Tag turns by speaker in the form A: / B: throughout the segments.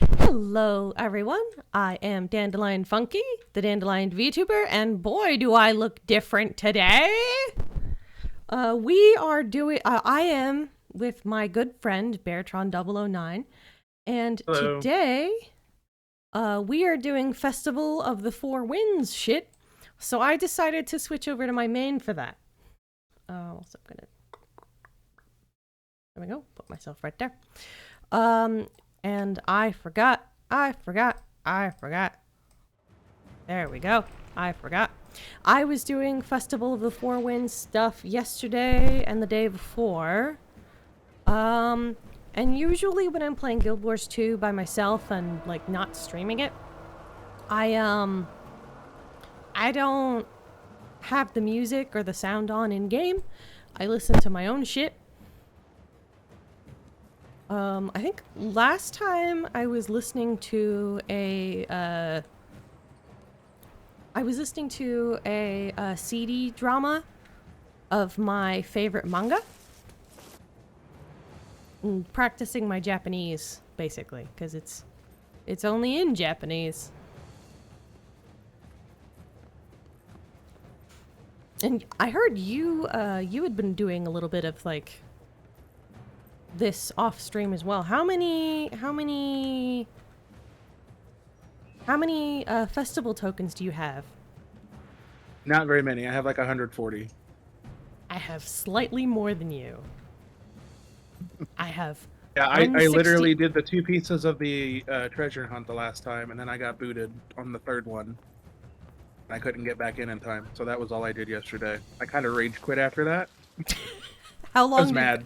A: Hello, everyone. I am DandelionFunky, the Dandelion Vtuber, and boy, do I look different today. I am with my good friend Beartron009, and
B: Hello.
A: today, we are doing Festival of the Four Winds shit. So I decided to switch over to my main for that. So I'm gonna, there we go, put myself right there. And I forgot. There we go. I forgot. I was doing Festival of the Four Winds stuff yesterday and the day before. And usually when I'm playing Guild Wars 2 by myself and, like, not streaming it, I don't have the music or the sound on in-game. I listen to my own shit. I think last time I was listening to a CD drama of my favorite manga. And practicing my Japanese, basically, because it's only in Japanese. And I heard you had been doing a little bit of, like, this off stream as well. How many festival tokens do you have?
B: Not very many. I have like 140.
A: I have slightly more than you. I have
B: Yeah, I literally did the 2 pieces of the treasure hunt the last time, and then I got booted on the 3rd one. I couldn't get back in time, so that was all I did yesterday. I kind of rage quit after that.
A: How long?
B: I was mad.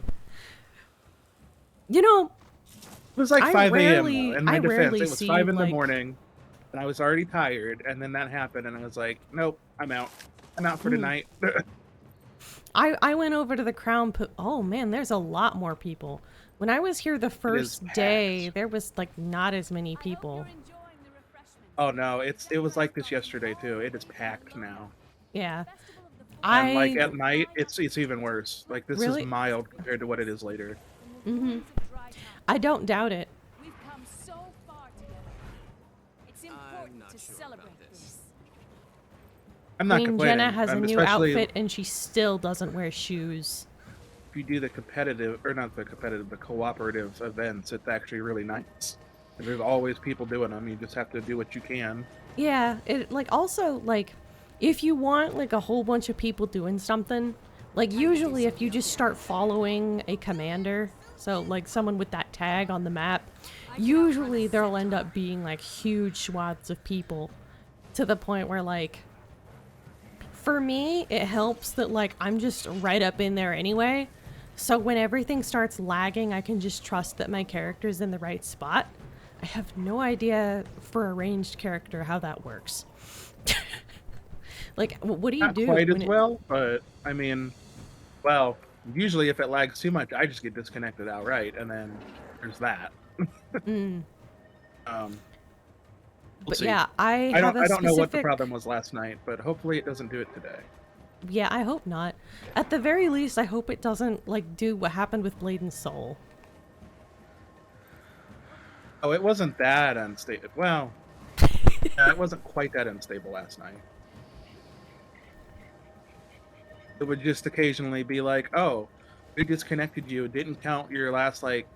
A: You know,
B: it was like 5 a.m. In my defense, it was 5 in the
A: like,
B: morning, and I was already tired. And then that happened, and I was like, "Nope, I'm out. I'm out for tonight."
A: I went over to the Crown. Oh man, there's a lot more people. When I was here the first day, there was like not as many people.
B: Oh no, it was like this yesterday too. It is packed now.
A: Yeah.
B: And like at night, it's even worse. Like this
A: really?
B: is mild compared to what it is later.
A: Mm-hmm. I don't doubt it.
C: We've come so far together. It's important to celebrate this.
B: I'm not
A: Queen
B: complaining.
A: Jenna has a new outfit and she still doesn't wear shoes.
B: If you do the competitive, or not the competitive, the cooperative events, it's actually really nice. And there's always people doing them. You just have to do what you can.
A: Yeah, it like also like if you want like a whole bunch of people doing something, like usually if you just start following a commander, so like someone with that tag on the map, usually there'll end up being like huge swaths of people to the point where like for me it helps that like I'm just right up in there anyway. So when everything starts lagging, I can just trust that my character's in the right spot. I have no idea for a ranged character how that works. Like, what do you do?
B: Not quite as well, but I mean, well, usually if it lags too much, I just get disconnected outright, and then there's that.
A: But yeah, I
B: don't know what the problem was last night, but hopefully it doesn't do it today.
A: Yeah, I hope not. At the very least, I hope it doesn't like do what happened with Blade and Soul.
B: Oh, it wasn't that unstable. Well, it wasn't quite that unstable last night. It would just occasionally be like, oh, we disconnected you, didn't count your last, like,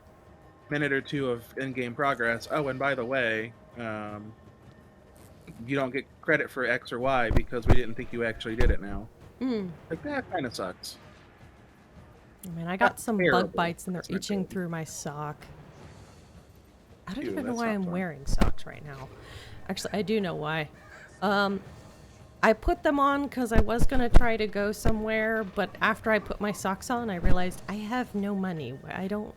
B: minute or two of in-game progress. Oh, and by the way, you don't get credit for X or Y because we didn't think you actually did it now. Like, that kind of sucks.
A: I mean, I got some bug bites and they're itching through my sock. I don't even know why I'm wearing socks right now. Actually, I do know why. I put them on because I was going to try to go somewhere, but after I put my socks on, I realized I have no money. I don't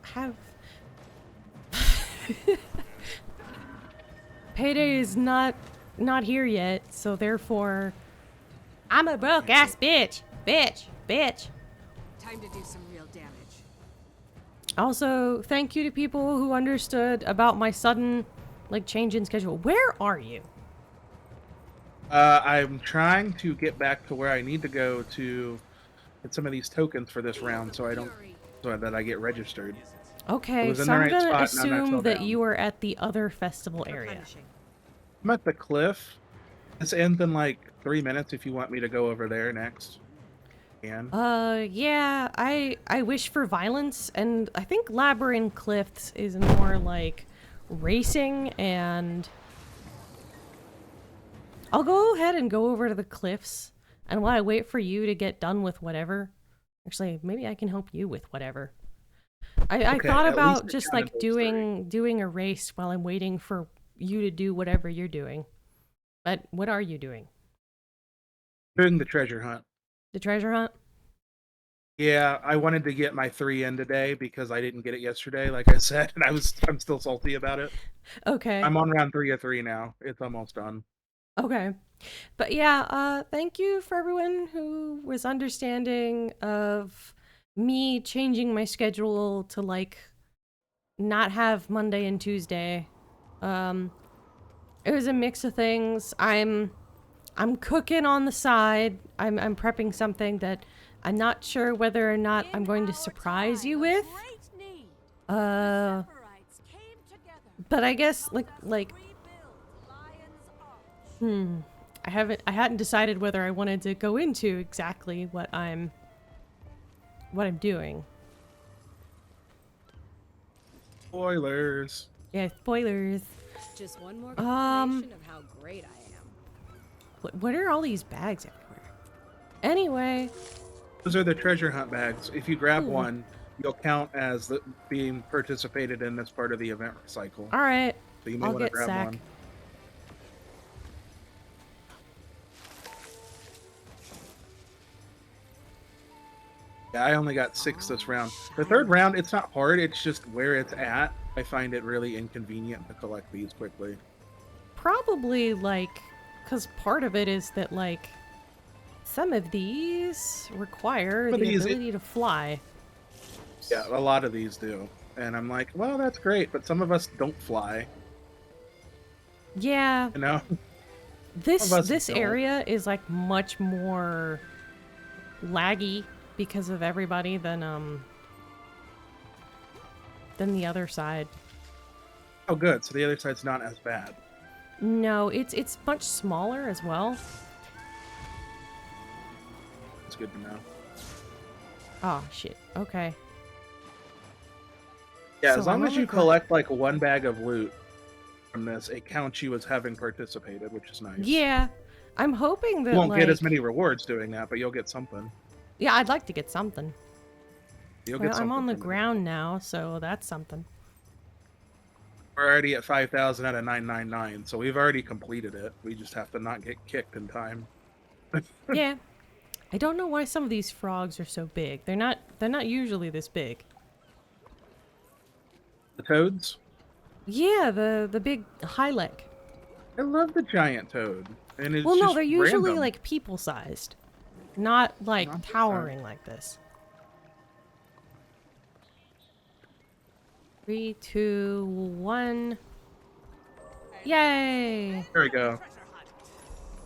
A: have... Payday is not here yet, so therefore... I'm a broke-ass bitch! Bitch!
C: Time to do some real damage.
A: Also, thank you to people who understood about my sudden, like, change in schedule. Where are you?
B: I'm trying to get back to where I need to go to get some of these tokens for this round, so that I get registered.
A: Okay,
B: was in
A: so
B: the
A: I'm
B: right
A: gonna
B: spot, and I
A: assume
B: fell
A: that
B: down.
A: you were at the other festival area.
B: I'm at the cliff. This ends in like 3 minutes if you want me to go over there next. Can.
A: Yeah, I wish for violence, and I think Labyrinth Cliffs is more like racing, and I'll go ahead and go over to the cliffs, and while I wait for you to get done with whatever, actually, maybe I can help you with whatever. I
B: Okay,
A: thought
B: at least
A: about
B: it
A: just
B: counted
A: like
B: those
A: doing a race while I'm waiting for you to do whatever you're doing. But what are you doing?
B: Doing the treasure hunt.
A: The treasure hunt?
B: Yeah, I wanted to get my 3 in today because I didn't get it yesterday, like I said, and I'm still salty about it.
A: Okay.
B: I'm on round 3 of 3 now. It's almost done.
A: Okay. But yeah, thank you for everyone who was understanding of me changing my schedule to like not have Monday and Tuesday. It was a mix of things. I'm cooking on the side. I'm prepping something that I'm not sure whether or not I'm going to surprise you with. But I guess like I hadn't decided whether I wanted to go into exactly what I'm doing.
B: Spoilers.
A: Yeah, spoilers.
C: Just one more confirmation of how great I am.
A: What are all these bags everywhere? Anyway,
B: Those are the treasure hunt bags. If you grab one, you'll count as being participated in this part of the event cycle.
A: all right.
B: So you may
A: I'll
B: want to
A: get
B: grab
A: Sack.
B: one. Yeah, I only got 6 this round. The third round, it's not hard. It's just where it's at. I find it really inconvenient to collect these quickly.
A: Probably like, because part of it is that like some of these require the ability to fly.
B: Yeah, a lot of these do. And I'm like, well, that's great, but some of us don't fly.
A: Yeah.
B: You know?
A: This area is like much more laggy because of everybody than the other side.
B: Oh, good. So the other side's not as bad.
A: No, it's much smaller as well.
B: It's good to know.
A: Oh shit. Okay.
B: Yeah,
A: So
B: as long
A: I'm
B: as you
A: only
B: collect like 1 bag of loot from this, it counts you as having participated, which is nice.
A: Yeah, I'm hoping that
B: You won't
A: like,
B: get as many rewards doing that, but you'll get something.
A: yeah, I'd like to get something.
B: You'll
A: Well,
B: get something.
A: I'm on the
B: from it.
A: ground now, so that's something.
B: We're already at 5,000 out of 999, so we've already completed it. We just have to not get kicked in time.
A: Yeah. I don't know why some of these frogs are so big. They're not usually this big.
B: The toads?
A: Yeah, the big Hylek.
B: I love the giant toad. And it's
A: Well, no,
B: just
A: they're usually
B: random.
A: like people-sized. Not like
B: Not
A: towering like this. 3, 2, 1. Yay!
B: There we go.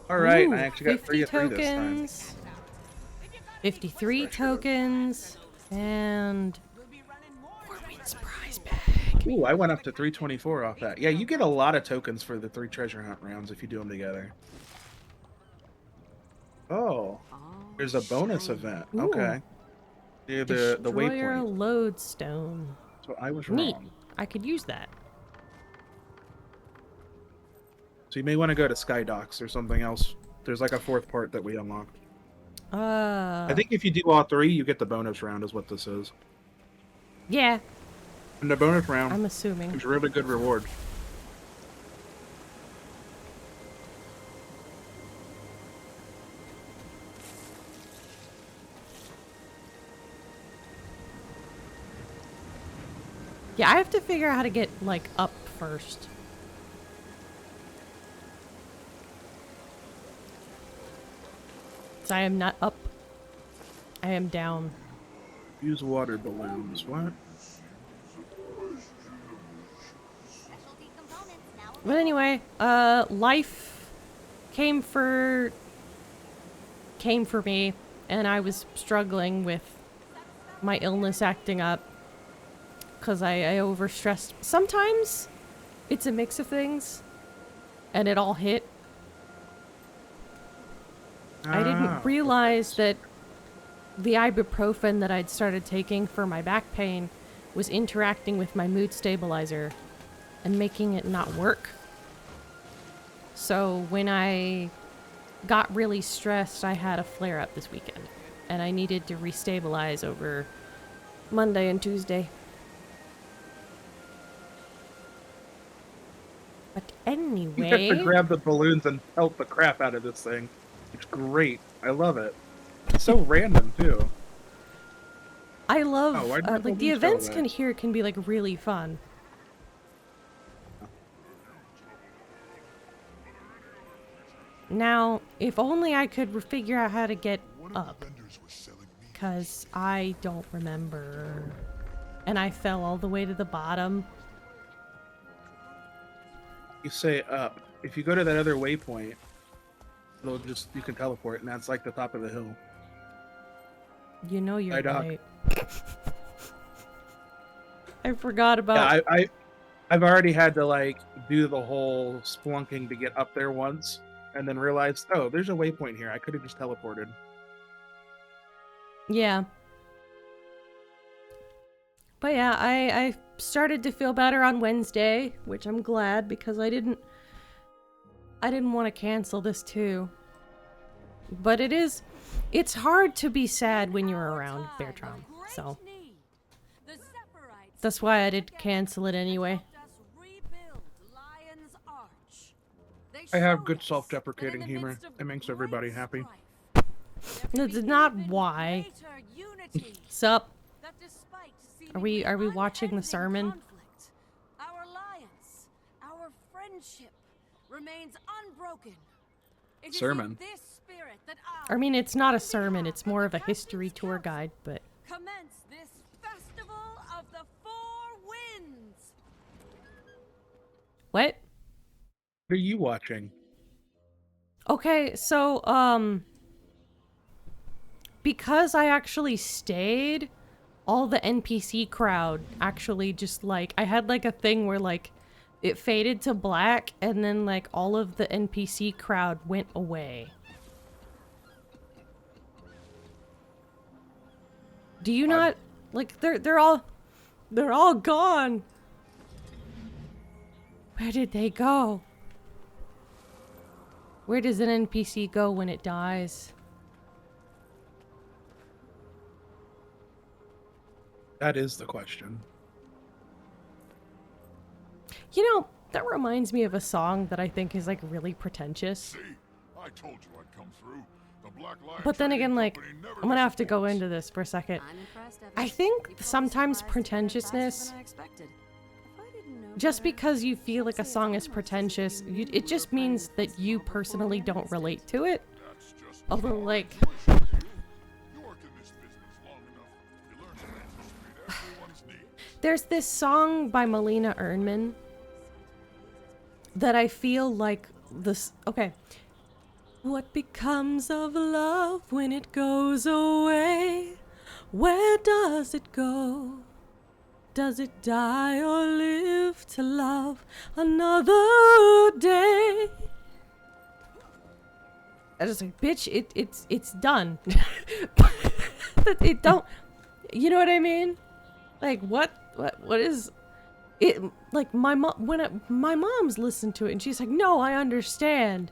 B: Alright,
A: Ooh,
B: I actually got 3 of 3 this time.
A: tokens. 53 tokens. And 4-wins prize bag.
B: Ooh, I went up to 324 off that. Yeah, you get a lot of tokens for the 3 treasure hunt rounds if you do them together. Oh, there's a bonus event.
A: Ooh.
B: Okay. Near the
A: Destroyer
B: waypoint.
A: lodestone.
B: So I was
A: Neat.
B: wrong.
A: I could use that.
B: So you may want to go to Skydocks or something else. There's like a 4th part that we unlocked. I think if you do all 3, you get the bonus round is what this is.
A: Yeah,
B: And the bonus round
A: I'm assuming.
B: is really good reward.
A: Yeah, I have to figure out how to get, like, up first. So I am not up. I am down.
B: Use water balloons. What?
A: But anyway, life came for me, and I was struggling with my illness acting up. because I overstressed. Sometimes it's a mix of things, and it all hit. I didn't realize that the ibuprofen that I'd started taking for my back pain was interacting with my mood stabilizer and making it not work. So when I got really stressed, I had a flare-up this weekend, and I needed to restabilize over Monday and Tuesday. But
B: You have
A: anyway...
B: to grab the balloons and pelt the crap out of this thing. It's great. I love it. It's so random, too.
A: I love,
B: Oh, why did the
A: like, the
B: balloons go
A: events
B: away?
A: can be, like, really fun. Now, if only I could figure out how to get up. Because I don't remember. And I fell all the way to the bottom.
B: You say up. If you go to that other waypoint, you can teleport, and that's like the top of the hill.
A: You know you're
B: Hi, Doc.
A: right. I forgot about...
B: Yeah, I've already had to, like, do the whole splunking to get up there once, and then realized, oh, there's a waypoint here. I could have just teleported.
A: Yeah. But yeah, I started to feel better on Wednesday, which I'm glad because I didn't want to cancel this too. But it's hard to be sad when you're around Beartron, so that's why I did cancel it anyway.
B: I have good self-deprecating humor. It makes everybody happy.
A: That's not why. Sup? Are we watching the sermon?
C: Our alliance, our friendship remains unbroken. It is in
B: Sermon.
C: this spirit that
A: I mean, it's not a sermon, it's more of a history tour guide, but...
C: commence this festival of the four winds.
A: What?
B: What are you watching?
A: Okay, so, because I actually stayed, all the NPC crowd actually just, like, I had, like, a thing where, like, it faded to black, and then, like, all of the NPC crowd went away. Do you not, like, they're all gone. Where did they go? Where does an NPC go when it dies?
B: That is the question.
A: You know, that reminds me of a song that I think is, like, really pretentious.
D: See, I told you I'd come through. The Black Lion
A: But then
D: Trading
A: again, like,
D: Company never
A: I'm gonna have to go
D: disappoints.
A: into this for a second.
C: I'm impressed, Evan.
A: I think
C: You probably
A: sometimes
C: surprised me faster
A: pretentiousness,
C: than I expected. If I didn't know
A: just
C: better,
A: because you feel like a
C: I'd say
A: song
C: it's
A: is
C: almost
A: pretentious,
C: as if you
A: it just
C: were
A: means
C: playing
A: that
C: this
A: you
C: song before
A: personally
C: I
A: don't
C: understood.
A: relate to it.
D: That's just
A: Although, like,
D: you work in this business long enough. You learn to anticipate everyone's needs.
A: there's this song by Melina Ernman that I feel like this. Okay. What becomes of love when it goes away? Where does it go? Does it die or live to love another day? I was like, bitch, it's done. It don't, you know what I mean? Like, what is it? Like, my mom, my mom's listened to it and she's like, no, I understand.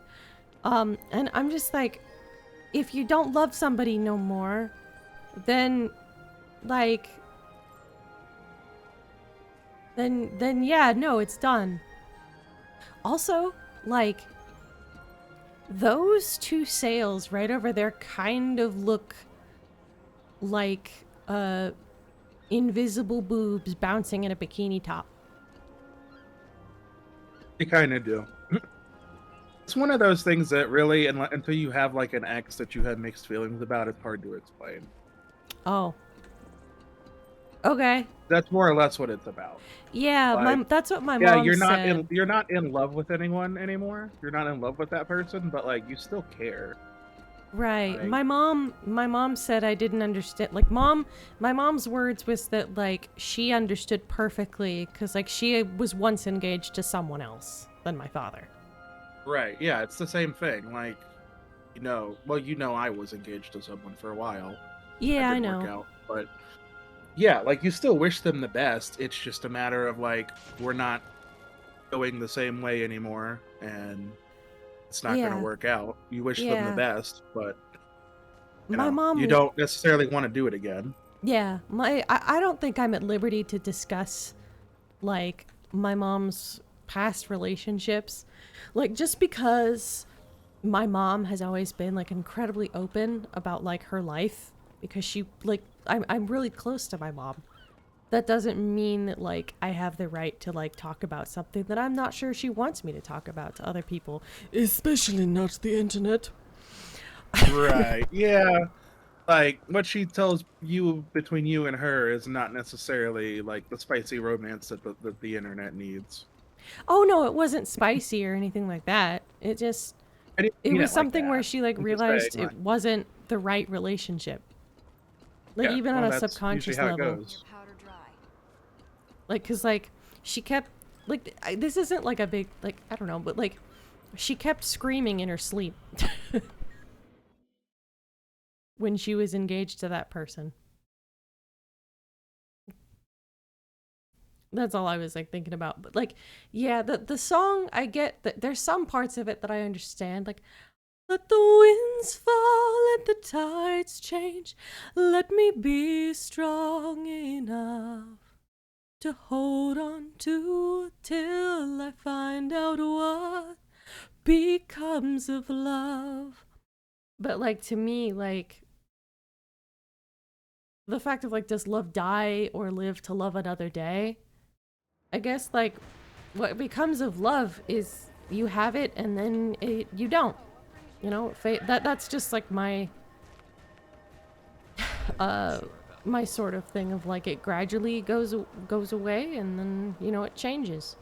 A: And I'm just like, if you don't love somebody no more, then, like, then yeah, no, it's done. Also, like, those two sails right over there kind of look like, invisible boobs bouncing in a bikini top.
B: You kind of do. It's one of those things that really, until you have like an ex that you have mixed feelings about, it's hard to explain.
A: Oh. Okay.
B: That's more or less what it's about.
A: Yeah,
B: Like,
A: that's what my
B: Yeah,
A: mom
B: you're not
A: said.
B: you're not in love with anyone anymore. You're not in love with that person, but like you still care.
A: Right.
B: Like-
A: My mom said I didn't understand. Like, my mom's words was that, like, she understood perfectly because, like, she was once engaged to someone else than my father.
B: Right. Yeah, it's the same thing. Like, I was engaged to someone for a while.
A: Yeah,
B: That
A: I
B: didn't work
A: know.
B: out, but yeah, like you still wish them the best. It's just a matter of like we're not going the same way anymore, and it's not going to
A: Yeah.
B: work out. You wish them the
A: Yeah.
B: best, but
A: My mom.
B: you don't necessarily want to do it again.
A: Yeah. I don't think I'm at liberty to discuss, like, my mom's past relationships. Like, just because my mom has always been, like, incredibly open about, like, her life, because she, like, I'm really close to my mom. That doesn't mean that, like, I have the right to, like, talk about something that I'm not sure she wants me to talk about to other people, especially not the internet.
B: Right. Yeah. Like what she tells you between you and her is not necessarily like the spicy romance that the internet needs.
A: Oh no, it wasn't spicy or anything like that. It just,
B: I didn't
A: it
B: mean
A: was
B: like
A: something where
B: that.
A: she, like,
B: I'm just
A: realized
B: saying,
A: it wasn't the right relationship. Like,
B: yeah,
A: even
B: well,
A: on a
B: that's
A: subconscious
B: usually how it
A: level.
B: goes.
C: Your powder dry.
A: Like, cause, like, she kept, like, this isn't, like, a big, like, I don't know, but, like, she kept screaming in her sleep when she was engaged to that person. That's all I was, like, thinking about. But, like, yeah, the song, I get that there's some parts of it that I understand. Like, let the winds fall, let the tides change, let me be strong enough to hold on to till I find out what becomes of love. But, like, to me, like, the fact of, like, does love die or live to love another day? I guess, like, what becomes of love is you have it and then you don't. You know, that's just, like, my my sort of thing of, like, it gradually goes away and then, you know, it changes.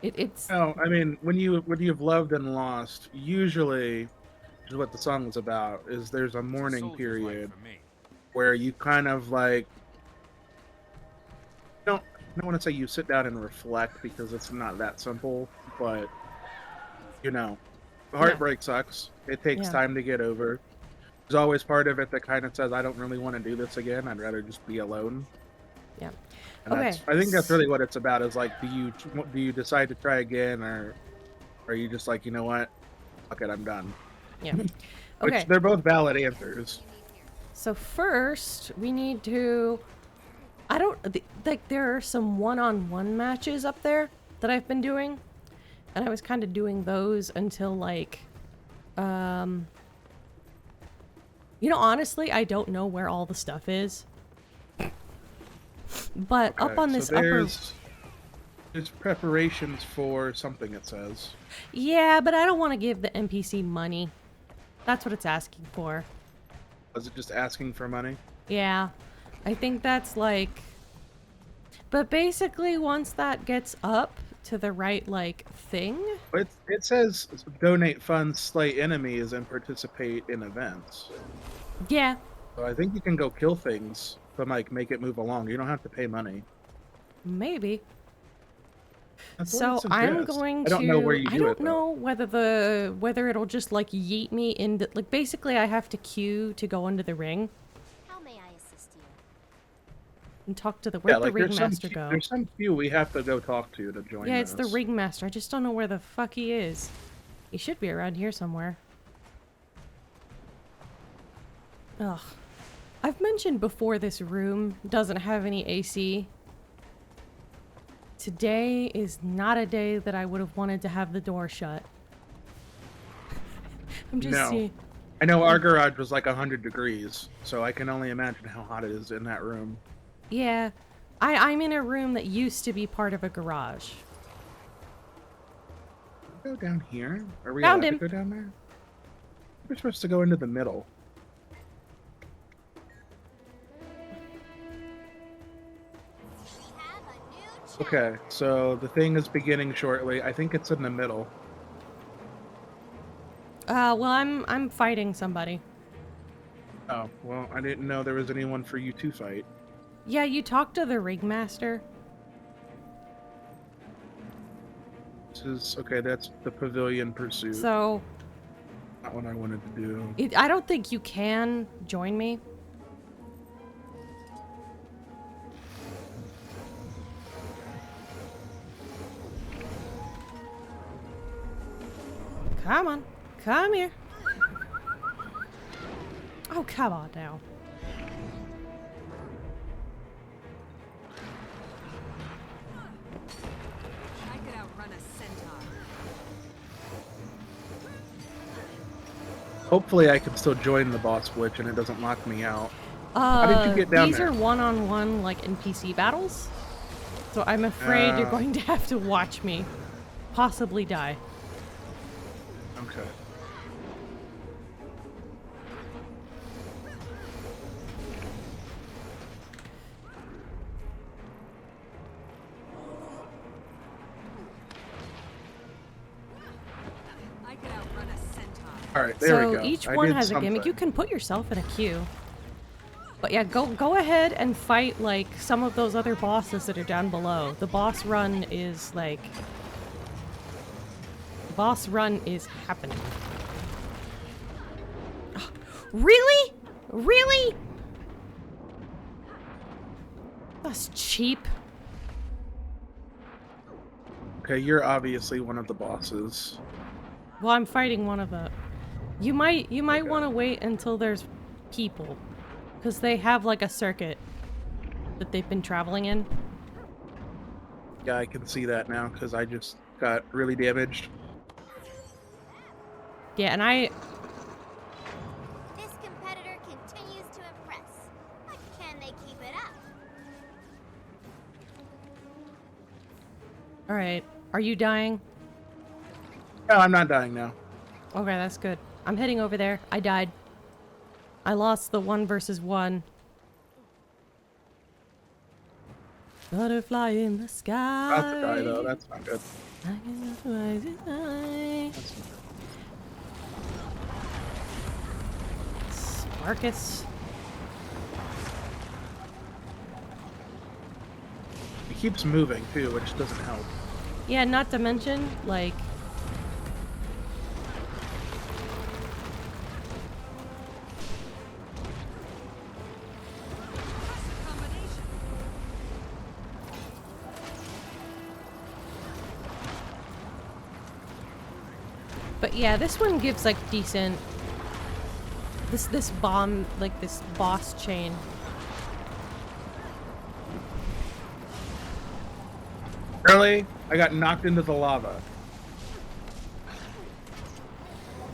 A: It's
B: No, I mean when you've loved and lost, usually is what the song is about. Is there's a mourning period where you kind of like I don't want to say you sit down and reflect because it's not that simple, but heartbreak sucks. It takes
A: Yeah.
B: time to get over. There's always part of it that kind of says, I don't really want to do this again. I'd rather just be alone.
A: yeah.
B: And
A: Okay.
B: I think that's really what it's about is like, do you decide to try again or are you just like, you know what? Fuck it, I'm done.
A: Yeah.
B: Which
A: Okay.
B: they're both valid answers.
A: So first, we need to. Like, there are some one-on-one matches up there that I've been doing, and I was kind of doing those until, like, honestly, I don't know where all the stuff is. But up on this
B: there's preparations for something, it says.
A: Yeah, but I don't want to give the NPC money. That's what it's asking for.
B: Was it just asking for money?
A: Yeah. I think that's, like... But basically, once that gets up to the right, like, thing...
B: It says donate funds, slay enemies, and participate in events.
A: Yeah.
B: So I think you can go kill things to, like, make it move along. You don't have to pay money.
A: Maybe.
B: That's what
A: So
B: it
A: I'm
B: suggests.
A: going to...
B: I don't know where you do
A: I don't
B: it, though.
A: know whether it'll just, like, yeet me into... Like, basically, I have to queue to go into the ring
C: How may I assist you?
A: and talk to the...
B: Yeah,
A: Where'd
B: like
A: the ringmaster go?
B: there's some few we have to go talk to join
A: Yeah, it's the
B: this.
A: ringmaster. I just don't know where the fuck he is. He should be around here somewhere. Ugh. I've mentioned before this room doesn't have any AC. Today is not a day that I would have wanted to have the door shut. I'm just
B: No.
A: seeing...
B: I know our garage was like 100 degrees, so I can only imagine how hot it is in that room.
A: Yeah. I'm in a room that used to be part of a garage.
B: Go down here? Are we
A: Found
B: allowed
A: him.
B: to go down there? We're supposed to go into the middle. Okay, so the thing is beginning shortly. I think it's in the middle.
A: Well, I'm fighting somebody.
B: Oh, well, I didn't know there was anyone for you to fight.
A: Yeah, you talked to the ringmaster.
B: This is okay. That's the pavilion pursuit.
A: So
B: Not what I wanted to do.
A: I don't think you can join me. Come on. Come here. Oh, come on now.
C: I could outrun a centaur.
B: Hopefully, I can still join the boss glitch and it doesn't lock me out. How did you get down
A: These
B: there?
A: are one-on-one, like, NPC battles. So I'm afraid you're going to have to watch me possibly die.
B: Okay.
C: I could outrun a centaur.
B: All right, there we
A: So
B: go.
A: each
B: I
A: one
B: did
A: has a gimmick.
B: something.
A: You can put yourself in a queue. But yeah, go ahead and fight like some of those other bosses that are down below. The boss run is like happening. Oh, really? Really? That's cheap.
B: Okay, you're obviously one of the bosses.
A: Well, I'm fighting one of the. You might
B: Okay.
A: want to wait until there's people, because they have like a circuit that they've been traveling in.
B: Yeah, I can see that now because I just got really damaged.
A: Yeah, and I.
E: This competitor continues to impress. But can they keep it up?
A: All right, are you dying?
B: No, I'm not dying now.
A: Okay, that's good. I'm heading over there. I died. I lost the 1 versus 1. Butterfly in the sky.
B: About to die though. That's not good.
A: Marcus.
B: It keeps moving too, which doesn't help.
A: Yeah, not to mention, like...
C: Combination.
A: But yeah, this one gives like decent... This bomb, like this boss chain.
B: Really? I got knocked into the lava.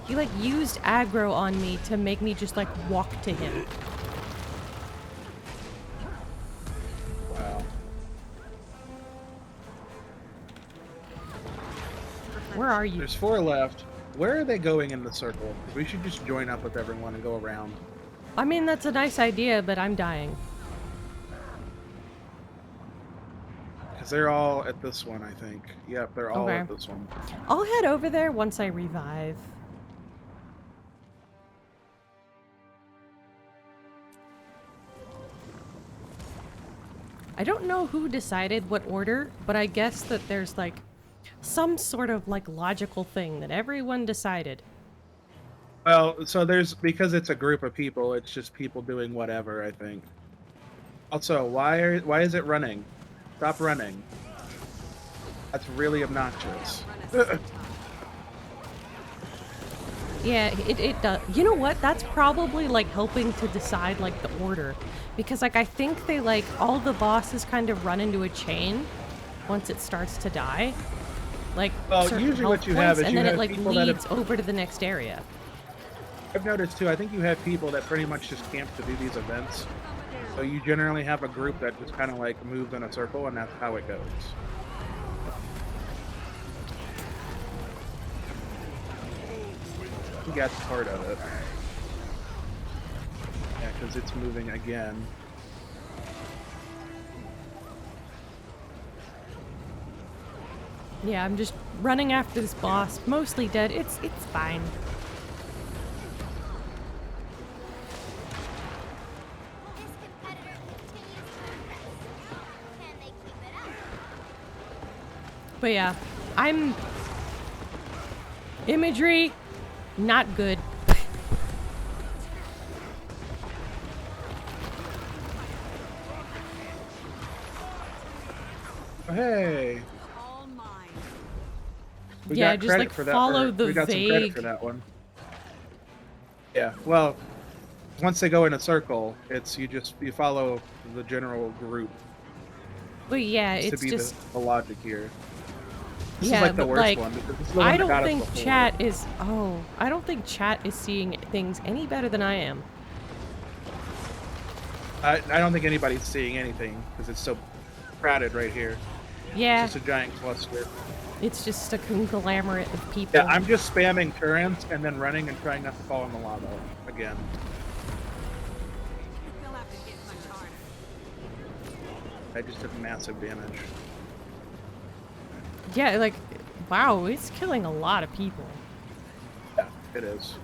A: He like used aggro on me to make me just like walk to him.
B: Wow.
A: Where are you?
B: There's 4 left. Where are they going in the circle? We should just join up with everyone and go around.
A: I mean, that's a nice idea, but I'm dying.
B: Because they're all at this one, I think. Yep, they're all
A: Okay.
B: at this one.
A: I'll head over there once I revive. I don't know who decided what order, but I guess that there's like some sort of like logical thing that everyone decided.
B: Well, so there's, because it's a group of people, it's just people doing whatever, I think. Also, why is it running? Stop running. That's really obnoxious.
C: Outrun a centaur.
A: Yeah, it does. You know what? That's probably like helping to decide like the order. Because like I think they like all the bosses kind of run into a chain once it starts to die. Like
B: Well,
A: certain
B: usually
A: health
B: what you have
A: points,
B: is
A: and
B: you
A: then it
B: have
A: like
B: people that have-
A: leads over to the next area.
B: I've noticed too, I think you have people that pretty much just camp to do these events. So you generally have a group that just kind of like moves in a circle, and that's how it goes. I think that's part of it. Yeah, because it's moving again.
A: Yeah, I'm just running after this boss, mostly dead. It's fine. But yeah, I'm... Imagery, not good.
B: Hey.
C: All mine.
B: We
A: Yeah,
B: got
A: just,
B: credit
A: like,
B: for that,
A: follow
B: or
A: the
B: we got some credit
A: vague-
B: for that one. Yeah, well, once they go in a circle, it's you follow the general group.
A: But yeah,
B: To
A: it's
B: be
A: just...
B: the logic here. This
A: yeah,
B: is like the
A: but,
B: worst
A: like,
B: one because this is the one
A: I
B: that
A: don't
B: got us
A: think
B: before.
A: chat is... Oh, I don't think chat is seeing things any better than I am.
B: I don't think anybody's seeing anything because it's so crowded right here.
A: Yeah,
B: It's just a giant cluster.
A: it's just a conglomerate of people.
B: Yeah, I'm just spamming turrets and then running and trying not to fall in the lava again.
C: They'll have to hit much harder.
B: I just took massive damage.
A: Yeah, like, wow, it's killing a lot of people.
B: Yeah, it is.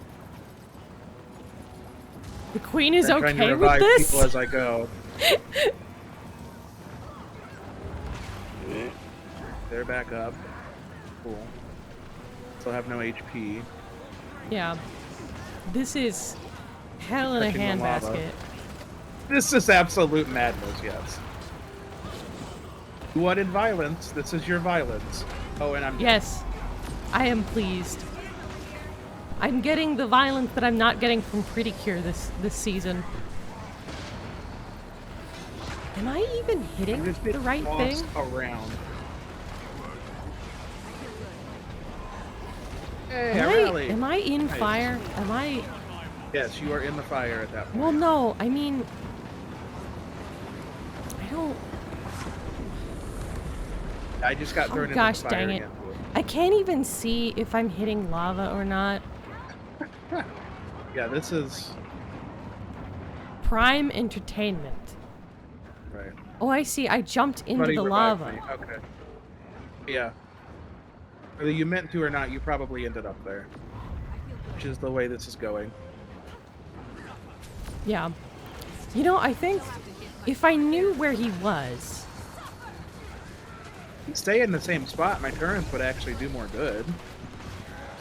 A: The queen is
B: I'm trying to
A: okay with
B: revive
A: this?
B: people as I go. They're back up. Cool. Still have no HP.
A: Yeah. This is hell in a
B: Touching the lava.
A: handbasket.
B: This is absolute madness, yes. You wanted violence. This is your violence. Oh, and I'm dead.
A: Yes, I am pleased. I'm getting the violence that I'm not getting from Pretty Cure this season. Am I even hitting
B: I'm just
A: the
B: getting
A: right
B: tossed
A: thing?
B: around. Hey,
A: Am
B: I rally.
A: am I in
B: Nice.
A: fire? Am I...
B: Yes, you are in the fire at that point.
A: Well, no, I mean... I don't...
B: I just got thrown
A: Oh
B: into
A: gosh,
B: the fire
A: dang it.
B: again.
A: I can't even see if I'm hitting lava or not.
B: Yeah, this is
A: Prime entertainment.
B: right.
A: Oh, I see. I jumped into
B: Somebody
A: the
B: revived
A: lava.
B: me. Okay. Yeah. Whether you meant to or not, you probably ended up there. Which is the way this is going.
A: Yeah. You know, I think if I knew where he was...
B: If you stay in the same spot, my turrets would actually do more good.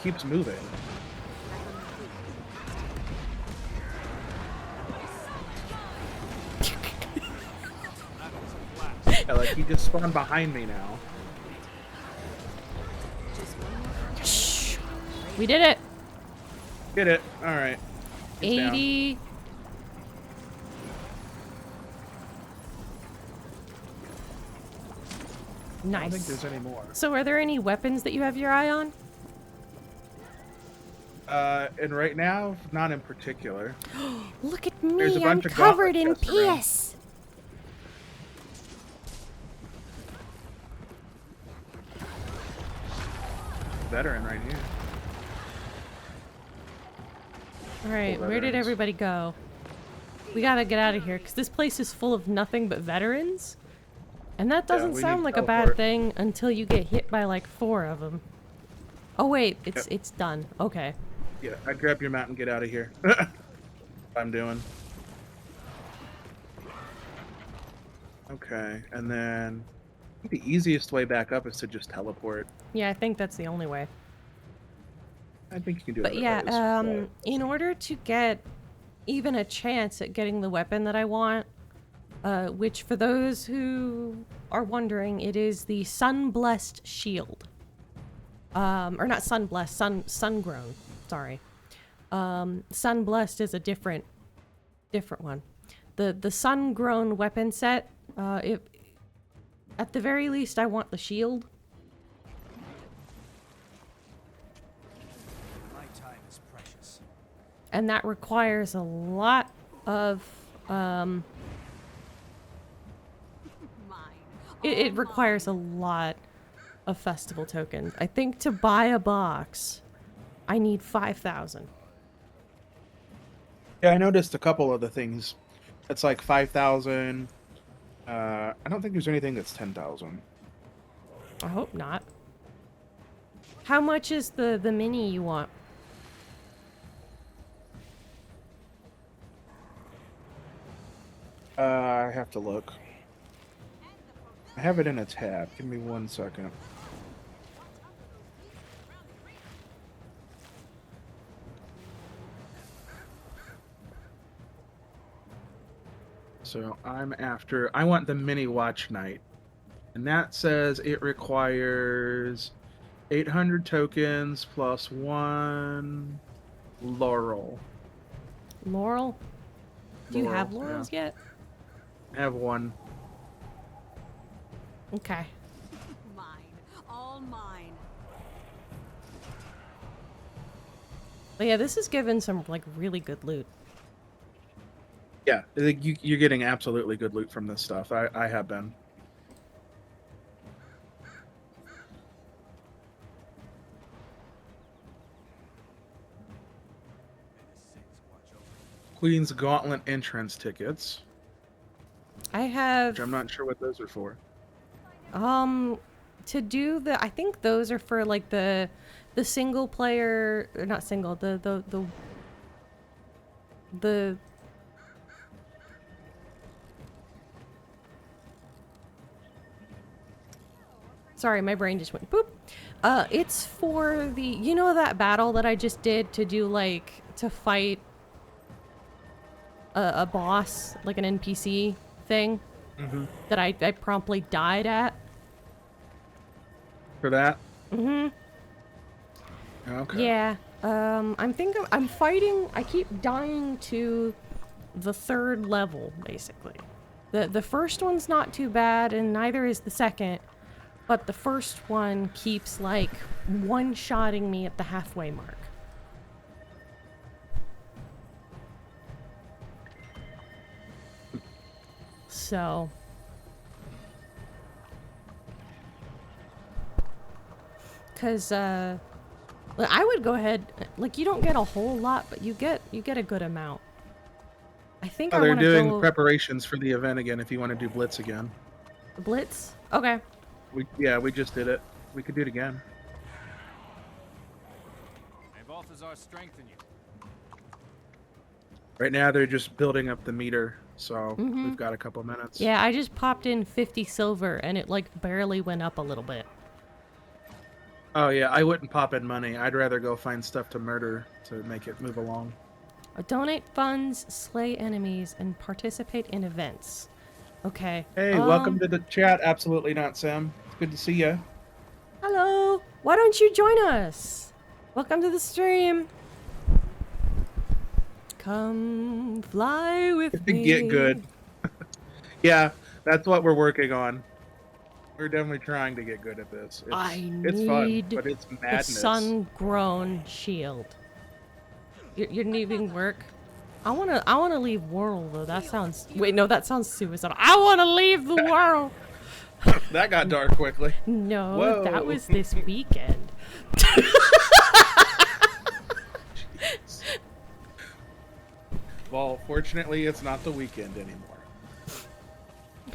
B: Keeps moving. Yeah, like he just spawned behind me now.
A: Shh. We did it.
B: Get it. Alright.
A: 80.
B: I don't think
A: Nice.
B: there's any more.
A: So are there any weapons that you have your eye on?
B: And right now, not in particular.
E: Look at
B: There's a
E: me, I'm
B: bunch of
E: covered
B: gauntlet
E: in
B: chests around.
E: piss.
B: Veteran right here.
A: Alright,
B: Full
A: where did
B: veterans.
A: everybody go? We gotta get out of here, because this place is full of nothing but veterans. And that doesn't
B: we
A: sound
B: need
A: like a bad
B: teleport.
A: thing until you get hit by like 4 of them. Oh wait,
B: Yep.
A: it's done. Okay.
B: Yeah, I grab your mount and get out of here. I'm doing. Okay, and then I think the easiest way back up is to just teleport.
A: Yeah, I think that's the only way.
B: I think you can do
A: But
B: it.
A: yeah, in order to get even a chance at getting the weapon that I want, which for those who are wondering, it is the Sun-Blessed Shield. Or not Sun-Blessed, Sun-Grown, sorry. Sun-Blessed is a different one. The Sun-Grown weapon set, at the very least I want the shield.
F: My time is precious.
A: And that requires a lot of, it requires a lot of festival tokens. I think to buy a box, I need 5,000.
B: Yeah, I noticed a couple of the things. It's like 5,000. I don't think there's anything that's 10,000.
A: I hope not. How much is the mini you want?
B: I have to look. I have it in a tab. Give me 1 second. So I want the mini watch night. And that says it requires 800 tokens plus 1 laurel.
A: Laurel? Do you have
B: Laurel,
A: laurels yet?
B: I have 1.
A: Okay.
C: Mine. All mine.
A: But yeah, this is given some like really good loot.
B: Yeah, you're getting absolutely good loot from this stuff. I have been. Queen's Gauntlet entrance tickets.
A: I have
B: Which I'm not sure what those are for.
A: to do the I think those are for like the single player or not single the sorry, my brain just went boop. It's for the you know that battle that I just did to do like to fight a boss, like an NPC thing that I promptly died at.
B: For that?
A: Mm-hmm.
B: Okay.
A: Yeah. I'm fighting. I keep dying to the 3rd level, basically. The first one's not too bad, and neither is the second. But the first one keeps like one-shotting me at the halfway mark. So. Cause I would go ahead, like you don't get a whole lot, but you get a good amount. I think I
B: they're
A: want to
B: doing
A: go
B: preparations for the event again if you want to do Blitz again.
A: Blitz. Okay.
B: We just did it. We could do it again.
F: May Balthazar strengthen you.
B: Right now they're just building up the meter, so we've got a couple minutes.
A: Yeah, I just popped in 50 silver and it like barely went up a little bit.
B: Oh yeah, I wouldn't pop in money. I'd rather go find stuff to murder to make it move along.
A: Donate funds, slay enemies, and participate in events. Okay.
B: Hey, welcome to the chat. Absolutely not, Sam. It's good to see you.
A: Hello. Why don't you join us? Welcome to the stream. Come fly with me.
B: Get good. Yeah, that's what we're working on. We're definitely trying to get good at this. It's fun, but it's
A: the
B: madness.
A: sun-grown shield. You're leaving work. I wanna leave world though. That sounds that sounds suicidal. I wanna leave the world.
B: That got dark quickly.
A: No,
B: Whoa.
A: that was this weekend.
B: Well, fortunately, it's not the weekend anymore.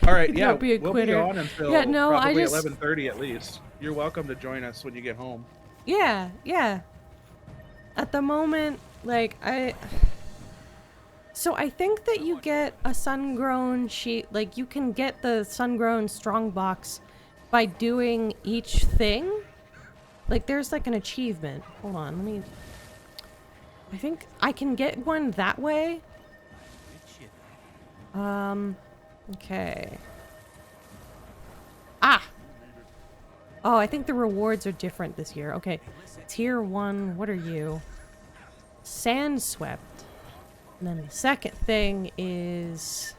B: All right, yeah,
A: Don't be a
B: we'll
A: quitter.
B: be on until
A: Yeah, no,
B: probably
A: I just
B: 11:30 at least. You're welcome to join us when you get home.
A: Yeah. At the moment, like So I think that you get a sun-grown sheet, like you can get the sun-grown strongbox by doing each thing. Like there's like an achievement. Hold on, I think I can get one that way. Okay. Oh, I think the rewards are different this year. Okay. Tier 1, what are you? Sand swept. And then the second thing is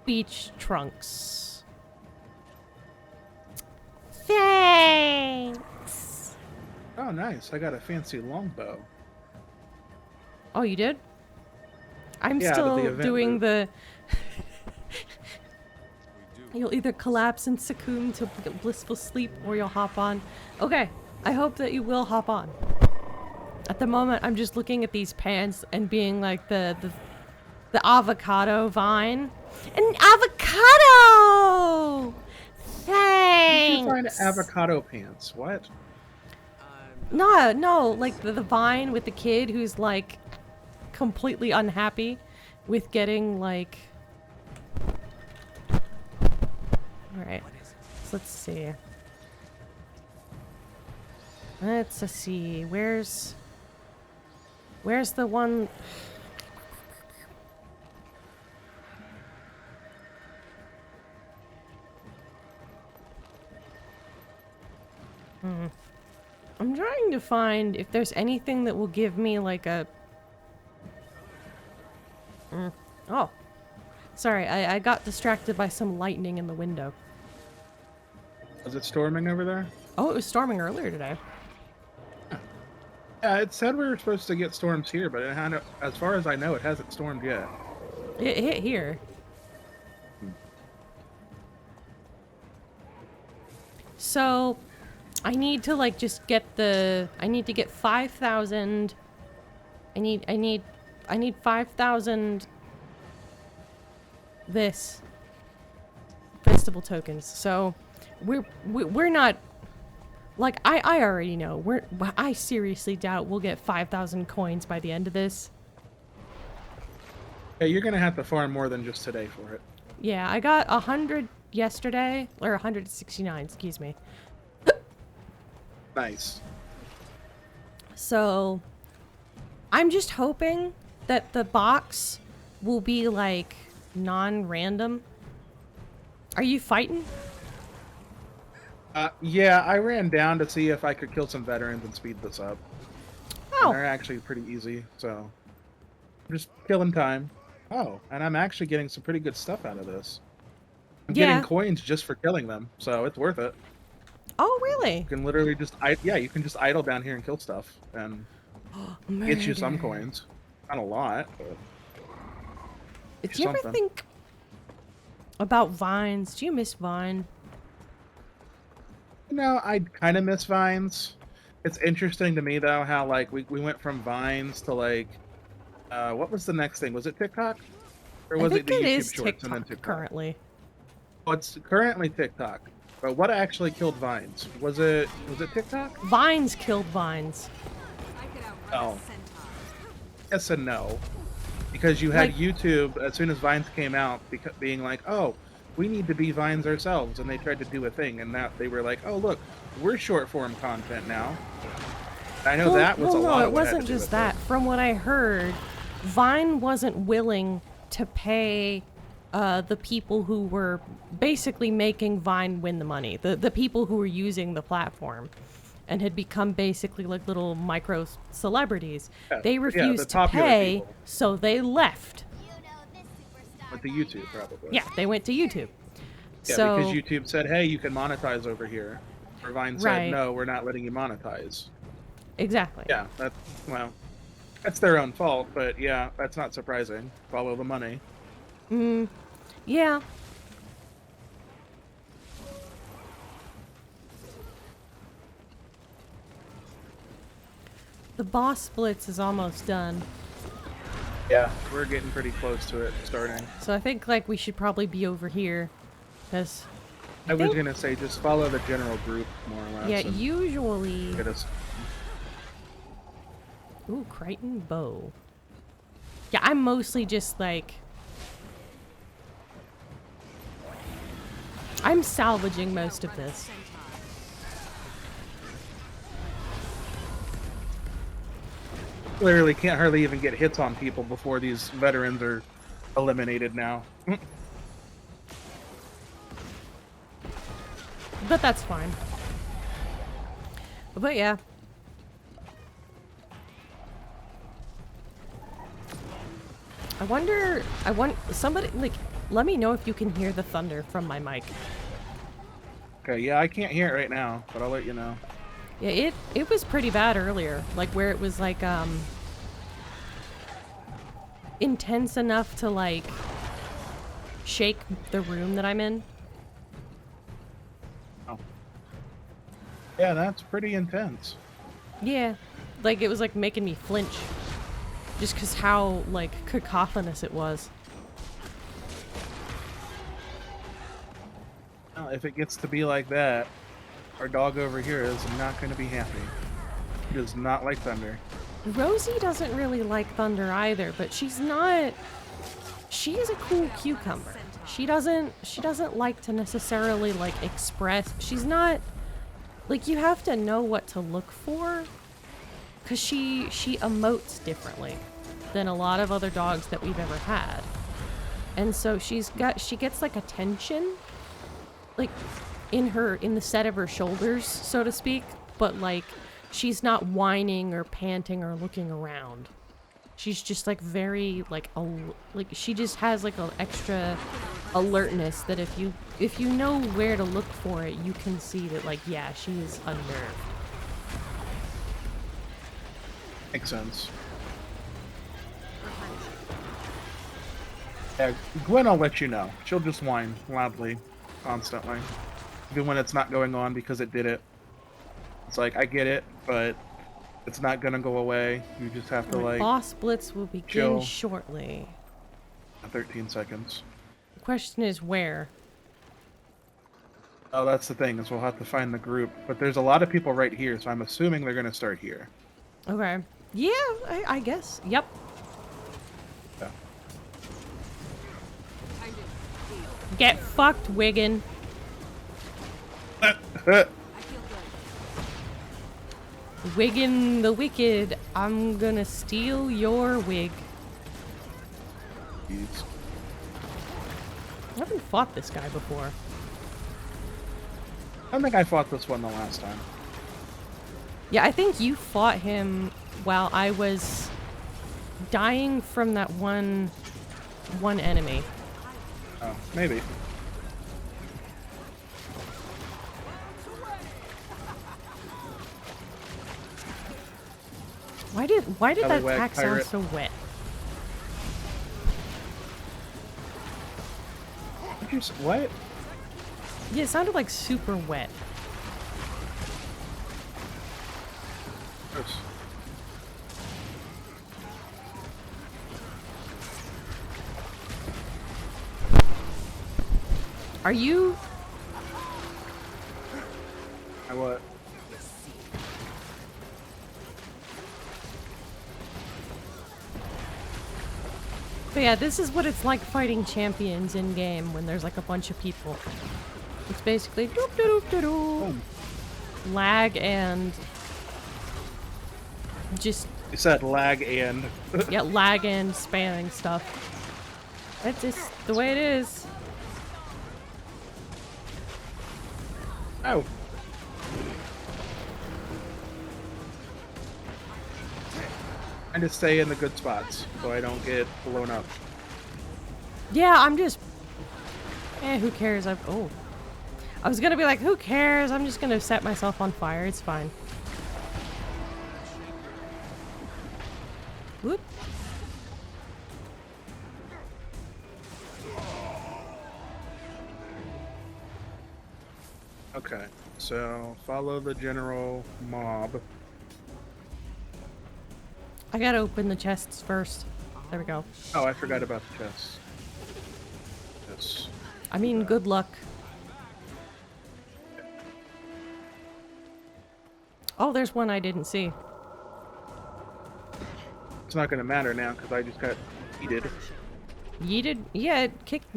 A: beach trunks. Thanks.
B: Oh, nice. I got a fancy longbow.
A: Oh, you did? I'm
B: Yeah, but the
A: still
B: event
A: doing
B: route.
A: the... You'll either collapse and succumb to blissful sleep or you'll hop on. Okay, I hope that you will hop on. At the moment, I'm just looking at these pants and being like the avocado vine. An avocado! Thanks!
B: You find avocado pants. What?
A: No, like the vine with the kid who's like completely unhappy with getting like... Alright, so let's see. Let's see, where's... Where's the one? I'm trying to find if there's anything that will give me like a... Oh. Sorry, I got distracted by some lightning in the window.
B: Was it storming over there?
A: Oh, it was storming earlier today.
B: Yeah, it said we were supposed to get storms here, but it had, as far as I know, it hasn't stormed yet.
A: It hit here. So, I need to like just get the... I need to get 5,000... I need 5,000... this festival tokens. So we're not like I already know I seriously doubt we'll get 5,000 coins by the end of this.
B: Yeah, you're gonna have to farm more than just today for it.
A: Yeah, I got 100 yesterday, or 169, excuse me.
B: Nice.
A: So I'm just hoping that the box will be like non-random. Are you fighting?
B: Yeah, I ran down to see if I could kill some veterans and speed this up.
A: Oh.
B: And they're actually pretty easy, so I'm just killing time. Oh, and I'm actually getting some pretty good stuff out of this. I'm
A: Yeah.
B: getting coins just for killing them, so it's worth it.
A: Oh, really?
B: You can literally just, you can just idle down here and kill stuff, and get you some
A: Murder.
B: coins. Not a lot, but
A: Do you ever
B: something.
A: think about Vines? Do you miss Vine?
B: you know, I kind of miss Vines. It's interesting to me though how like we went from Vines to like, what was the next thing? Was it TikTok? Or was
A: I
B: it
A: think
B: the
A: it
B: YouTube
A: is
B: Shorts and then
A: TikTok
B: TikTok?
A: currently.
B: Well, it's currently TikTok. But what actually killed Vines? Was it TikTok?
A: Vines killed Vines.
C: I could outrun
B: Oh.
C: a centaur.
B: Yes and no. Because you had
A: Like-
B: YouTube, as soon as Vines came out, being like, oh, we need to be Vines ourselves. And they tried to do a thing. And now they were like, oh, look, we're short form content now. I know that was a lot
A: no,
B: of
A: it
B: what had
A: wasn't
B: to do
A: just
B: with
A: that.
B: it.
A: From what I heard, Vine wasn't willing to pay the people who were basically making Vine win the money. The people who were using the platform and had become basically like little micro celebrities.
B: Yeah,
A: They
B: yeah, the
A: refused to
B: popular
A: pay,
B: people.
A: so they left.
E: You know this superstar
B: With the
E: by
B: YouTube,
E: now.
B: probably.
A: Yeah, they went to YouTube.
B: Yeah,
A: So
B: because YouTube said, hey, you can monetize over here. Or Vine said,
A: Right.
B: no, we're not letting you monetize.
A: exactly.
B: Yeah, that's their own fault, but yeah, that's not surprising. Follow the money.
A: Yeah. The boss blitz is almost done.
B: Yeah. We're getting pretty close to it starting.
A: So I think like we should probably be over here. Cause
B: I was
A: think-
B: gonna say, just follow the general group, more or less.
A: yeah,
B: and
A: usually
B: get us.
A: ooh, Crichton bow. Yeah, I'm mostly just like I'm salvaging most of
C: Outrun a
A: this.
C: centaur.
B: Literally can't hardly even get hits on people before these veterans are eliminated now.
A: But that's fine. But yeah. I want somebody like let me know if you can hear the thunder from my mic.
B: Okay, yeah, I can't hear it right now, but I'll let you know.
A: Yeah, it was pretty bad earlier. Like where it was like intense enough to like shake the room that I'm in.
B: Oh. Yeah, that's pretty intense.
A: Yeah. Like it was like making me flinch. Just cause how like cacophonous it was.
B: Well, if it gets to be like that, our dog over here is not going to be happy. He does not like thunder.
A: Rosie doesn't really like thunder either, but she's not. She is a cool cucumber. She doesn't like to necessarily like express. She's not like you have to know what to look for because she emotes differently than a lot of other dogs that we've ever had. And so she gets like a tension, like in the set of her shoulders, so to speak, but like she's not whining or panting or looking around. She's just like very like she just has like an extra alertness that if you know where to look for it, you can see that like, yeah, she is unnerved.
B: Makes sense. Yeah, Gwen, I'll let you know. She'll just whine loudly, constantly. Even when it's not going on because it did it. It's like, I get it, but it's not gonna go away. You just have to, like...
A: Boss Blitz will begin
B: chill.
A: shortly.
B: 13 seconds.
A: The question is where?
B: Oh, that's the thing, is we'll have to find the group. But there's a lot of people right here, so I'm assuming they're gonna start here.
A: Okay. Yeah, I guess. Yep.
B: Yeah.
A: Get fucked, Wiggin. Wiggin the Wicked, I'm gonna steal your wig.
B: Jeez.
A: I haven't fought this guy before.
B: I don't think I fought this one the last time.
A: Yeah, I think you fought him while I was dying from that one enemy.
B: Oh, maybe.
A: Why did that
B: Allywag
A: attack sound
B: pirate.
A: so wet?
B: What?
A: Yeah, it sounded like super wet.
B: Gross.
A: Are you?
B: I what?
A: But yeah, this is what it's like fighting champions in game when there's like a bunch of people. It's basically doop doop doop doop, lag and just
B: You said lag and...
A: yeah, lag and spamming stuff. That's just the way it is.
B: Oh. And to stay in the good spots so I don't get blown up.
A: Yeah, I'm just... who cares? I was gonna be like, who cares? I'm just gonna set myself on fire. It's fine. Whoop.
B: Okay, so follow the general mob.
A: I gotta open the chests first. There we go.
B: Oh, I forgot about the chests. Yes.
A: I mean, good luck. Oh, there's one I didn't see.
B: It's not gonna matter now because I just got yeeted.
A: Yeeted? Yeah, it kicked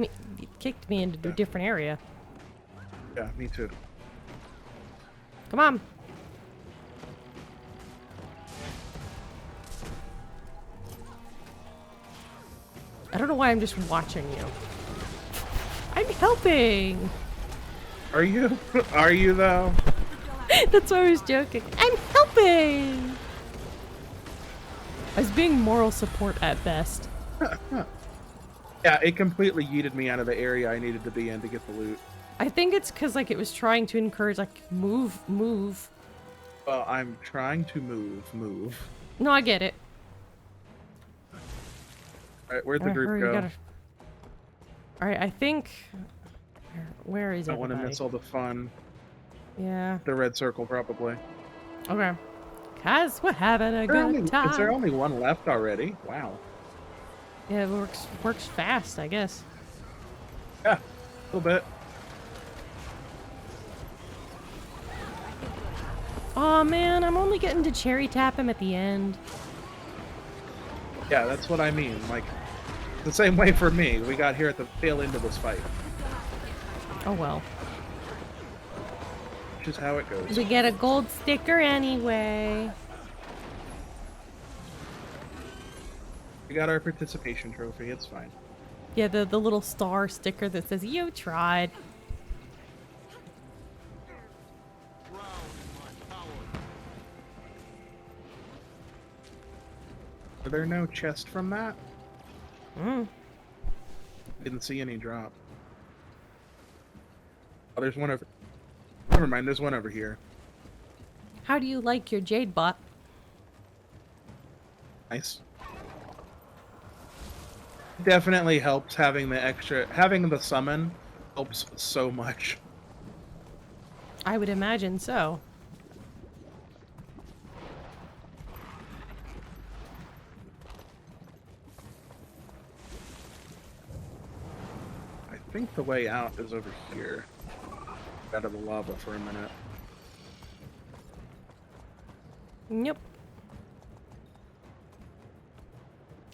A: me into a different area.
B: Yeah, me too.
A: Come on. I don't know why I'm just watching you. I'm helping.
B: Are you? Are you though?
A: That's why I was joking. I'm helping. I was being moral support at best.
B: Yeah, it completely yeeted me out of the area I needed to be in to get the loot.
A: I think it's because like it was trying to encourage like move.
B: Well, I'm trying to move.
A: No, I get it.
B: Alright, where'd the group go?
A: Alright, I think... Where is
B: I don't want to
A: everybody?
B: miss all the fun.
A: Yeah.
B: The red circle, probably.
A: Okay. Cause we're having a good time.
B: Is there only one left already? Wow.
A: Yeah, it works fast, I guess.
B: Yeah, a little bit.
A: Oh man, I'm only getting to cherry tap him at the end.
B: Yeah, that's what I mean. Like, the same way for me. We got here at the tail end of this fight.
A: Oh well.
B: Which is how it goes.
A: We get a gold sticker anyway.
B: We got our participation trophy. It's fine.
A: Yeah, the little star sticker that says you tried.
D: Drown in my power.
B: Are there no chests from that?
A: Mm.
B: Didn't see any drop. Oh, there's one over. Never mind. There's one over here.
A: How do you like your jade bot?
B: Nice. Definitely helps having the summon helps so much.
A: I would imagine so.
B: I think the way out is over here. Out of the lava for a minute.
A: Yep.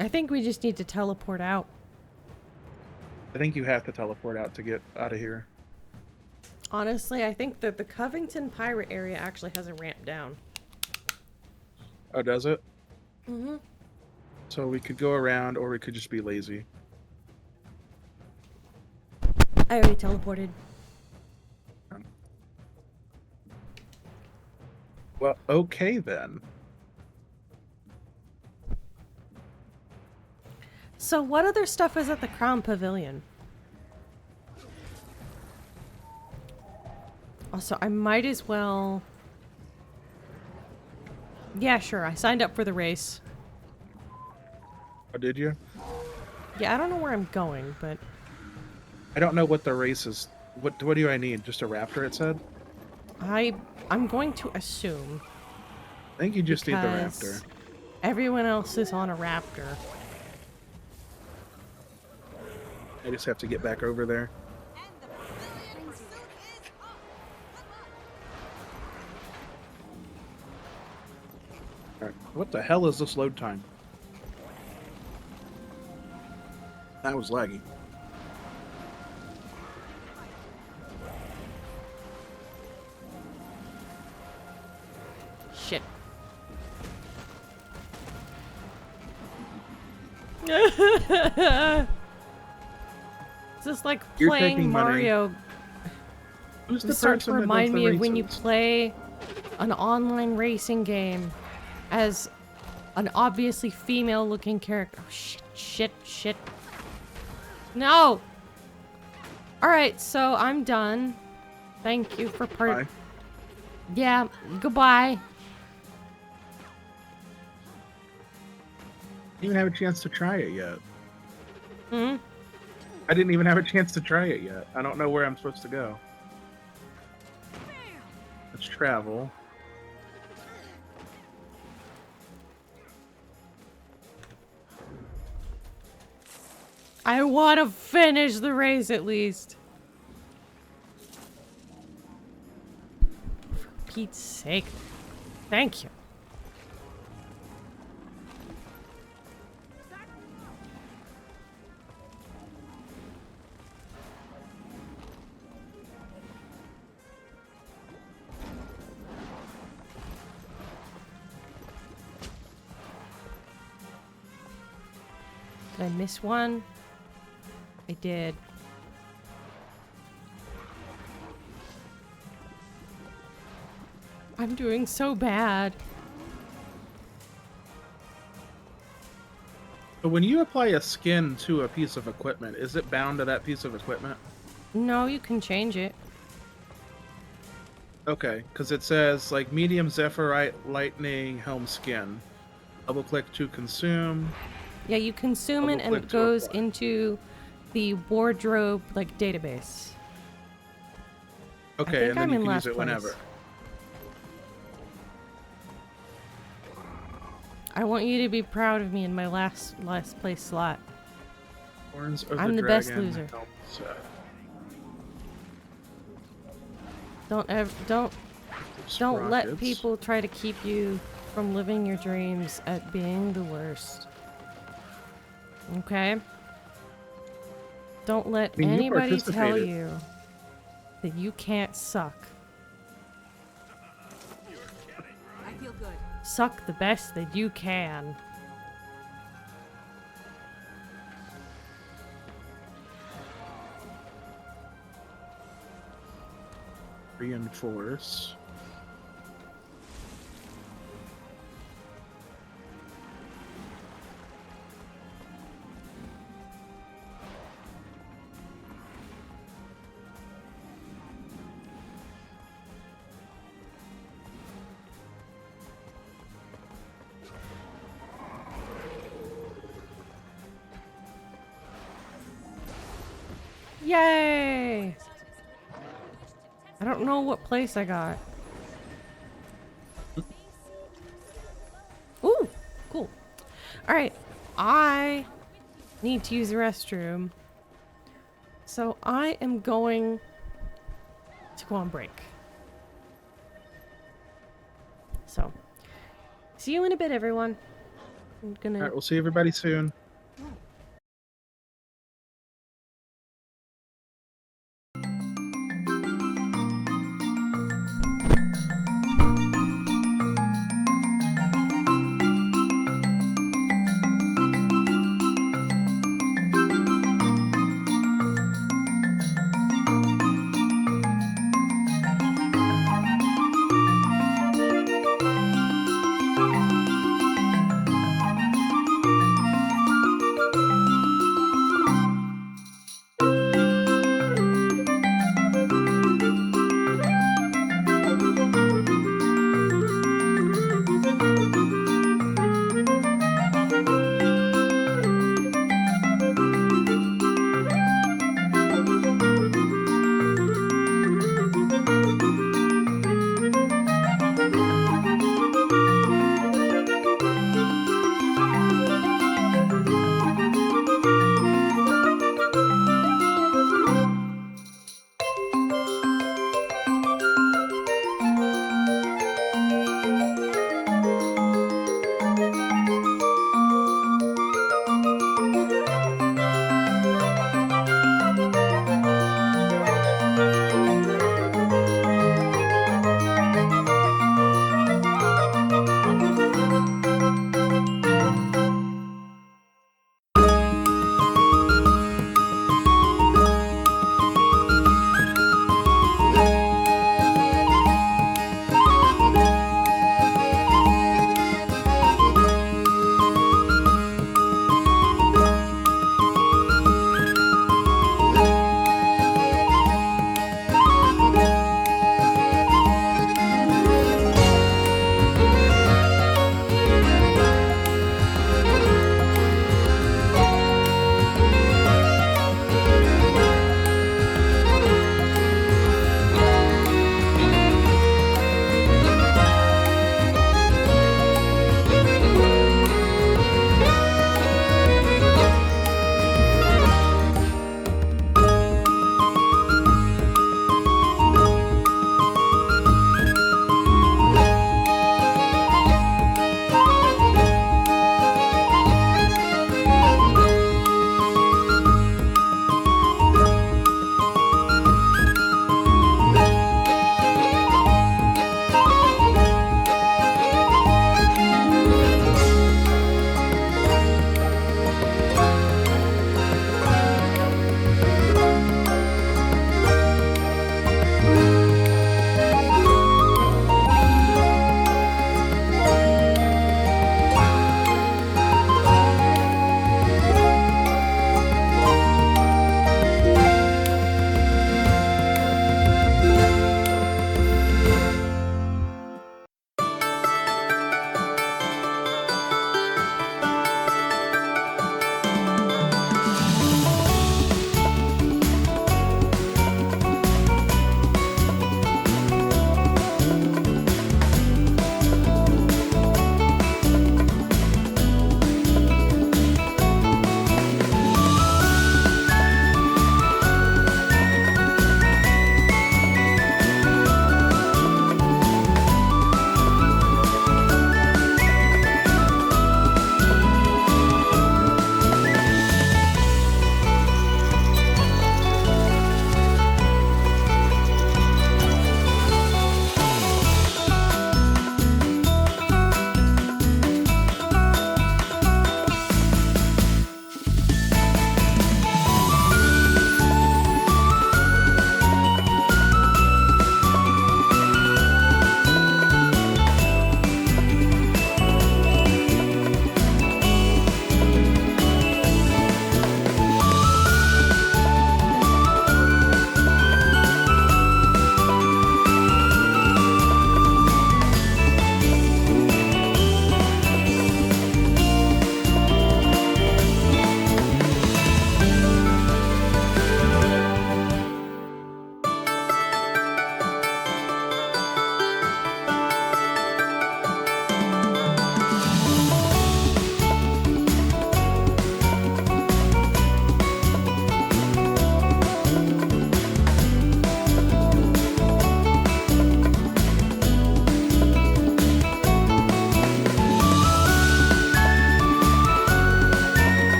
A: I think we just need to teleport out.
B: I think you have to teleport out to get out of here.
A: Honestly, I think that the Covington Pirate area actually has a ramp down.
B: Oh, does it?
A: Mm-hmm.
B: So we could go around, or we could just be lazy.
A: I already teleported.
B: Well, okay then.
A: So what other stuff is at the Crown Pavilion? Also, I might as well... Yeah, sure. I signed up for the race.
B: Oh, did you?
A: Yeah, I don't know where I'm going, but...
B: I don't know what the race is. What do I need? Just a raptor, it said?
A: I'm going to assume.
B: I think you just need the
A: because
B: raptor.
A: Everyone else is on a raptor.
B: I just have to get back over there. Alright, what the hell is this load time? That was laggy.
A: Shit. It's just like
B: You're
A: playing
B: taking money.
A: Mario.
B: Who's the
A: It's starting to
B: person that
A: remind
B: does
A: me
B: the
A: of when you
B: races?
A: play an online racing game as an obviously female-looking character. Oh, shit. No! Alright, so I'm done. Thank you for
B: Bye.
A: Yeah, goodbye.
B: Didn't even have a chance to try it yet.
A: Hmm?
B: I didn't even have a chance to try it yet. I don't know where I'm supposed to go. Let's travel.
A: I want to finish the race at least. For Pete's sake. Thank you. Did I miss one? I did. I'm doing so bad.
B: But when you apply a skin to a piece of equipment, is it bound to that piece of equipment?
A: No, you can change it.
B: Okay, because it says like medium zephyrite lightning helm skin. Double click to consume.
A: Yeah, you consume it and
B: Double-click
A: it
B: to
A: goes
B: apply.
A: into the wardrobe like database.
B: Okay,
A: think
B: and then
A: I'm
B: you
A: in
B: can use
A: last
B: it
A: place.
B: whenever.
A: I want you to be proud of me in my last place slot.
B: Horns of
A: I'm
B: the
A: the best
B: dragon
A: loser.
B: helm set.
A: Don't let
B: Sprockets.
A: people try to keep you from living your dreams at being the worst. Okay? Don't let
B: I mean, you
A: anybody tell
B: participated.
A: you that you can't suck.
C: I feel good.
A: Suck the best that you can.
B: Reinforce.
A: Yay! I don't know what place I got. Ooh, cool. Alright, I need to use the restroom. So I am going to go on break. So, see you in a bit, everyone. I'm gonna...
B: All right, we'll see everybody soon.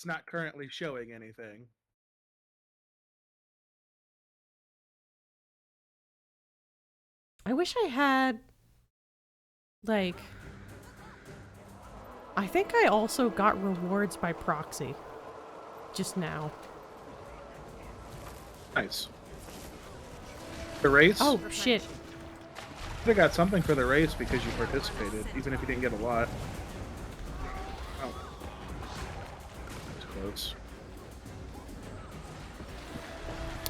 B: It's not currently showing anything.
A: I wish I had, like... I think I also got rewards by proxy. Just now.
B: Nice. The race?
A: Oh, shit.
B: You got something for the race because you participated, even if you didn't get a lot. Oh. That's close.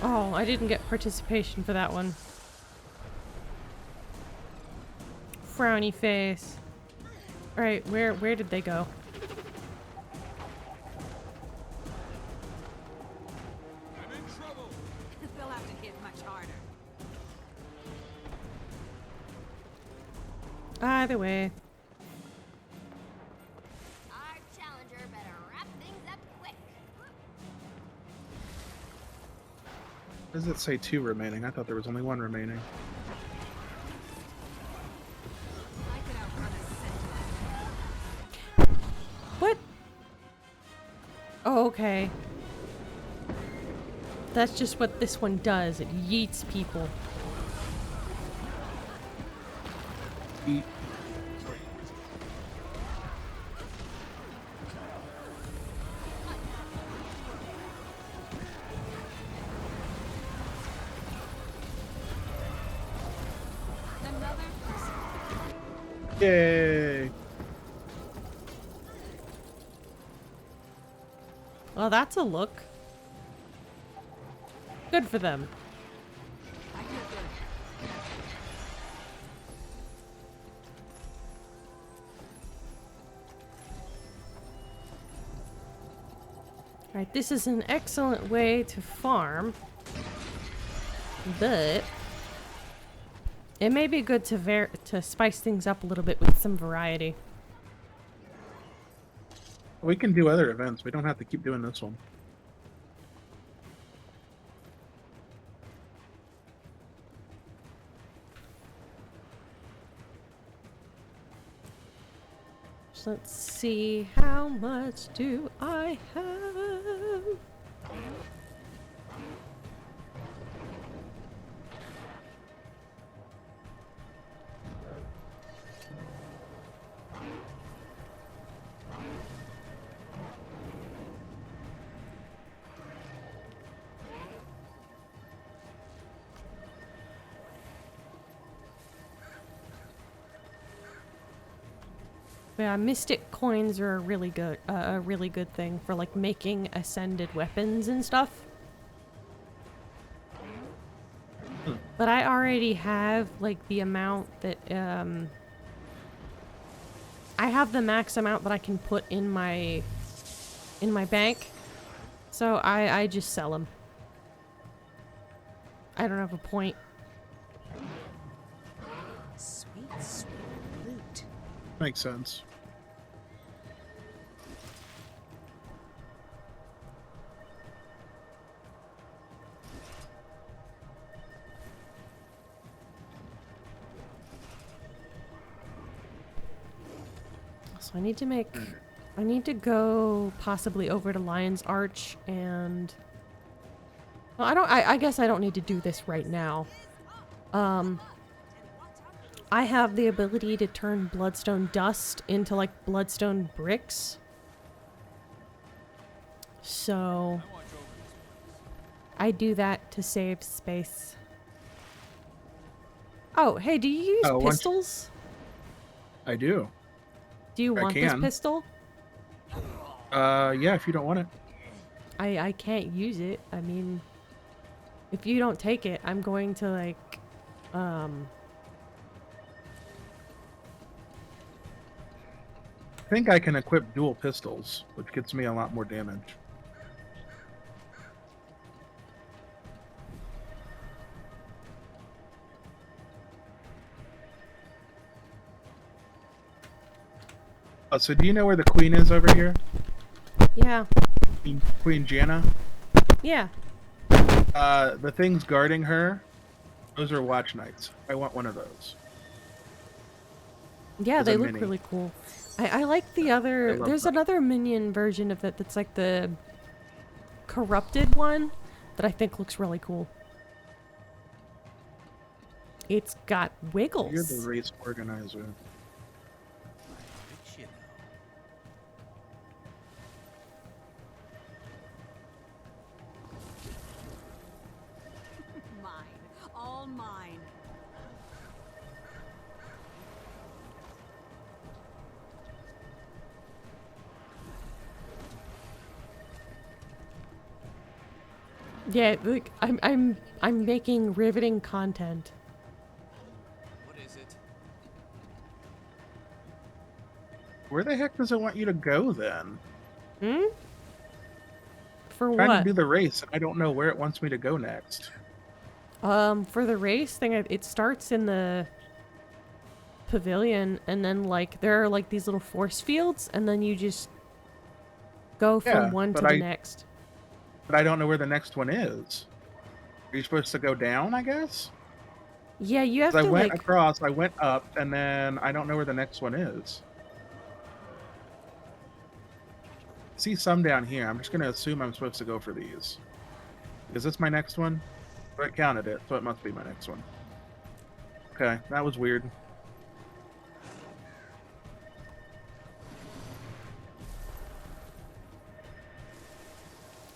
A: Oh, I didn't get participation for that one. Frowny face. Alright, where did they go?
F: I'm in trouble.
C: They'll have to hit much harder.
A: Either way.
E: Our challenger better wrap things up quick.
B: Why does it say 2 remaining? I thought there was only 1 remaining.
C: I could outrun a sentinel.
A: What? Oh, okay. That's just what this one does. It yeets people.
B: Eat.
C: Another person.
B: Yay!
A: Well, that's a look. Good for them.
C: I feel good.
A: Alright, this is an excellent way to farm. But it may be good to spice things up a little bit with some variety.
B: We can do other events. We don't have to keep doing this one.
A: So let's see, how much do I have? Yeah, mystic coins are a really good thing for like making ascended weapons and stuff. But I already have like the amount that I have the max amount that I can put in my bank, so I just sell them. I don't have a point.
C: Sweet, sweet loot.
B: Makes sense.
A: So I need to go possibly over to Lion's Arch and... Well, I guess I don't need to do this right now. I have the ability to turn bloodstone dust into like bloodstone bricks. So I do that to save space. Oh, hey, do you use pistols?
B: I do.
A: Do you want this pistol?
B: Yeah, if you don't want it.
A: I can't use it. I mean, if you don't take it, I'm going to like,
B: I think I can equip dual pistols, which gets me a lot more damage. Oh, so do you know where the queen is over here?
A: yeah,
B: Queen Janna?
A: yeah.
B: The things guarding her, those are watch knights. I want one of those.
A: Yeah,
B: As
A: they
B: a
A: look
B: mini.
A: really cool. I like the
B: I
A: other.
B: love
A: There's
B: that.
A: another minion version of it that's like the corrupted one that I think looks really cool. It's got
B: You're the
A: wiggles.
B: race organizer.
F: Big shit.
C: Mine. All mine.
A: Yeah, like I'm making riveting content.
F: What is it?
B: Where the heck does it want you to go then?
A: Hmm? For
B: I'm trying
A: what?
B: to do the race, and I don't know where it wants me to go next.
A: For the race thing, it starts in the pavilion, and then like there are like these little force fields, and then you just go from
B: Yeah,
A: one to
B: but
A: the next.
B: But I don't know where the next one is. Are you supposed to go down, I guess?
A: Yeah, you have
B: 'Cause I
A: to
B: went
A: like.
B: across, I went up, and then I don't know where the next one is. See some down here. I'm just going to assume I'm supposed to go for these. Is this my next one? I counted it, so it must be my next one. Okay, that was weird.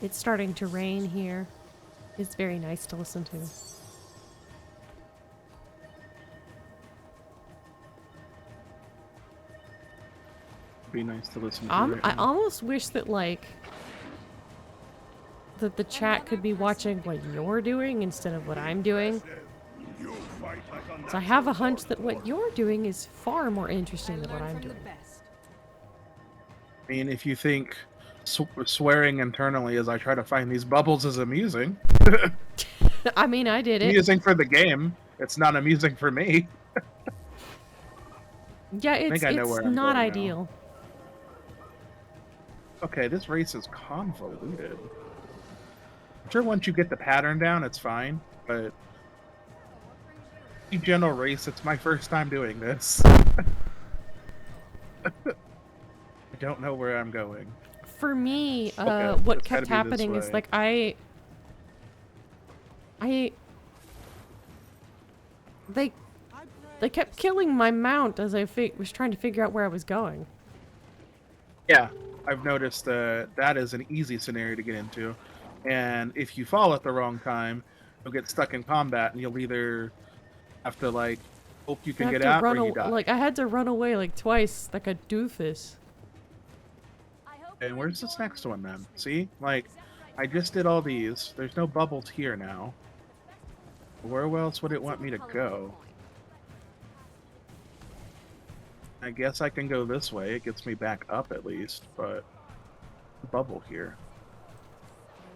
A: It's starting to rain here. It's very nice to listen to.
B: Be nice to listen to right
A: I
B: now.
A: almost wish that like that the chat could be watching what you're doing instead of what I'm doing.
D: You'll fight like a
A: So I have a hunch that what you're doing is far more
C: I
A: interesting than what
C: learn
A: I'm
C: from the
A: doing.
C: best.
B: I mean, if you think swearing internally as I try to find these bubbles is amusing,
A: I mean, I did it.
B: amusing for the game, it's not amusing for me.
A: Yeah,
B: think I know
A: it's
B: where I'm
A: not
B: going now.
A: ideal.
B: Okay, this race is convoluted. I'm sure once you get the pattern down, it's fine, but in general race, it's my first time doing this. I don't know where I'm going.
A: For me,
B: Okay,
A: what
B: it's gotta
A: kept
B: be this
A: happening is
B: way.
A: like they kept killing my mount as I was trying to figure out where I was going.
B: Yeah, I've noticed that is an easy scenario to get into, and if you fall at the wrong time, you'll get stuck in combat, and you'll either have to like hope you
A: I
B: can
A: have
B: get
A: to
B: out
A: run
B: or you die.
A: like I had to run away like twice, like a doofus.
C: I hope
B: And
C: you
B: where's this
C: enjoy
B: next
C: your
B: one then?
C: Christmas.
B: See, like I just did all these. There's no bubbles here now. Where else would it want me to go? I guess I can go this way. It gets me back up at least, but bubble here.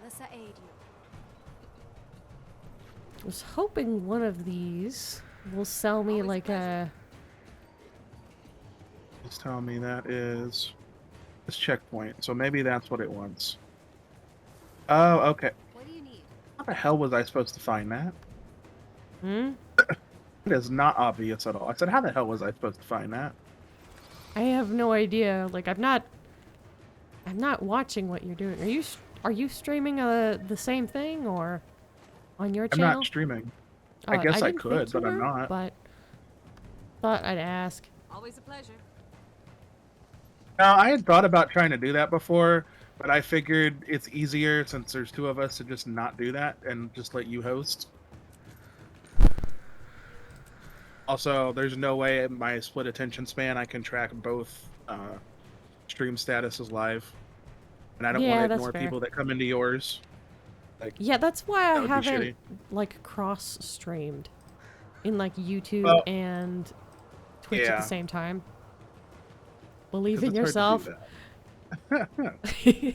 C: Melissa aid you.
A: I was hoping one of these will sell me
C: Always a
A: like a.
B: Just tell me that is this checkpoint. So maybe that's what it wants. Oh, okay.
C: What do you need?
B: How the hell was I supposed to find that?
A: Hmm?
B: It is not obvious at all. I said, how the hell was I supposed to find that?
A: I have no idea. Like I'm not watching what you're doing. Are you streaming the same thing or on your
B: I'm
A: channel?
B: not streaming. I guess I
A: didn't
B: could,
A: think you
B: but I'm
A: were,
B: not.
A: But thought I'd ask.
C: Always a pleasure.
B: No, I had thought about trying to do that before, but I figured it's easier since there's two of us to just not do that and just let you host. Also, there's no way in my split attention span I can track both stream statuses live. And I don't
A: Yeah,
B: want to
A: that's
B: ignore
A: fair.
B: people that come into yours. Like,
A: Yeah, that's why I
B: That would be
A: haven't
B: shitty.
A: like cross streamed in like YouTube
B: Well,
A: and Twitch at
B: yeah.
A: the same time. Believe
B: 'cause
A: in
B: it's hard to
A: yourself.
B: do that.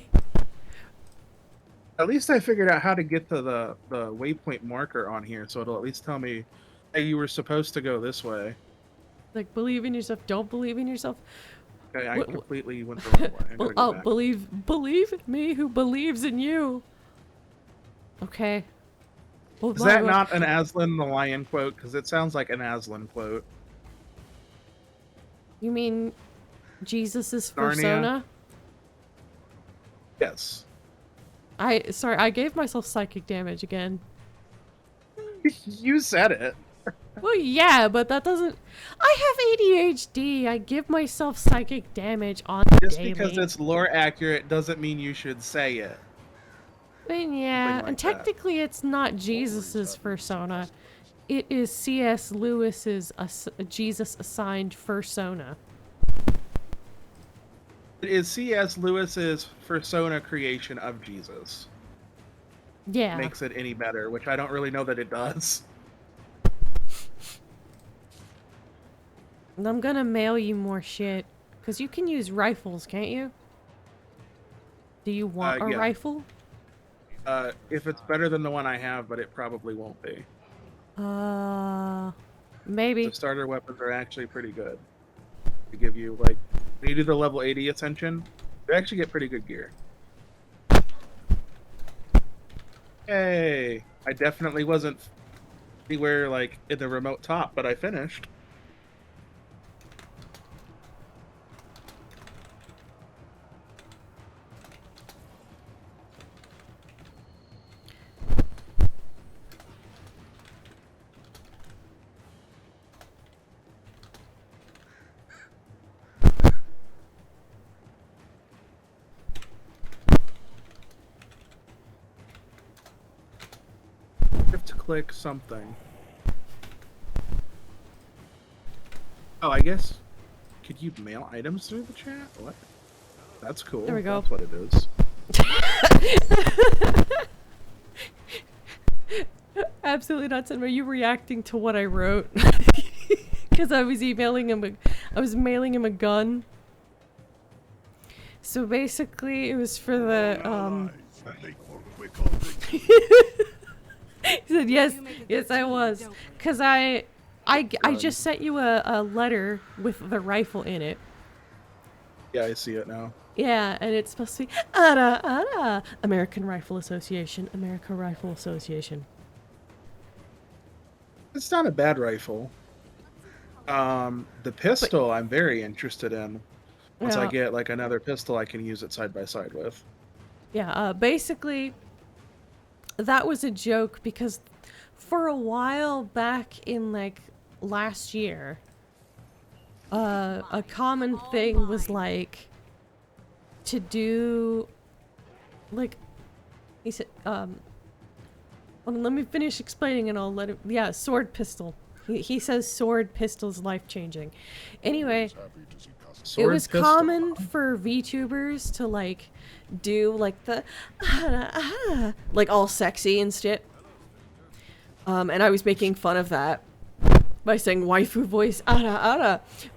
B: At least I figured out how to get to the waypoint marker on here, so it'll at least tell me, hey, you were supposed to go this way.
A: Like believe in yourself. Don't believe in yourself.
B: Okay, I
A: Wh- wh-
B: completely went the wrong way. I gotta go back.
A: believe in me who believes in you. Okay. Well,
B: Is that not an Aslan the Lion quote? Because it sounds like an Aslan quote.
A: You mean Jesus's
B: Narnia.
A: persona.
B: Yes.
A: Sorry, I gave myself psychic damage again.
B: You said it.
A: Well, yeah, but that doesn't. I have ADHD. I give myself psychic damage on the
B: Just
A: daily.
B: because it's lore accurate doesn't mean you should say it.
A: I mean, yeah,
B: like
A: and
B: that.
A: technically it's not Jesus's persona. It is C.S. Lewis's Jesus assigned persona.
B: It is C.S. Lewis's persona creation of Jesus.
A: Yeah.
B: Makes it any better, which I don't really know that it does.
A: And I'm gonna mail you more shit. Because you can use rifles, can't you? Do you want a
B: yeah.
A: rifle?
B: If it's better than the one I have, but it probably won't be.
A: Maybe.
B: The starter weapons are actually pretty good. They give you, like, when you do the level 80 ascension, you actually get pretty good gear. Hey! I definitely wasn't anywhere, like, in the remote top, but I finished. Click something. Oh, I guess. Could you mail items through the chat? What? That's cool.
A: There we go.
B: That's what it is.
A: Absolutely not, Are you reacting to what I wrote? Because I was emailing him. I was mailing him a gun. So basically, it was for the He said, yes, I was. Because I just sent you a letter with the rifle in it.
B: Yeah, I see it now.
A: Yeah, and it's supposed to be, ara, American Rifle Association, American Rifle Association.
B: It's not a bad rifle. The pistol I'm very interested in. Once I get, like, another pistol I can use it side by side with.
A: Yeah, basically, that was a joke because for a while back in, like, last year, a common thing was, like, to do, like, he said, well, let me finish explaining and I'll let it, yeah, sword pistol. He says sword pistol's life-changing. Anyway, it was common for VTubers to, like, do, like, the like, all sexy and shit. And I was making fun of that by saying waifu voice,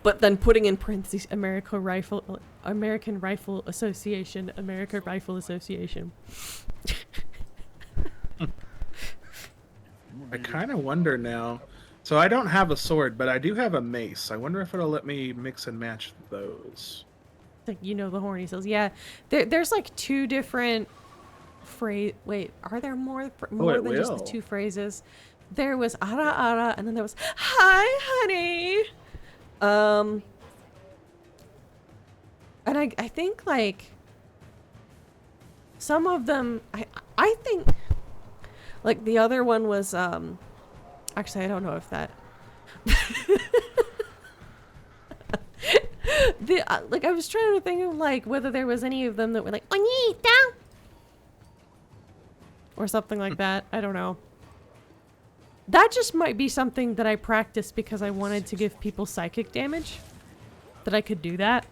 A: but then putting in parentheses, American Rifle Association, American Rifle Association.
B: I kind of wonder now. So I don't have a sword, but I do have a mace. I wonder if it'll let me mix and match those.
A: Like, you know, the horny cells. Yeah, there's like two different phrase. Wait, are there more than just the two phrases? There was ara, and then there was hi, honey. And I think, like, some of them, I think, like, the other one was, actually, I don't know if that, like, I was trying to think of, like, whether there was any of them that were like, Onita! Or something like that. I don't know. That just might be something that I practiced because I wanted to give people psychic damage. That I could do that.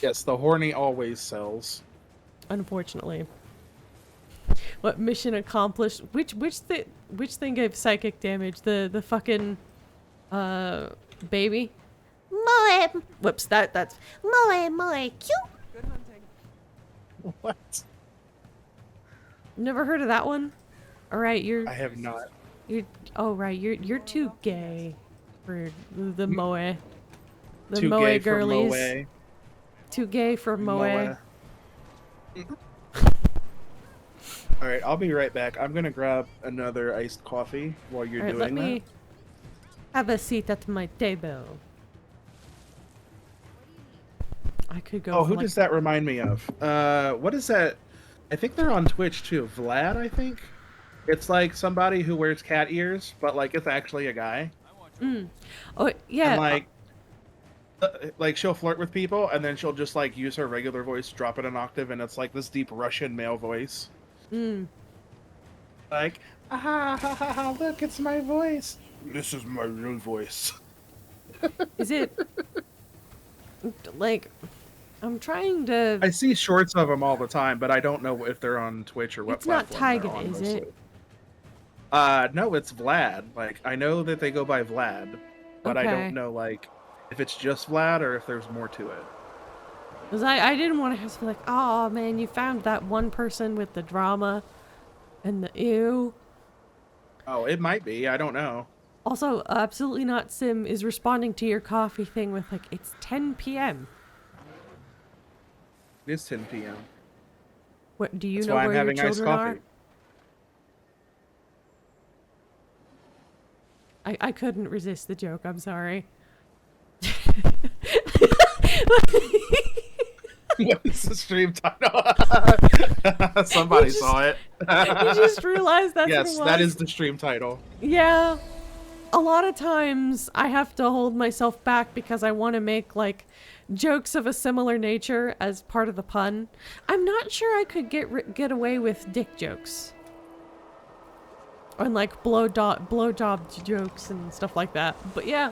B: Yes, the horny always sells.
A: Unfortunately. What mission accomplished? Which thing gave psychic damage? The fucking baby?
E: Moe,
A: Whoops, that's
E: moe, cute.
C: Good hunting.
B: What?
A: never heard of that one? Alright,
B: I have not.
A: You're too gay for the moe. The
B: Too
A: moe
B: gay for
A: girlies.
B: moe.
A: Too gay for moe.
B: Alright, I'll be right back. I'm gonna grab another iced coffee while you're
A: Alright,
B: doing
A: let me have a seat at my table. I could go.
B: Oh,
A: for
B: who
A: like,
B: does that remind me of? What is that? I think they're on Twitch too. Vlad, I think. It's like somebody who wears cat ears, but like it's actually a guy.
A: Oh yeah.
B: And like she'll flirt with people, and then she'll just like use her regular voice, drop it an octave, and it's like this deep Russian male voice. Like, ah, ha, ha, ha, look, it's my voice. This is my real voice.
A: Is it like? I'm trying to.
B: I see shorts of them all the time, but I don't know if they're on Twitch or what
A: It's not
B: platform they're
A: Tyga,
B: on
A: is
B: mostly.
A: it?
B: No, it's Vlad. Like, I know that they go by Vlad, but I
A: Okay.
B: don't know, like, if it's just Vlad or if there's more to it.
A: Because I didn't want to have to be like, oh man, you found that one person with the drama and the ew.
B: Oh, it might be. I don't know.
A: Also, Absolutely Not Sim is responding to your coffee thing with like, it's 10 p.m.
B: It is 10 p.m.
A: What do you
B: That's
A: know
B: why I'm
A: where your
B: having iced
A: children
B: coffee.
A: are? I couldn't resist the joke. I'm sorry.
B: What is the stream title? Somebody
A: You just-
B: saw it.
A: You just realized that's
B: Yes,
A: what it was.
B: that is the stream title.
A: Yeah. A lot of times I have to hold myself back because I want to make like jokes of a similar nature as part of the pun. I'm not sure I could get away with dick jokes. And like blowjob jokes and stuff like that. But yeah.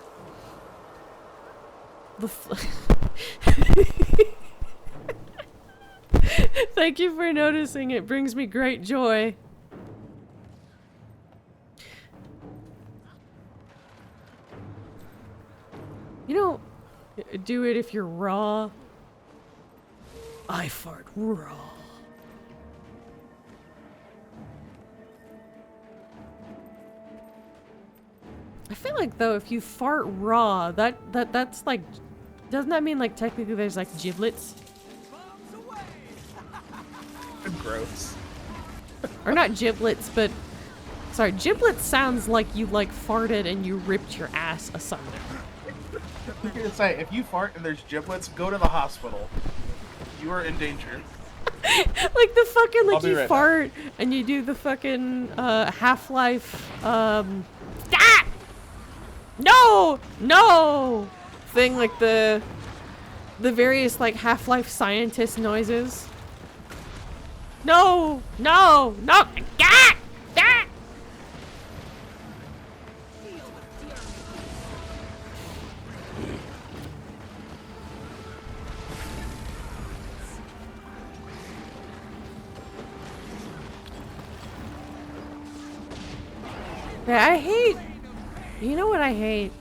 A: Thank you for noticing. It brings me great joy. You know, do it if you're raw. I fart raw. I feel like though if you fart raw, that's like, doesn't that mean like technically there's like giblets?
B: Gross.
A: Or not giblets, but sorry, giblets sounds like you like farted and you ripped your ass asunder.
B: I'm gonna say, if you fart and there's giblets, go to the hospital. You are in danger.
A: Like the fucking
B: I'll
A: like
B: be
A: you
B: right
A: fart and you do the fucking Half-Life no thing, like the various like Half-Life scientist noises. No. Yeah, I hate. You know what I hate?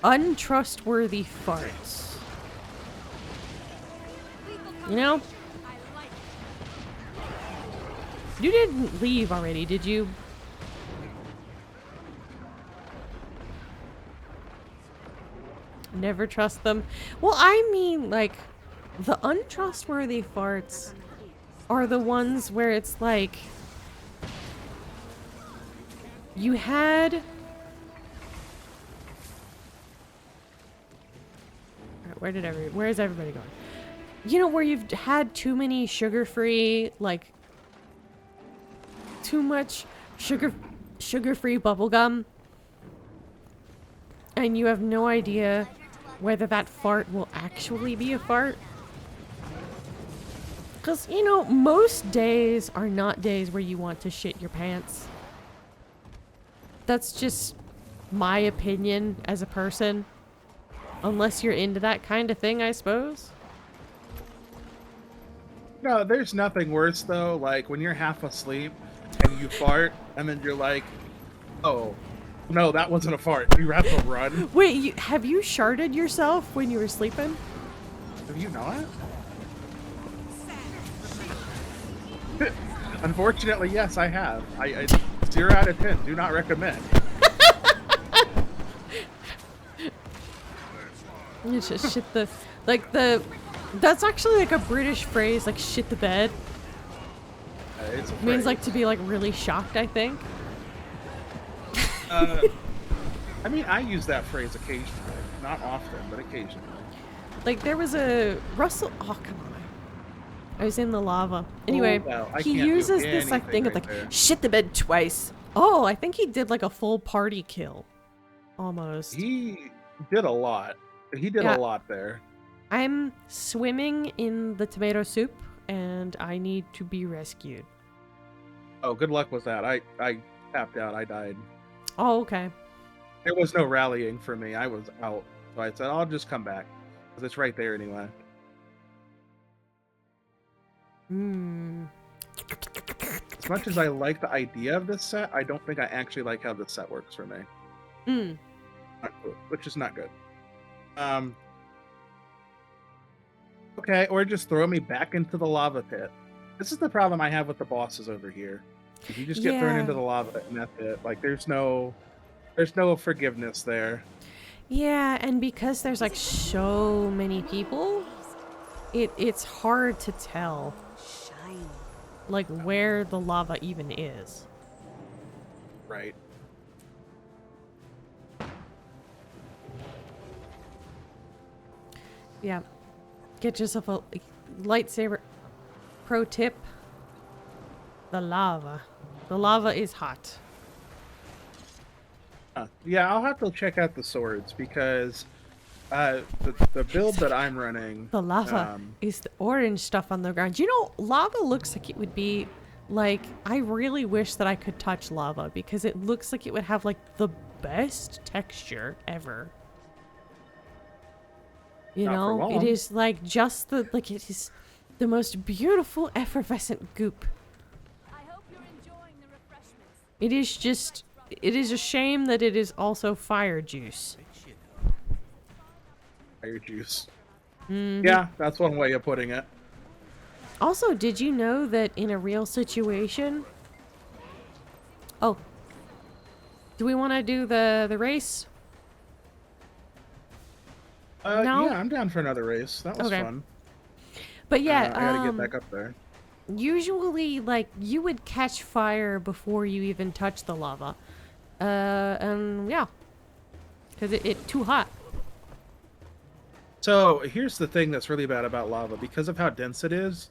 A: Untrustworthy farts. You know? You didn't leave already, did you? Never trust them. Well, I mean, like, the untrustworthy farts are the ones where it's like, you had... Alright, where is everybody going? You know, where you've had too many sugar-free, like, too much sugar-free bubblegum, and you have no idea whether that fart will actually be a fart. Because, you know, most days are not days where you want to shit your pants. That's just my opinion as a person. Unless you're into that kind of thing, I suppose.
B: No, there's nothing worse though, like when you're half asleep and you fart and then you're like, oh, no, that wasn't a fart. You have to run.
A: Wait, have you sharted yourself when you were sleeping?
B: Have you not? Unfortunately, yes, I have. I 0 out of 10. Do not recommend.
A: You just shit the... Like the... That's actually like a British phrase, like shit the bed.
B: It's a
A: It means
B: phrase.
A: like to be like really shocked, I think.
B: I mean, I use that phrase occasionally. Not often, but occasionally.
A: Like, there was a Russell. Oh, come on. I was in the lava. Anyway,
B: wow, I
A: he
B: can't do
A: uses this like
B: anything
A: thing of
B: right
A: like
B: there.
A: shit the bed twice. Oh, I think he did like a full party kill, almost.
B: He did a lot. He did
A: Yeah.
B: a lot there.
A: I'm swimming in the tomato soup, and I need to be rescued.
B: Oh, good luck with that. I tapped out. I died.
A: Oh, okay.
B: There was no rallying for me. I was out. So I said, I'll just come back. Because it's right there anyway.
A: Hmm.
B: As much as I like the idea of this set, I don't think I actually like how this set works for me.
A: Hmm.
B: Which is not good. Okay, or just throw me back into the lava pit. This is the problem I have with the bosses over here. If you just get thrown
A: Yeah.
B: into the lava and that's it. Like there's no forgiveness there.
A: Yeah, and because there's like so many people, it's hard to tell like where the lava even is.
B: Right.
A: Yeah. Get yourself a lightsaber. Pro tip. The lava. The lava is hot.
B: Yeah, I'll have to check out the swords because the build that I'm running.
A: The lava is the orange stuff on the ground. You know, lava looks like it would be like, I really wish that I could touch lava because it looks like it would have like the best texture ever. You
B: Not for
A: know, it
B: long.
A: is like just the, like it is the most beautiful effervescent goop.
C: I hope you're enjoying the refreshments.
A: It is just, it is a shame that it is also fire juice.
B: Fire juice.
A: Mm-hmm.
B: Yeah, that's one way of putting it.
A: Also, did you know that in a real situation... Oh. Do we want to do the race? No?
B: Yeah, I'm down for another race. That was
A: Okay.
B: fun.
A: But yeah,
B: I gotta get back up there.
A: usually, like, you would catch fire before you even touch the lava. And yeah. Because it's too hot.
B: So here's the thing that's really bad about lava. Because of how dense it is,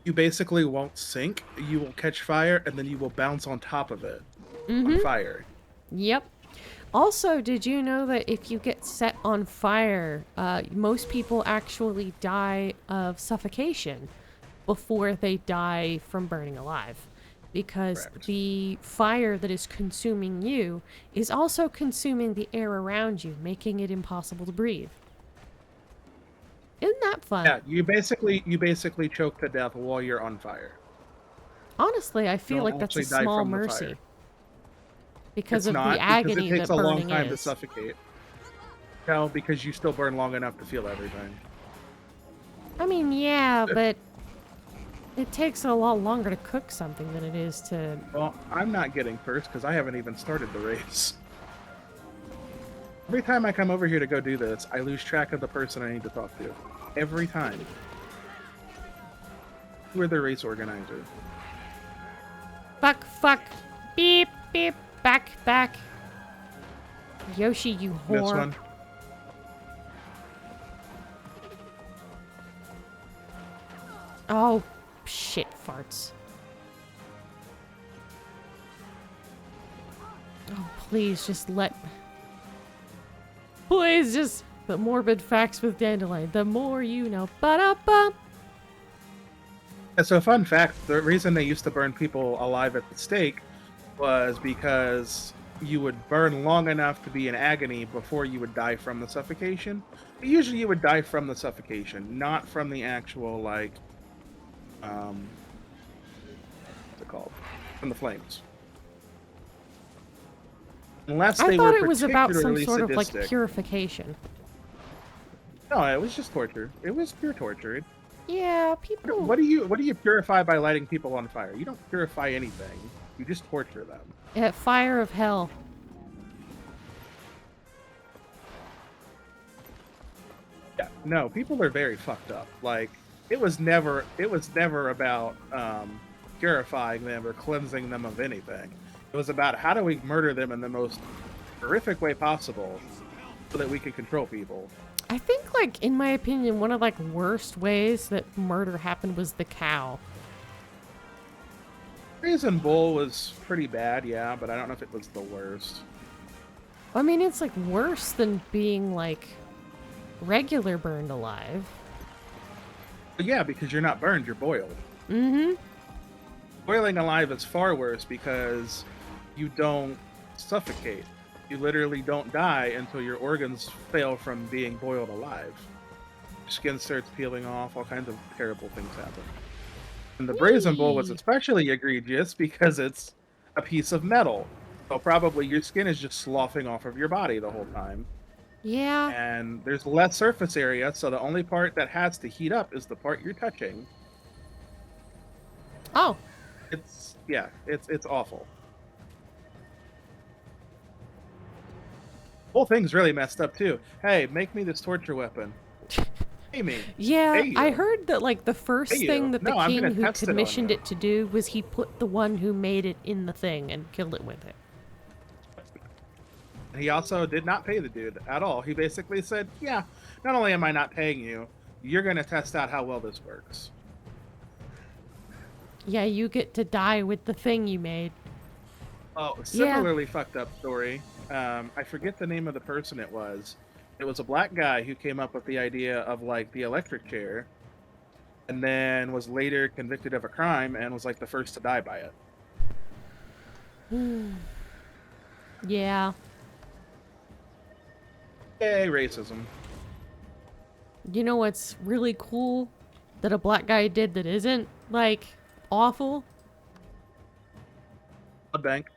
B: you basically won't sink. You will catch fire, and then you will bounce on top of it on fire.
A: Yep. Also, did you know that if you get set on fire, most people actually die of suffocation before they die from burning alive? Because
B: Correct.
A: the fire that is consuming you is also consuming the air around you, making it impossible to breathe. Isn't that fun?
B: Yeah, you basically choke to death while you're on fire.
A: Honestly, I feel
B: Don't
A: like that's a
B: actually die
A: small
B: from the
A: mercy.
B: fire.
A: Because
B: It's
A: of
B: not,
A: the agony
B: because it takes
A: that
B: a long
A: burning
B: time to
A: is.
B: suffocate. No, because you still burn long enough to feel everything.
A: I mean, yeah, but it takes a lot longer to cook something than it is to...
B: Well, I'm not getting first because I haven't even started the race. Every time I come over here to go do this, I lose track of the person I need to talk to. Every time. Who are the race organizer?
A: Fuck, fuck. Beep, beep. Back, back. Yoshi, you whore.
B: This one?
A: Oh, shit farts. Oh, please, just let... Please, just... The morbid facts with Dandelion. The more you know. Ba-da-ba.
B: Yeah, so fun fact, the reason they used to burn people alive at the stake was because you would burn long enough to be in agony before you would die from the suffocation. But usually you would die from the suffocation, not from the actual, like, what's it called? From the flames. Unless
A: I
B: they
A: thought
B: were
A: it was about some
B: particularly
A: sort of, like,
B: sadistic.
A: purification.
B: No, it was just torture. It was pure torture.
A: Yeah, people...
B: What do you purify by lighting people on fire? You don't purify anything. You just torture them.
A: Fire of hell.
B: Yeah, no, people are very fucked up. Like, it was never about purifying them or cleansing them of anything. It was about how do we murder them in the most horrific way possible so that we can control people.
A: I think, like, in my opinion, one of, like, worst ways that murder happened was the cow.
B: Brazen Bull was pretty bad, yeah, but I don't know if it was the worst.
A: I mean, it's, like, worse than being, like, regular burned alive.
B: But yeah, because you're not burned, you're boiled.
A: Mm-hmm.
B: Boiling alive is far worse because you don't suffocate. You literally don't die until your organs fail from being boiled alive. Your skin starts peeling off, all kinds of terrible things happen. And the Brazen Bull was especially egregious because it's a piece of metal. So probably your skin is just sloughing off of your body the whole time.
A: Yeah.
B: And there's less surface area, so the only part that has to heat up is the part you're touching.
A: Oh.
B: It's awful. Whole thing's really messed up too. Hey, make me this torture weapon. Pay me.
A: Yeah,
B: Pay you.
A: I heard that, like, the first
B: Pay you.
A: thing that the
B: No, I'm
A: king
B: gonna
A: who
B: test it on
A: commissioned
B: you.
A: it to do was he put the one who made it in the thing and killed it with it.
B: He also did not pay the dude at all. He basically said, yeah, not only am I not paying you, you're going to test out how well this works.
A: Yeah, you get to die with the thing you made.
B: Oh, similarly fucked up story. I forget the name of the person it was. It was a black guy who came up with the idea of, like, the electric chair, and then was later convicted of a crime and was, like, the first to die by it.
A: Yeah.
B: Yay, racism.
A: You know what's really cool that a black guy did that isn't, like, awful?
B: Blood bank.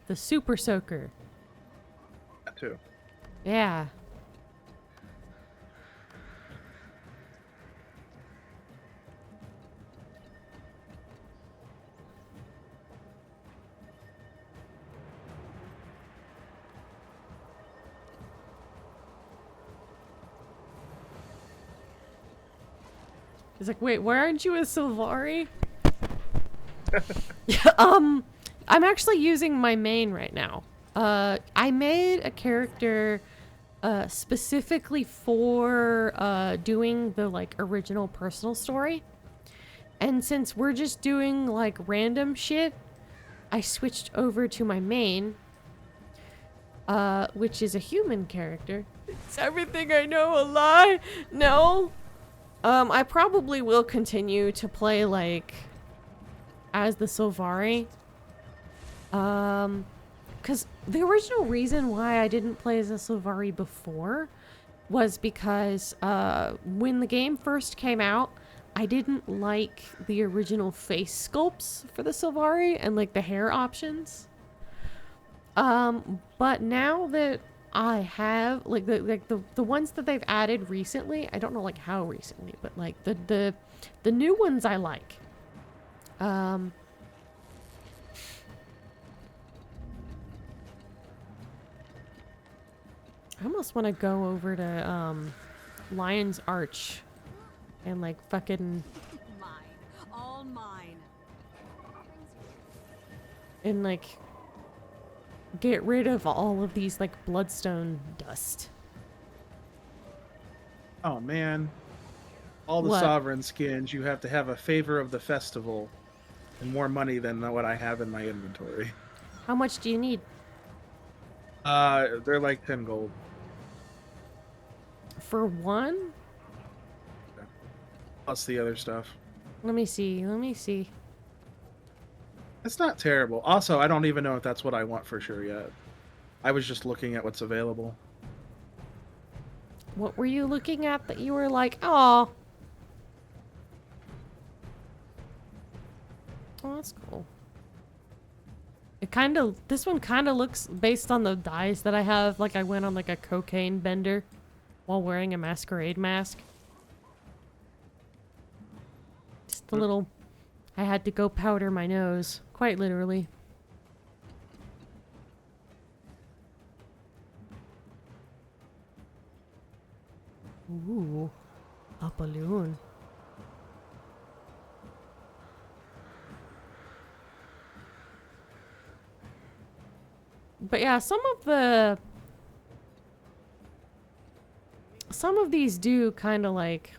A: The Super Soaker.
B: That too.
A: Yeah. He's like, wait, why aren't you a Sylvari? I'm actually using my main right now. I made a character specifically for doing the, like, original personal story. And since we're just doing, like, random shit, I switched over to my main, which is a human character. Is everything I know a lie? No. I probably will continue to play, like, as the Sylvari. Because the original reason why I didn't play as a Sylvari before was because, when the game first came out, I didn't like the original face sculpts for the Sylvari and, like, the hair options. But now that I have, like, the ones that they've added recently, I don't know, like, how recently, but, like, the new ones I like. I almost want to go over to, Lion's Arch and, like, fucking...
C: Mine. All mine.
A: and, like, get rid of all of these, like, bloodstone dust.
B: Oh, man. All the
A: What?
B: sovereign skins, you have to have a favor of the festival and more money than what I have in my inventory.
A: How much do you need?
B: They're like 10 gold.
A: For one?
B: Plus the other stuff.
A: Let me see. Let me see.
B: It's not terrible. Also, I don't even know if that's what I want for sure yet. I was just looking at what's available.
A: What were you looking at that you were like, oh. Oh, that's cool. It kind of, this one kind of looks, based on the dyes that I have, like I went on like a cocaine bender while wearing a masquerade mask. Just a little, I had to go powder my nose, quite literally. Ooh, a balloon. But yeah, some some of these do kind of like...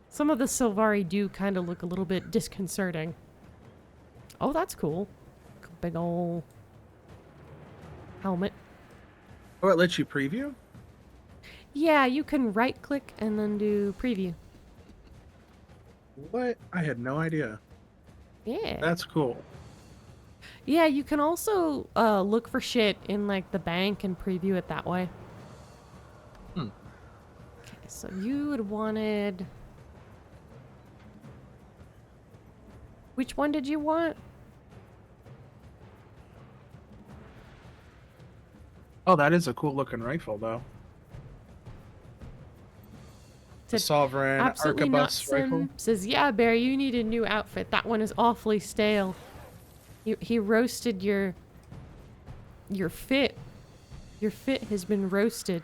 A: Some of the Sylvari do kind of look a little bit disconcerting. Oh, that's cool. Big ol' helmet.
B: Oh, it lets you preview?
A: Yeah, you can right click and then do preview.
B: What? I had no idea.
A: Yeah.
B: That's cool.
A: Yeah, you can also look for shit in like the bank and preview it that way.
B: Hmm.
A: Okay, so you had wanted... Which one did you want?
B: Oh, that is a cool looking rifle, though. The Sovereign
A: Absolutely not,
B: Arquebus
A: Sim.
B: rifle.
A: Says, yeah, Bear, you need a new outfit. That one is awfully stale. He roasted your fit. Your fit has been roasted.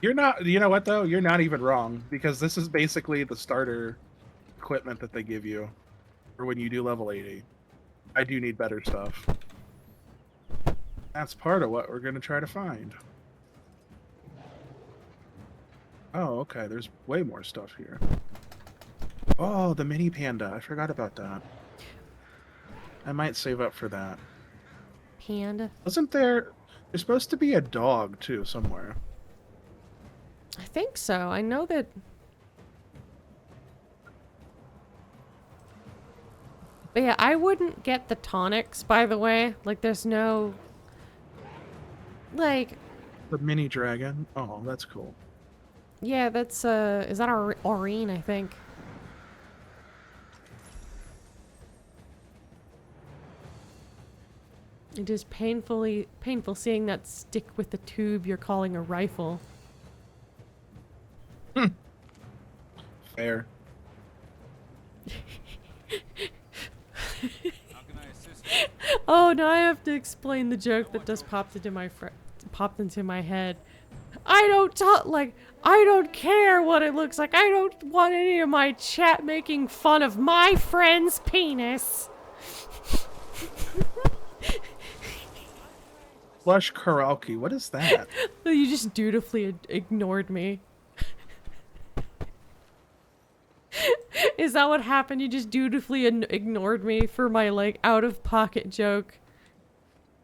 B: You're not, you know what, though? You're not even wrong, because this is basically the starter equipment that they give you for when you do level 80. I do need better stuff. That's part of what we're going to try to find. Oh, okay. There's way more stuff here. Oh, the mini panda. I forgot about that. I might save up for that.
A: Panda.
B: Wasn't there... There's supposed to be a dog, too, somewhere.
A: I think so. I know that... But yeah, I wouldn't get the tonics, by the way. Like, there's no... Like...
B: The mini dragon. Oh, that's cool.
A: Yeah, that's, is that Aurene, I think. It is painful seeing that stick with the tube you're calling a rifle.
B: Fair.
A: Oh, now I have to explain the joke that just popped into my head. I don't care what it looks like. I don't want any of my chat making fun of my friend's penis.
B: Flush karaoke. What is that?
A: You just dutifully ignored me. Is that what happened? You just dutifully ignored me for my, like, out-of-pocket joke?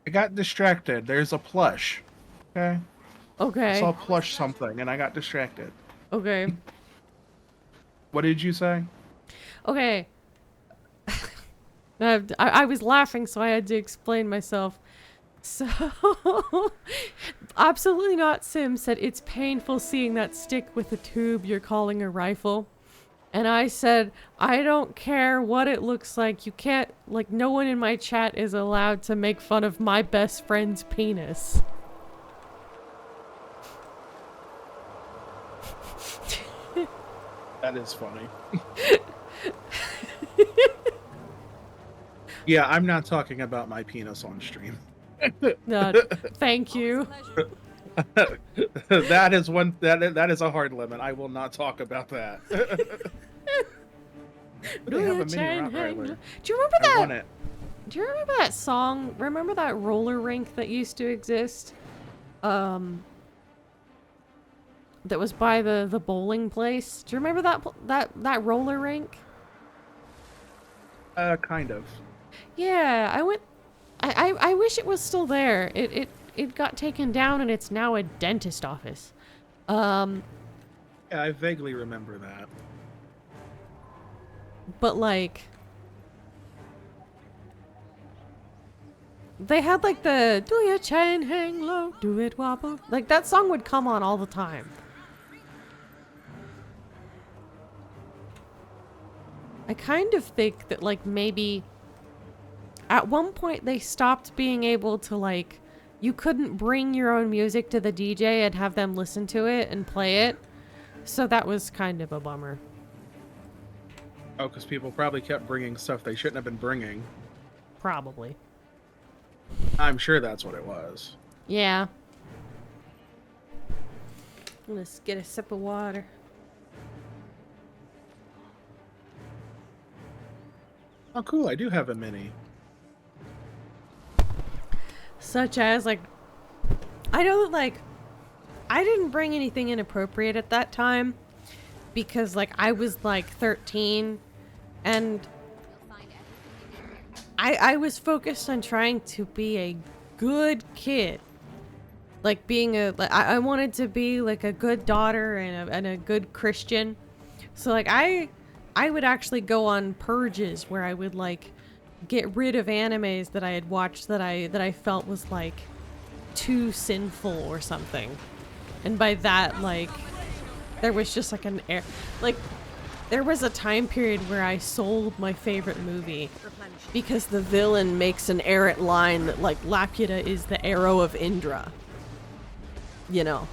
B: I got distracted. There's a plush. Okay?
A: Okay.
B: I saw plush something, and I got distracted.
A: Okay.
B: What did you say?
A: Okay. I was laughing, so I had to explain myself. So, absolutely not, Sim said, it's painful seeing that stick with a tube you're calling a rifle. And I said, I don't care what it looks like. You can't, like, no one in my chat is allowed to make fun of my best friend's penis.
B: That is funny. Yeah, I'm not talking about my penis on stream.
A: Thank you.
B: That is one that is a hard limit. I will not talk about that. They have a mini Rottweiler.
A: Do you remember
B: I want
A: that?
B: it.
A: Do you remember that song? Remember that roller rink that used to exist? That was by the bowling place. Do you remember that roller rink?
B: Kind of.
A: Yeah, I wish it was still there. It got taken down and it's now a dentist office.
B: Yeah, I vaguely remember that.
A: But like they had like the do your chain hang low, do it wobble. Like that song would come on all the time. I kind of think that like maybe at one point they stopped being able to like you couldn't bring your own music to the DJ and have them listen to it and play it. So that was kind of a bummer.
B: Oh, because people probably kept bringing stuff they shouldn't have been bringing.
A: Probably.
B: I'm sure that's what it was.
A: Yeah. Let's get a sip of water.
B: Oh, cool. I do have a mini.
A: Such as, like, I know that, like, I didn't bring anything inappropriate at that time because like I was like 13 and I was focused on trying to be a good kid. Like being I wanted to be like a good daughter and a good Christian. So like I would actually go on purges where I would like get rid of animes that I had watched that I felt was like too sinful or something. And by that, like, there was just like there was a time period where I sold my favorite movie because the villain makes an errant line that like Laputa is the arrow of Indra. You know.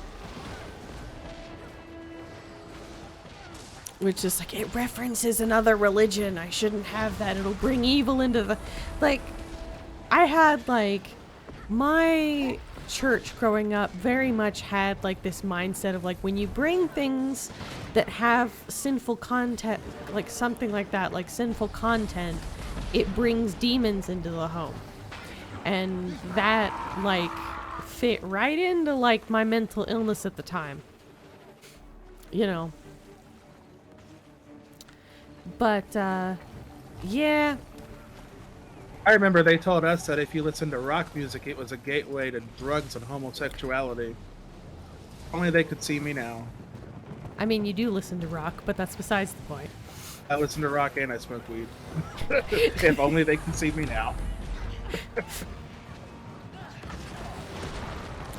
A: Which is like, it references another religion. I shouldn't have that. It'll bring evil into the... Like, I had, like, my church growing up very much had, like, this mindset of, like, when you bring things that have sinful content, like, something like that, like sinful content, it brings demons into the home. And that, like, fit right into, like, my mental illness at the time. You know. But, yeah.
B: I remember they told us that if you listened to rock music, it was a gateway to drugs and homosexuality. Only they could see me now.
A: I mean, you do listen to rock, but that's besides the point.
B: I listen to rock and I smoke weed. If only they can see me now.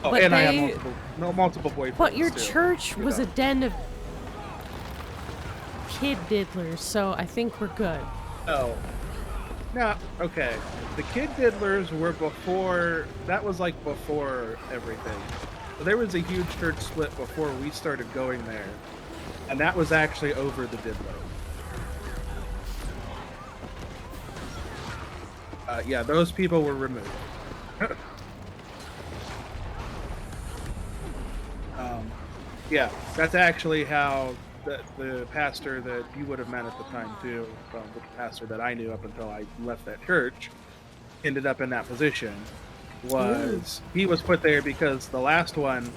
B: Oh,
A: But
B: and I have multiple boyfriends.
A: But your
B: too.
A: church
B: You
A: was
B: know.
A: a den of kid diddlers, so I think we're good.
B: Oh. No, okay. The kid diddlers were before, that was like before everything. So there was a huge church split before we started going there. And that was actually over the diddler. Yeah, those people were removed. Yeah, that's actually how the pastor that you would have met at the time too, the pastor that I knew up until I left that church, ended up in that position. He was put there because the last one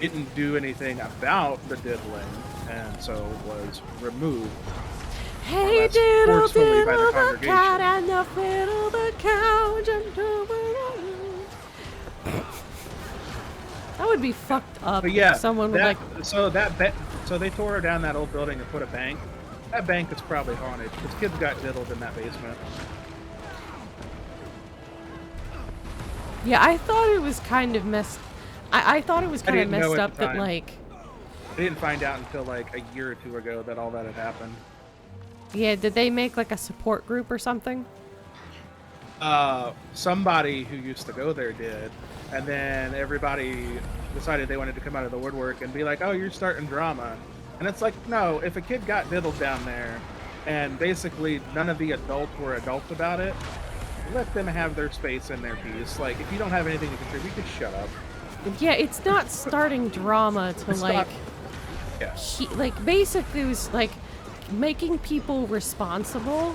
B: didn't do anything about the diddling, and so was removed.
A: Hey,
B: less
A: diddle,
B: forcefully by the
A: diddle, the
B: congregation.
A: cat and the fiddle, the cow jumped over. That would be fucked up.
B: But yeah,
A: if someone would like.
B: so they tore down that old building and put a bank. That bank is probably haunted because kids got diddled in that basement.
A: Yeah, I thought it was kind of messed. I thought it was kind of
B: didn't know
A: messed
B: at
A: up
B: the
A: that
B: time.
A: like.
B: I didn't find out until like a year or two ago that all that had happened.
A: Yeah, did they make like a support group or something?
B: Somebody who used to go there did, and then everybody decided they wanted to come out of the woodwork and be like, "Oh, you're starting drama," and it's like, no. If a kid got diddled down there, and basically none of the adults were adults about it, let them have their space and their peace. Like, if you don't have anything to contribute, just shut up.
A: Yeah, it's not starting drama to
B: It's
A: like.
B: not- Yeah.
A: Like basically it was like making people responsible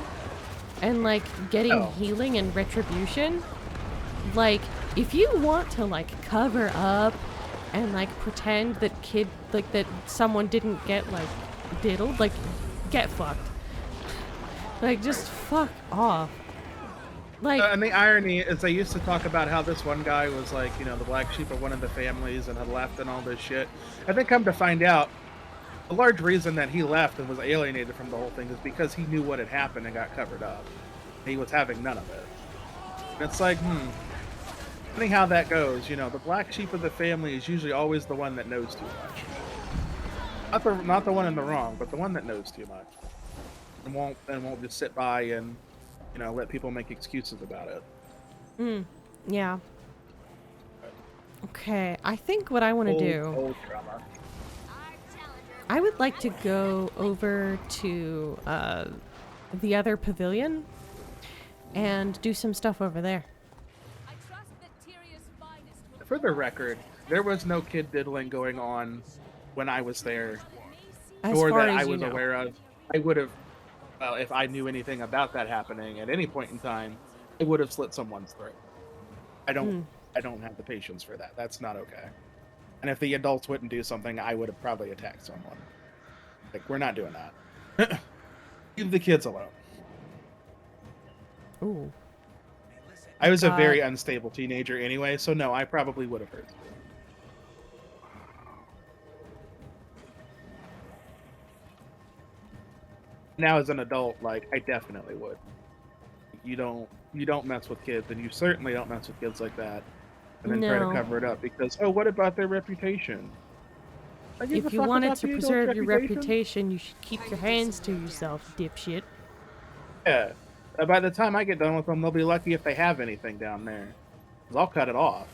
A: and like getting
B: Oh.
A: healing and retribution. Like if you want to like cover up and like pretend that that someone didn't get like diddled, like get fucked. Like just fuck off. Like
B: And the irony is they used to talk about how this one guy was like, you know, the black sheep of one of the families and had left and all this shit. And then come to find out, a large reason that he left and was alienated from the whole thing is because he knew what had happened and got covered up. He was having none of it. And it's like, funny how that goes. You know, the black sheep of the family is usually always the one that knows too much. Not the one in the wrong, but the one that knows too much. And won't just sit by and, you know, let people make excuses about it.
A: yeah. Okay, I think what I want to do.
B: Old drama.
A: I would like to go over to the other pavilion and do some stuff over there.
C: I trust that Tyrion's finest will
B: For the record, there was no kid diddling going on when I was there,
A: As
B: or
A: far
B: that
A: as
B: I
A: you
B: was
A: know.
B: aware of. I would have, well, if I knew anything about that happening at any point in time, I would have slit someone's throat. I don't have the patience for that. That's not okay. And if the adults wouldn't do something, I would have probably attacked someone. Like, we're not doing that. Leave the kids alone.
A: Ooh.
B: I was a very unstable teenager anyway, so no, I probably would have hurt you. Now as an adult, like, I definitely would. You don't mess with kids, and you certainly don't mess with kids like that. And then try to cover it up because, oh, what about their reputation?
A: If you wanted to preserve your reputation, you should keep your hands to yourself, dipshit.
B: Yeah. By the time I get done with them, they'll be lucky if they have anything down there. 'Cause I'll cut it off.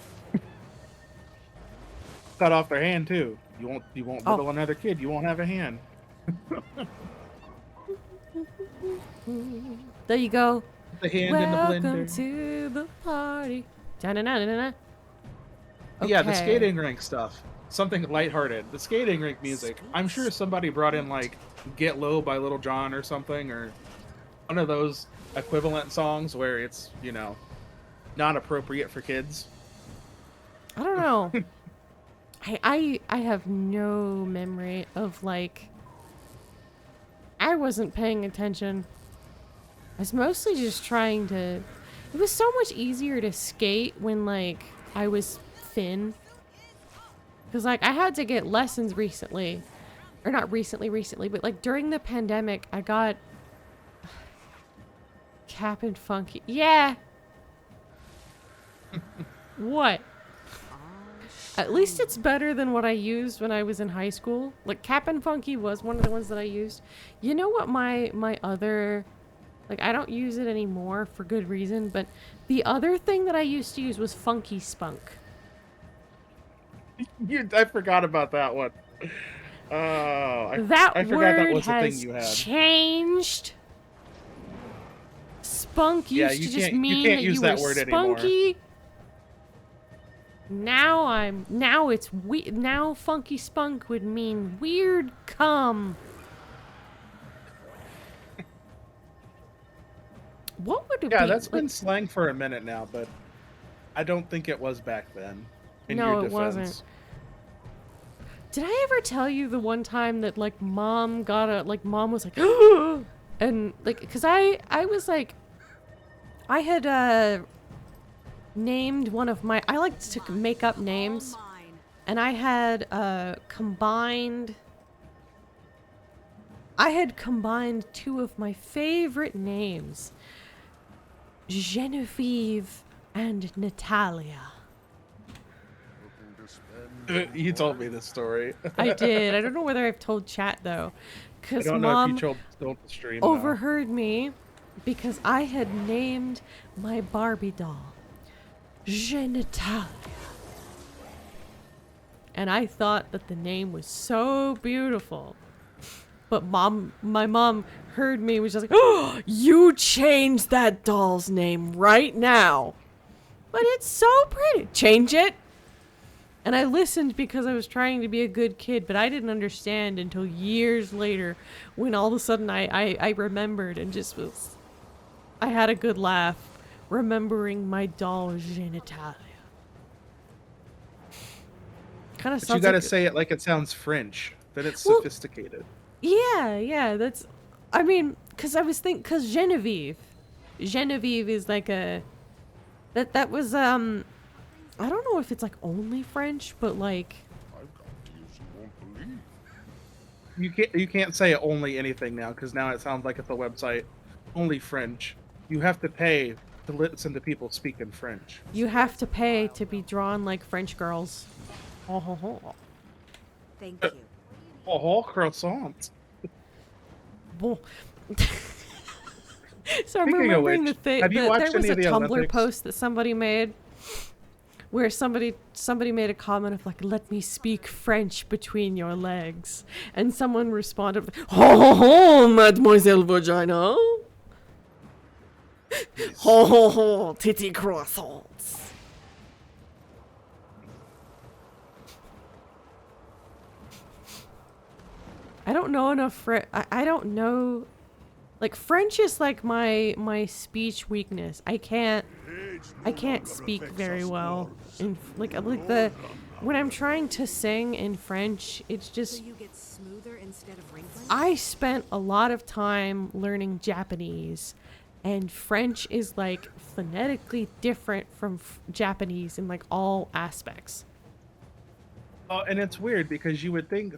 B: Cut off their hand too. You won't little another kid. You won't have a hand.
A: There you go.
B: The hand in the blender.
A: Welcome to the party. Da-na-na-na-na. Okay.
B: Yeah, the skating rink stuff. Something lighthearted. The skating rink music. I'm sure somebody brought in like "Get Low" by Little John or something, or one of those equivalent songs where it's, you know, not appropriate for kids.
A: I don't know. I have no memory of, like, I wasn't paying attention. I was mostly just trying to, it was so much easier to skate when, like, I was thin. Because, like, I had to get lessons recently. Or not recently, but, like, during the pandemic, I got Cap'n Funky. Yeah! What? At least it's better than what I used when I was in high school. Like, Cap'n Funky was one of the ones that I used. You know what my other... Like, I don't use it anymore for good reason, but the other thing that I used to use was Funky Spunk.
B: I forgot about that one. Oh, I forgot that was a thing you had.
A: Changed. Spunk used to just mean that you were spunky. Now it's now Funky Spunk would mean weird cum. What would it be?
B: Yeah, that's been slang for a minute now, but I don't think it was back then.
A: No, it wasn't. Did I ever tell you the one time that, like, mom was like, and, like, because I was like, I had named one of my, I like to make up names, and I had combined two of my favorite names, Genevieve and Natalia.
B: You told me this story.
A: I did. I don't know whether I've told chat though, because
B: Mom
A: know
B: if you told the stream
A: overheard me because I had named my Barbie doll Genitalia, and I thought that the name was so beautiful. But my mom heard me, was just like, "Oh, you changed that doll's name right now, but it's so pretty. Change it." And I listened because I was trying to be a good kid, but I didn't understand until years later when all of a sudden I remembered and just was... I had a good laugh remembering my doll Genitalia. Kind of sounds.
B: But you gotta
A: like
B: say it like it sounds French. Then it's sophisticated.
A: Yeah, that's... I mean, because I was thinking... Because Genevieve is like a... That was, I don't know if it's, like, only French, but, like...
D: I've got deals you won't believe.
B: You can't say only anything now, because now it sounds like at the website, only French. You have to pay to listen to people speak in French.
A: You have to pay to be drawn like French girls. Oh, ho, ho.
G: Thank you.
B: Oh, croissant.
A: Bon. So I'm
B: Speaking of
A: remembering
B: which,
A: there
B: have you watched
A: was
B: any
A: a
B: of the
A: Tumblr
B: Olympics?
A: post that somebody made where somebody made a comment of like, "Let me speak French between your legs," and someone responded with, "Ho ho ho, Mademoiselle Vagina." Ho ho ho, titty croissants. I don't know enough I don't know, like, French is like my speech weakness. I can't speak very well in like the when I'm trying to sing in French, it's just
G: So you get smoother instead of wrinkling?
A: I spent a lot of time learning Japanese, and French is like phonetically different from Japanese in like all aspects.
B: Oh, and it's weird because you would think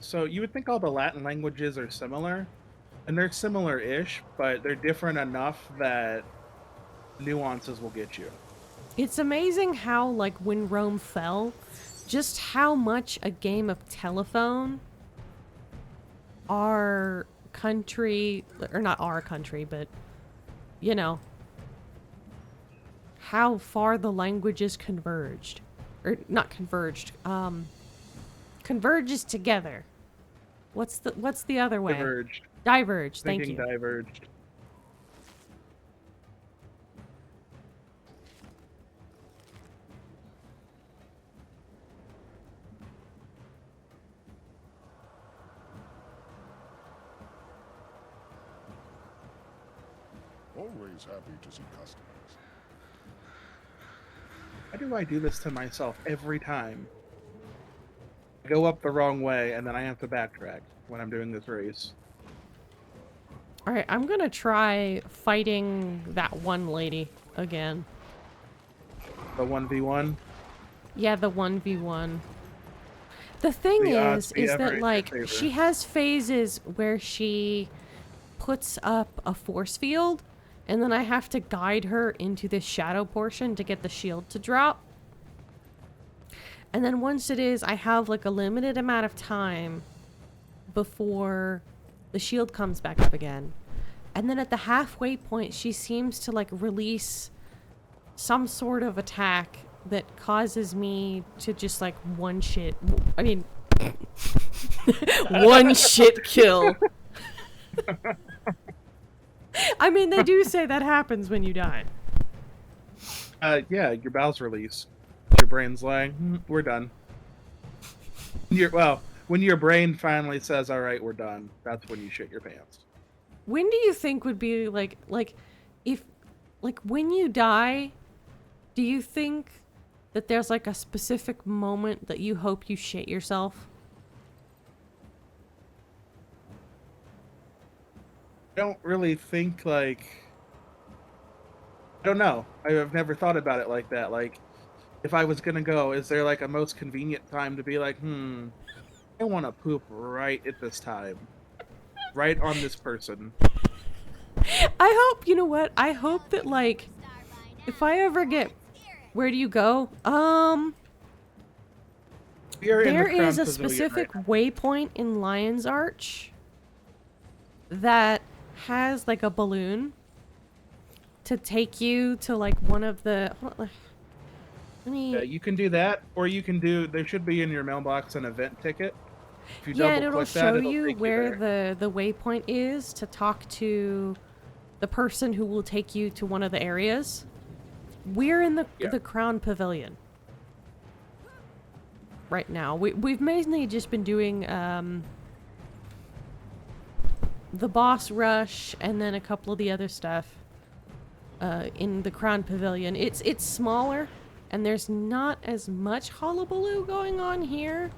B: all the Latin languages are similar, and they're similar-ish, but they're different enough that nuances will get you.
A: It's amazing how, like, when Rome fell, just how much a game of telephone our country, or not our country, but, you know, how far the languages converged. Or, not converged, converges together. What's the other way?
B: Diverged.
A: Diverged, thank
B: Thinking
A: you.
B: diverged.
D: Always happy to see customers.
B: Why do I do this to myself every time? I go up the wrong way, and then I have to backtrack when I'm doing this race.
A: Alright, I'm gonna try fighting that one lady again.
B: The 1v1.
A: Yeah, the 1v1. The thing
B: The odds
A: is
B: be ever
A: that,
B: in
A: like,
B: your favor.
A: she has phases where she puts up a force field, and then I have to guide her into this shadow portion to get the shield to drop. And then once it is, I have, like, a limited amount of time before the shield comes back up again. And then at the halfway point, she seems to, like, release some sort of attack that causes me to just, like, one shit kill. I mean, they do say that happens when you die.
B: Yeah, your bowels release. Your brain's like, we're done. When your brain finally says, all right, we're done, that's when you shit your pants.
A: When do you think would be, when you die, do you think that there's, like, a specific moment that you hope you shit yourself?
B: I don't really think, I don't know. I've never thought about it like that. Like, if I was gonna go, is there, like, a most convenient time to be like, I want to poop right at this time. Right on this person.
A: I hope, you know what? I hope that, like, if I ever get... Where do you go?
B: You're in the
A: There
B: Crown
A: is a
B: Pavilion
A: specific
B: right
A: waypoint in Lion's Arch that has, like, a balloon to take you to, like, one of the... Let me...
B: now. You can do that, or you can do... There should be in your mailbox an event ticket. If you
A: Yeah, and it'll
B: double-click that,
A: show
B: it'll
A: you
B: take
A: where
B: there.
A: the waypoint is to talk to the person who will take you to one of the areas. We're in the Crown Pavilion right now. We've mainly just been doing the boss rush and then a couple of the other stuff in the Crown Pavilion. It's smaller and there's not as much hullabaloo going on here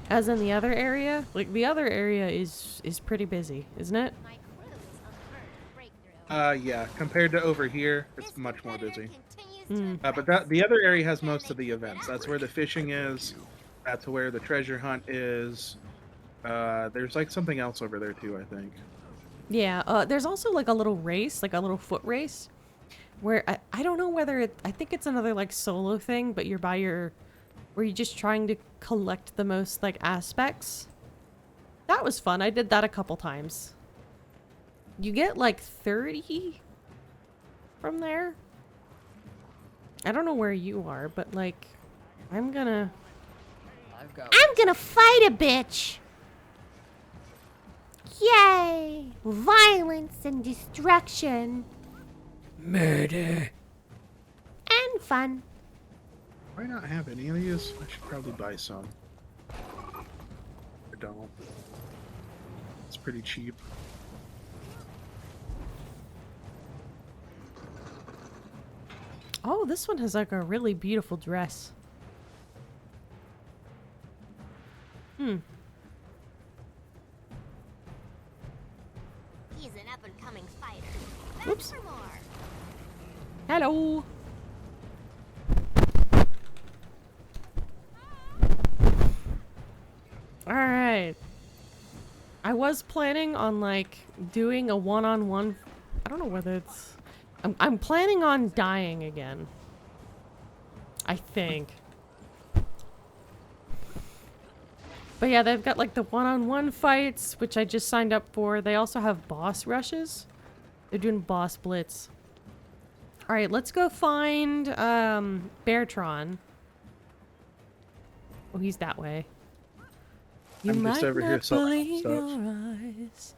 A: as in the other area. Like, the other area is pretty busy, isn't it?
E: My crew is on the verge of breakthrough.
B: Yeah. Compared to over here, it's
E: This
B: much more
E: competitor
B: busy.
E: continues to
B: But the other area has most of the events. That's where the fishing is. That's where the treasure hunt is. There's, like, something else over there, too, I think.
A: Yeah, there's also, like, a little race, like a little foot race, where I don't know whether I think it's another, like, solo thing, but where you're just trying to collect the most, like, aspects. That was fun. I did that a couple times. You get, like, 30 from there. I don't know where you are, but, like, I'm gonna
E: fight a bitch! Yay! Violence and destruction.
A: murder.
E: And fun.
B: Why not have any of these? I should probably buy some. I don't. It's pretty cheap.
A: Oh, this one has, like, a really beautiful dress. Whoops.
E: For more.
A: Hello. Alright. I was planning on, like, doing a one-on-one... I don't know whether it's... I'm planning on dying again. I think. But yeah, they've got, like, the one-on-one fights, which I just signed up for. They also have boss rushes. They're doing boss blitz. Alright, let's go find, Beartron. Oh, he's that way. You
B: I'm
A: might
B: just over here
A: not
B: selling
A: believe
B: stuff.
A: your eyes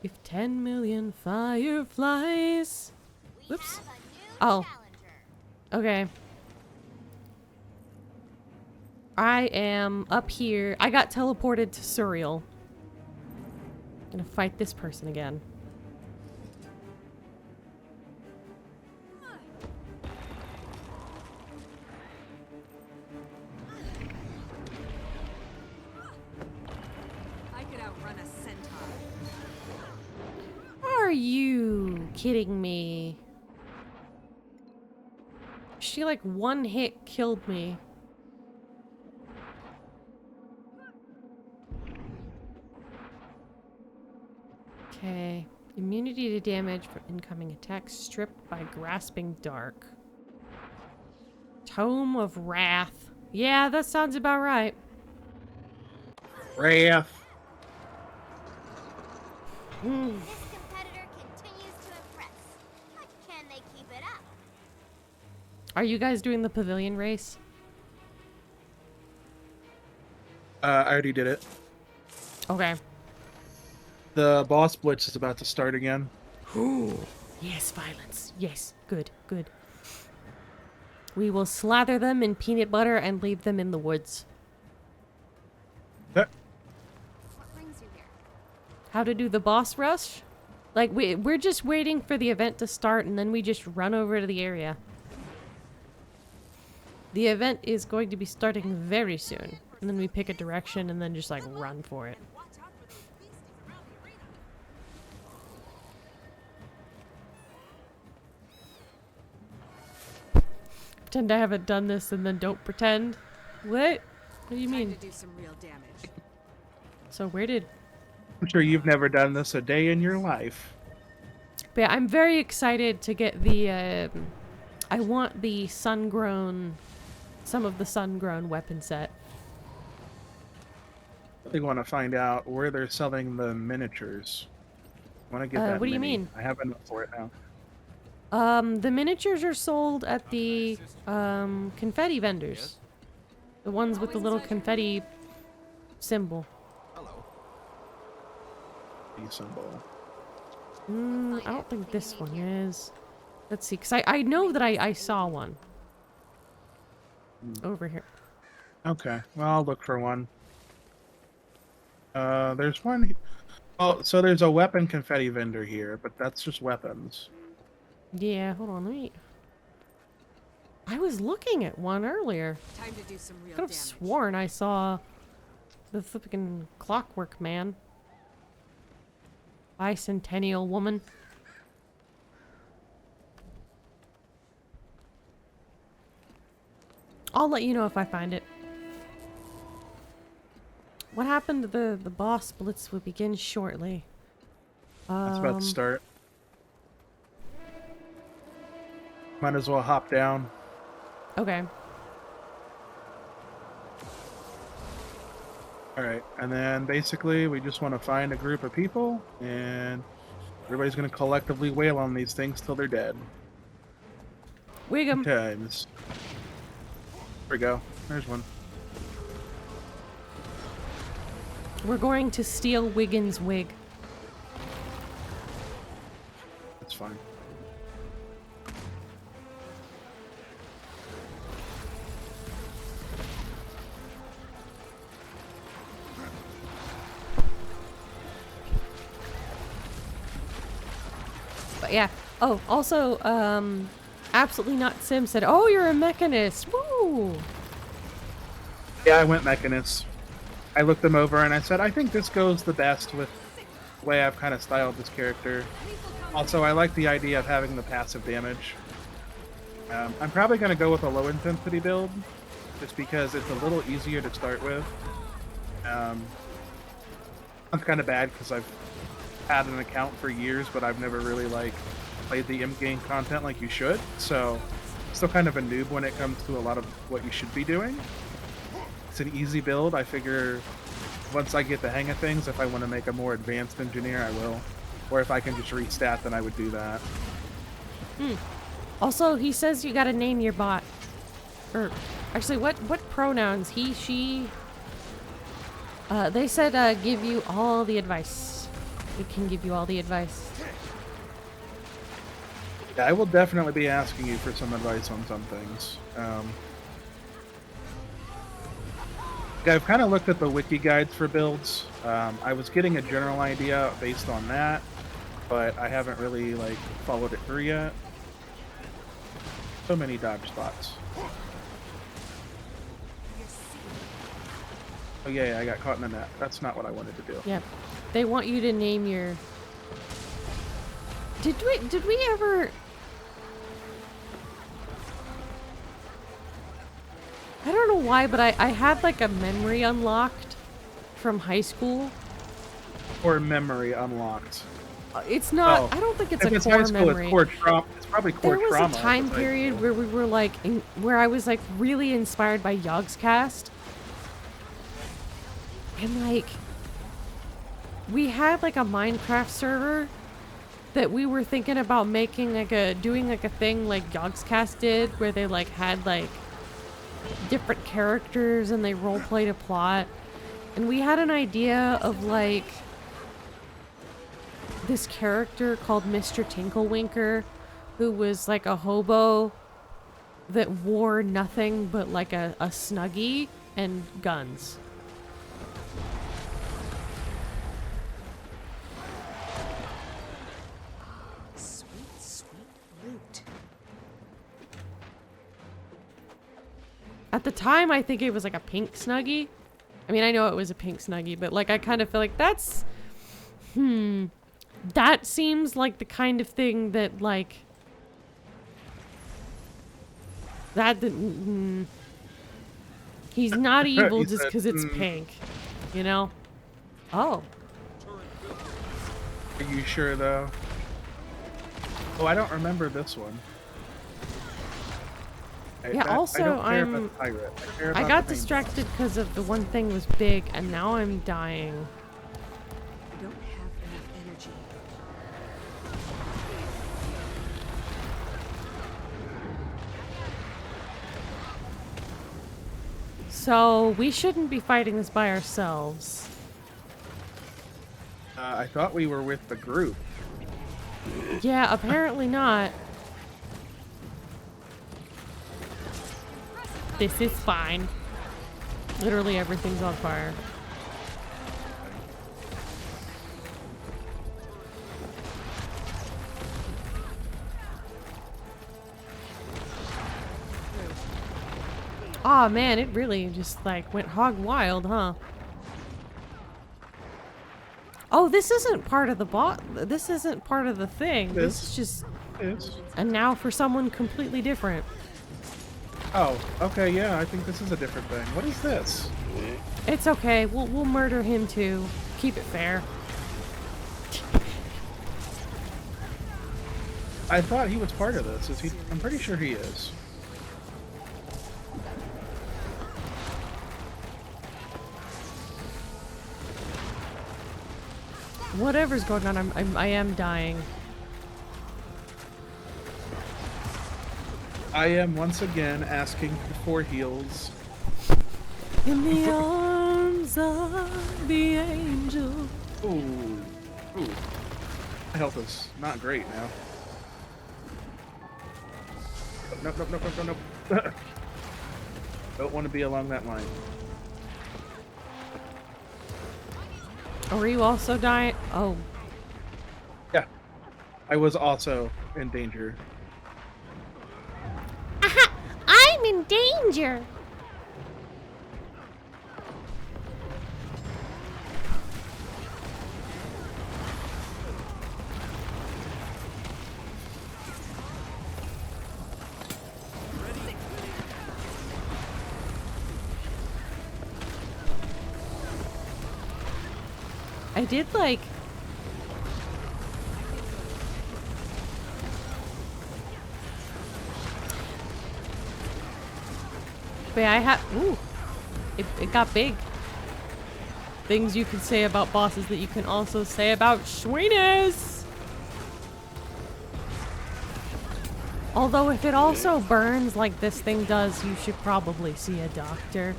A: if 10 million fireflies.
E: We
A: Whoops.
E: have a new
A: Oh.
E: challenger.
A: Okay. I am up here. I got teleported to Surreal. Gonna fight this person again.
G: I could outrun a centaur.
A: Are you kidding me? She like one hit killed me. Okay. Immunity to damage from incoming attacks stripped by grasping dark. Tome of Wrath. Yeah, that sounds about right.
B: Wrath.
E: This competitor continues to impress. But can they keep it up?
A: Are you guys doing the pavilion race?
B: I already did it.
A: Okay.
B: The boss blitz is about to start again.
A: Yes, violence. Yes, good, good. We will slather them in peanut butter and leave them in the woods.
E: What brings you here?
A: How to do the boss rush? Like, we're just waiting for the event to start and then we just run over to the area. The event is going to be starting very soon. And then we pick a direction and then just like run for it. Pretend I haven't done this and then don't pretend. What? What do you
G: Time
A: mean?
G: to do some real damage.
A: So where did...
B: I'm sure you've never done this a day in your life.
A: But yeah, I'm very excited to get the, I want the sun-grown... Some of the sun-grown weapon set.
B: I want to find out where they're selling the miniatures. I want to get that
A: what do you
B: mini.
A: mean?
B: I have enough for it now.
A: The miniatures are sold at the, confetti vendors. The ones with the little confetti symbol.
B: The symbol.
A: I don't think this one is. Let's see, because I know that I saw one. Over here.
B: Okay, well, I'll look for one. There's one. Oh, so there's a weapon confetti vendor here, but that's just weapons.
A: Yeah, hold on, let me... I was looking at one earlier.
G: Time to do some real
A: Could have
G: damage.
A: sworn I saw the flipping Clockwork Man. Bicentennial woman. I'll let you know if I find it. What happened to the boss blitz will begin shortly.
B: That's about to start. Might as well hop down.
A: Okay.
B: Alright, and then basically we just want to find a group of people, and everybody's going to collectively wail on these things till they're dead.
A: Wig 'em.
B: Times. There we go. There's one.
A: We're going to steal Wiggins' wig.
B: That's fine.
A: But yeah. Oh, also, Absolutely Not Sim said, "Oh, you're a mechanist. Woo!"
B: Yeah, I went Mechanist. I looked them over and I said, I think this goes the best with the way I've kind of styled this character.
G: Lethal
B: Also, I like the idea of having the passive damage. I'm probably going to go with a low intensity build, just because it's a little easier to start with. It's kind of bad because I've had an account for years, but I've never really like played the in-game content like you should. So, still kind of a noob when it comes to a lot of what you should be doing. It's an easy build. I figure once I get the hang of things, if I want to make a more advanced engineer, I will. Or if I can just restat, then I would do that.
A: Also, he says you gotta name your bot. Or, actually, what pronouns? He, she... they said give you all the advice. We can give you all the advice.
B: Yeah, I will definitely be asking you for some advice on some things. Yeah, I've kind of looked at the wiki guides for builds. I was getting a general idea based on that, but I haven't really like followed it through yet. So many dodge spots. Oh yeah, I got caught in the net. That's not what I wanted to do.
A: Yep. They want you to name your... Did we ever... I don't know why, but I had like a memory unlocked from high school.
B: Or memory unlocked.
A: It's not...
B: Oh.
A: I don't think it's
B: If
A: a
B: it's
A: core
B: high school,
A: memory.
B: it's core trauma. It's probably core
A: There was
B: trauma.
A: a time
B: if it's high
A: period
B: school.
A: where we were like... where I was like really inspired by Yogscast. And like... We had like a Minecraft server that we were thinking about making like doing like a thing like Yogscast did, where they like had like different characters and they roleplayed a plot. And we had an idea of like this character called Mr. Tinklewinker, who was like a hobo that wore nothing but like a Snuggie and guns.
G: Sweet, sweet loot.
A: At the time, I think it was like a pink Snuggie. I mean, I know it was a pink Snuggie, but like I kind of feel like that's... That seems like the kind of thing that like... He's not evil
B: He
A: just
B: said,
A: because it's pink, you know? Oh.
B: Are you sure though? Oh, I don't remember this one.
A: Yeah, also,
B: I don't care
A: I'm-
B: about the pirate. care
A: I
B: about
A: got
B: the main
A: distracted because of the one thing was big, and now I'm dying.
G: I don't have enough energy.
A: So, we shouldn't be fighting this by ourselves.
B: I thought we were with the group.
A: Yeah, apparently not. This is fine. Literally everything's on fire. Aw, man, it really just like went hog wild, huh? Oh, this isn't part of the this isn't part of the thing. This is just
B: It's...
A: and now for someone completely different.
B: Oh, okay, yeah, I think this is a different thing. What is this?
A: It's okay. We'll murder him too. Keep it fair.
B: I thought he was part of this. Is he? I'm pretty sure he is.
A: Whatever's going on, I am dying.
B: I am once again asking for heals.
A: In the arms of the angel.
B: Ooh. Ooh. My health is not great now. Nope, nope, nope, nope, nope, nope. Don't want to be along that line.
A: Are you also dying? Oh.
B: Yeah. I was also in danger.
E: I'm in danger.
A: I did like... But yeah, I had... Ooh. It got big. Things you can say about bosses that you can also say about Schweenes! Although if it also burns like this thing does, you should probably see a doctor.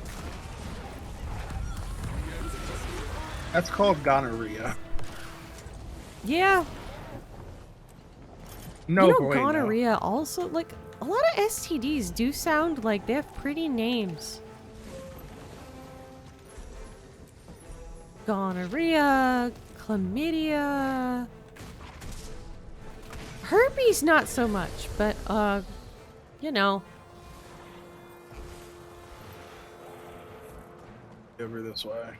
B: That's called gonorrhea.
A: Yeah.
B: No,
A: You know,
B: bueno.
A: gonorrhea also, like, a lot of STDs do sound like they have pretty names. Gonorrhea, chlamydia, herpes not so much, but you know.
B: Over this way.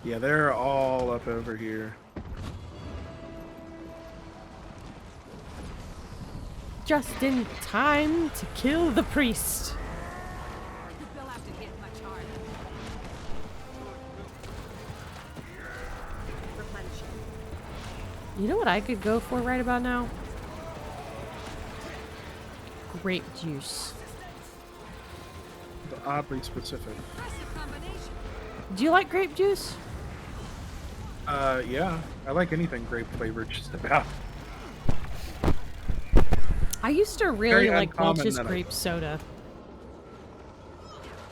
B: Yeah, they're all up over here.
A: Just in time to kill the priest.
C: They'll have to hit much harder.
G: Replenishing.
A: You know what I could go for right about now? Grape juice.
B: Oddly specific.
C: Impressive combination.
A: Do you like grape juice?
B: Yeah. I like anything grape flavored just about.
A: I used to really
B: Very
A: like
B: uncommon
A: Welch's
B: that I-
A: grape soda.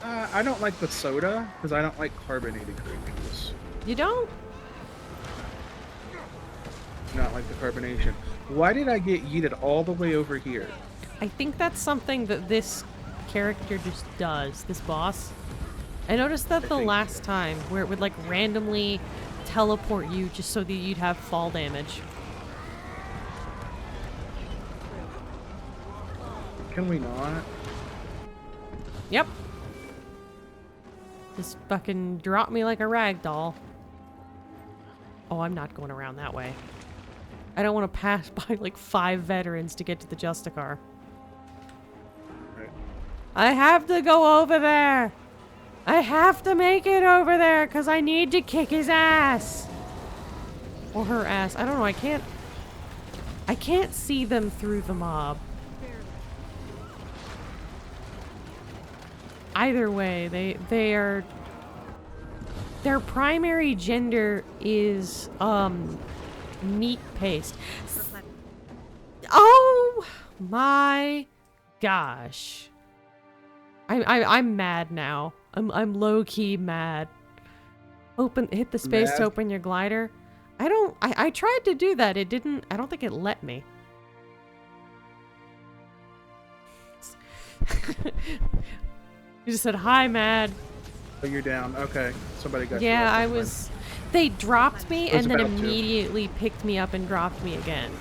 B: I don't like the soda because I don't like carbonated grape juice.
A: You don't?
B: Not like the carbonation. Why did I get yeeted all the way over here?
A: I think that's something that this character just does, this boss. I noticed that
B: I
A: the
B: think
A: last
B: so.
A: time, where it would like randomly teleport you just so that you'd have fall damage.
B: Can we not?
A: Yep. Just fucking drop me like a rag doll. Oh, I'm not going around that way. I don't want to pass by like 5 veterans to get to the Justicar.
B: Right.
A: I have to go over there. I have to make it over there because I need to kick his ass. Or her ass. I don't know. I can't see them through the mob. Either way, their primary gender is meat paste. Oh my gosh. I'm mad now. I'm low key mad. Hit the space to
B: Mad?
A: open your glider. I tried to do that. It didn't. I don't think it let me. You just said hi, mad.
B: Oh, you're down. Okay. Somebody got you.
A: Yeah,
B: up.
A: I
B: Never mind.
A: was. They dropped me
B: I was
A: and then
B: about to.
A: immediately picked me up and dropped me again.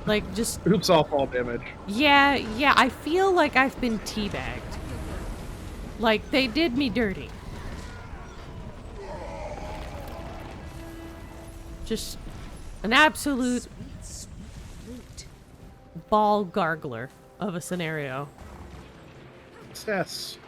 A: Like just.
B: Oops, all fall damage.
A: Yeah. I feel like I've been teabagged. Like they did me dirty. Just an absolute
G: Sweet, sweet loot.
A: ball gargler of a scenario.
B: Success.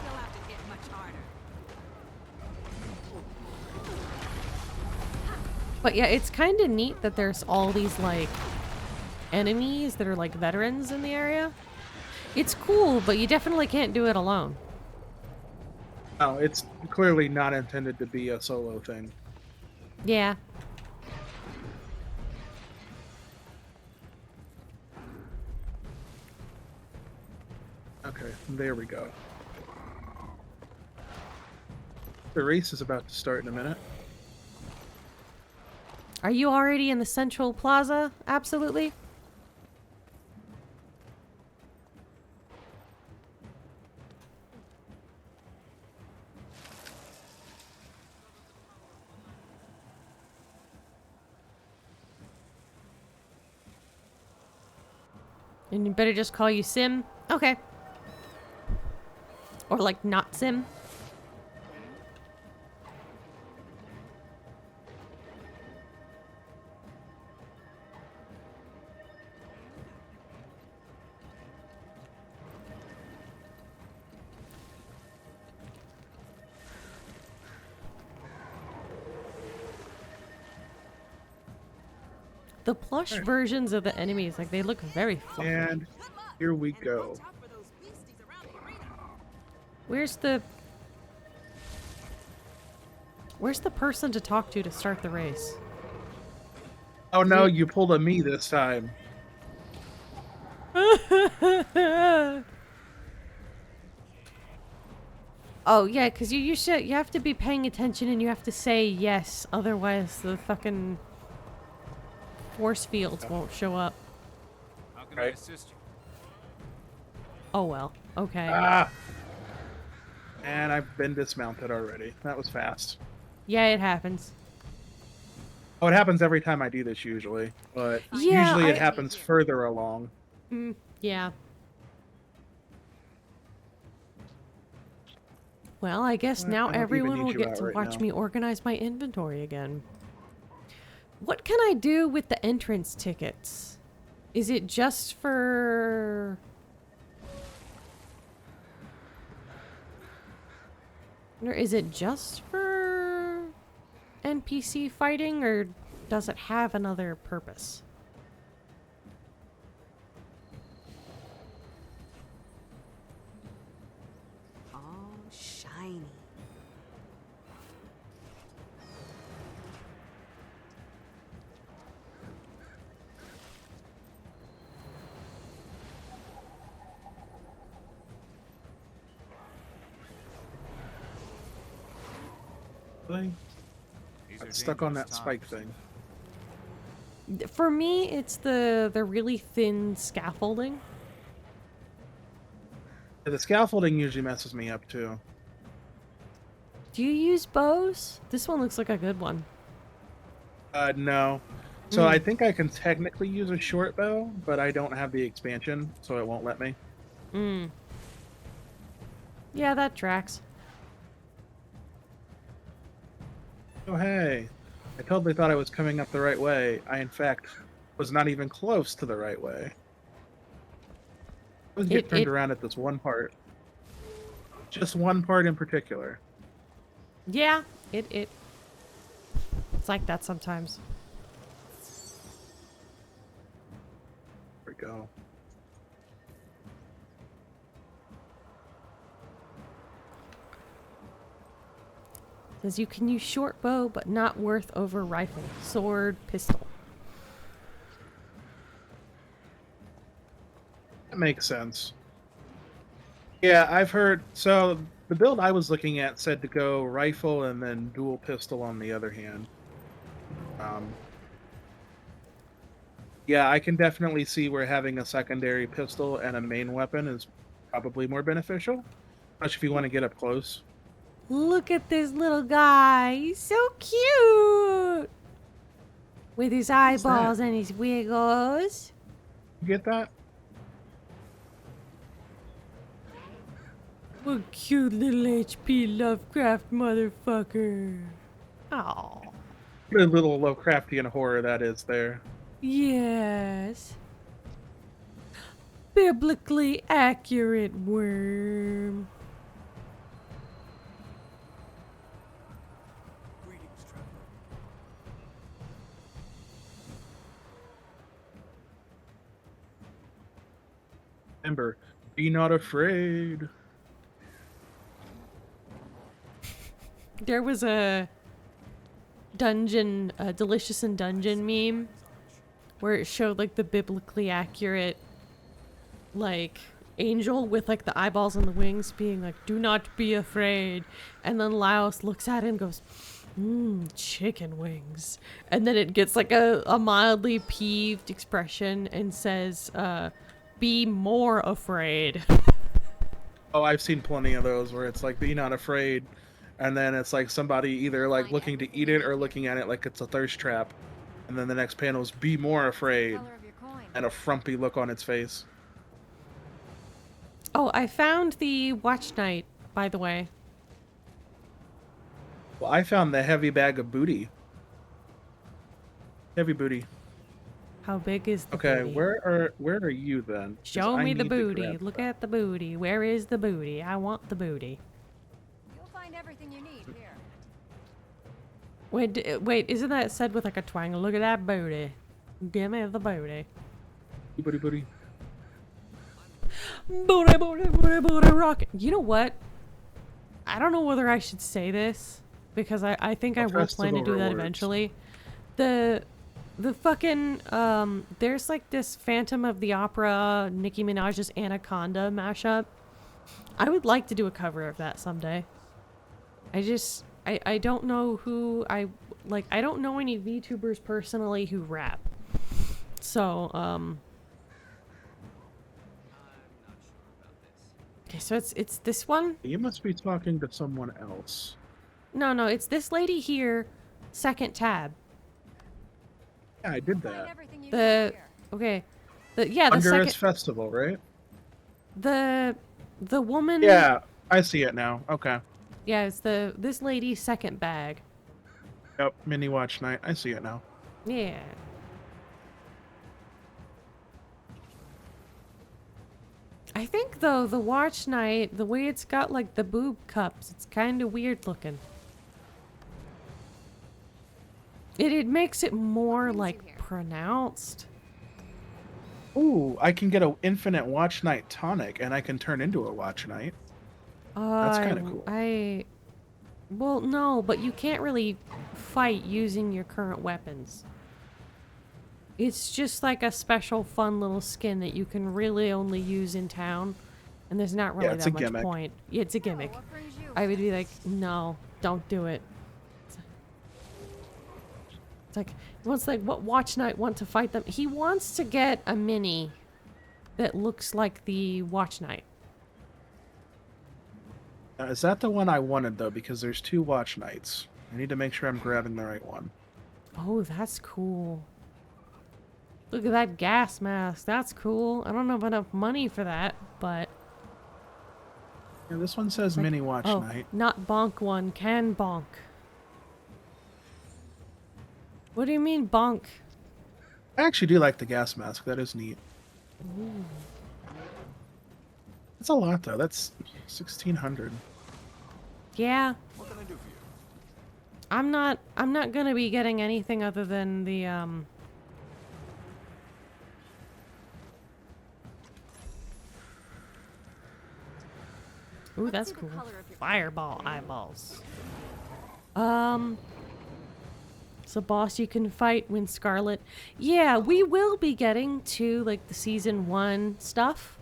C: They'll have to hit much harder.
A: But yeah, it's kind of neat that there's all these like enemies that are like veterans in the area. It's cool, but you definitely can't do it alone.
B: Oh, it's clearly not intended to be a solo thing.
A: Yeah.
B: Okay, there we go. The race is about to start in a minute.
A: Are you already in the central plaza? Absolutely. And you better just call you Sim? Okay. Or like not Sim? The plush versions of the enemies, like they look very fluffy.
B: And here we go.
A: Where's the person to talk to start the race?
B: Oh no, you pulled a me this time.
A: Oh yeah, because you have to be paying attention and you have to say yes, otherwise the fucking force fields won't show up.
F: How can I
B: Right.
F: assist you?
A: Oh well, okay.
B: Ah! And I've been dismounted already. That was fast.
A: Yeah, it happens.
B: Oh, it happens every time I do this usually, but
A: Yeah,
B: usually it happens further along.
A: Yeah. Well, I guess
B: Well,
A: now
B: I don't even
A: everyone
B: need
A: will
B: you
A: get
B: out
A: to
B: right
A: watch
B: now.
A: me organize my inventory again. What can I do with the entrance tickets? Is it just for... Or is it just for NPC fighting, or does it have another purpose?
G: All shiny.
B: Really?
F: These
B: I'm
F: are
B: stuck on that
F: dangerous
B: spike
F: times.
B: thing.
A: For me, it's the really thin scaffolding.
B: The scaffolding usually messes me up too.
A: Do you use bows? This one looks like a good one.
B: No. So I think I can technically use a short bow, but I don't have the expansion, so it won't let me.
A: Yeah, that tracks.
B: Oh hey, I totally thought I was coming up the right way. I in fact was not even close to the right way. I was get turned around at this one part. Just one part in particular.
A: Yeah, it's like that sometimes.
B: There we go.
A: Says you can use short bow, but not worth over rifle, sword, pistol.
B: That makes sense. Yeah, I've heard. So the build I was looking at said to go rifle and then dual pistol on the other hand. Yeah, I can definitely see where having a secondary pistol and a main weapon is probably more beneficial, especially if you want to get up close.
A: Look at this little guy. He's so cute. With his eyeballs and his wiggles.
B: You get that?
A: What cute little HP Lovecraft motherfucker. Oh,
B: What a little Lovecraftian horror that is there.
A: yes. Biblically accurate worm.
F: Greetings, traveler.
B: Remember, be not afraid.
A: There was a dungeon, a Delicious in Dungeon meme where it showed like the biblically accurate like angel with like the eyeballs and the wings being like, do not be afraid. And then Laos looks at it and goes, Chicken wings. And then it gets like a mildly peeved expression and says, be more afraid.
B: Oh, I've seen plenty of those where it's like, be not afraid. And then it's like somebody either like looking to eat it or looking at it like it's a thirst trap. And then the next panel is be more afraid.
C: Color of your coin.
B: And a frumpy look on its face.
A: Oh, I found the watch night, by the way.
B: Well, I found the heavy bag of booty. Heavy booty.
A: How big is the
B: Okay,
A: booty?
B: where are you then? 'Cause
A: Show
B: I
A: me the
B: need to
A: booty.
B: grab
A: Look
B: that.
A: at the booty. Where is the booty? I want the booty.
C: You'll find everything you need here.
A: Wait, isn't that said with like a twang? Look at that booty. Give me the booty.
B: Booty, booty.
A: Booty, booty, booty, booty, rock. You know what? I don't know whether I should say this because I think I will plan to
B: Festival
A: do that
B: rewards.
A: eventually. The fucking there's like this Phantom of the Opera Nicki Minaj's Anaconda mashup. I would like to do a cover of that someday. I don't know who I don't know any VTubers personally who rap. So okay, so it's this one?
B: You must be talking to someone else.
A: No, it's this lady here, second tab.
B: Yeah, I did
C: Find
B: that.
C: everything you
A: The
C: need here.
A: okay. The
B: Under
A: second
B: its festival, right?
A: the woman.
B: Yeah, I see it now. Okay.
A: Yeah, it's this lady's second bag.
B: Yep, mini watch night. I see it now.
A: Yeah. I think though the watch night, the way it's got like the boob cups, it's kind of weird looking. It makes it more
C: brings you
A: like
C: here?
A: pronounced.
B: Ooh, I can get an infinite watch night tonic, and I can turn into a watch night. That's kinda cool.
A: Well, no, but you can't really fight using your current weapons. It's just like a special fun little skin that you can really only use in town. And there's not really
B: it's
A: that
B: a
A: much
B: gimmick.
A: point. Yeah, it's a gimmick.
C: What brings you?
A: I would be like, no, don't do it. It's like, he wants like, what watch knight want to fight them? He wants to get a mini that looks like the watch knight.
B: Is that the one I wanted, though? Because there's two watch nights. I need to make sure I'm grabbing the right one.
A: Oh, that's cool. Look at that gas mask. That's cool. I don't have enough money for that, but...
B: Yeah, this one says
A: like-
B: mini watch
A: oh,
B: night.
A: not bonk one. Can bonk. What do you mean bonk?
B: I actually do like the gas mask. That is neat. That's a lot, though. That's 1,600.
A: Yeah.
F: What can I do for you?
A: I'm not gonna be getting anything other than the Ooh,
C: Let's
A: that's
C: see the
A: cool.
C: color of your
A: Fireball eyeballs. So boss you can fight when Scarlet. Yeah, we will be getting to like the season 1 stuff.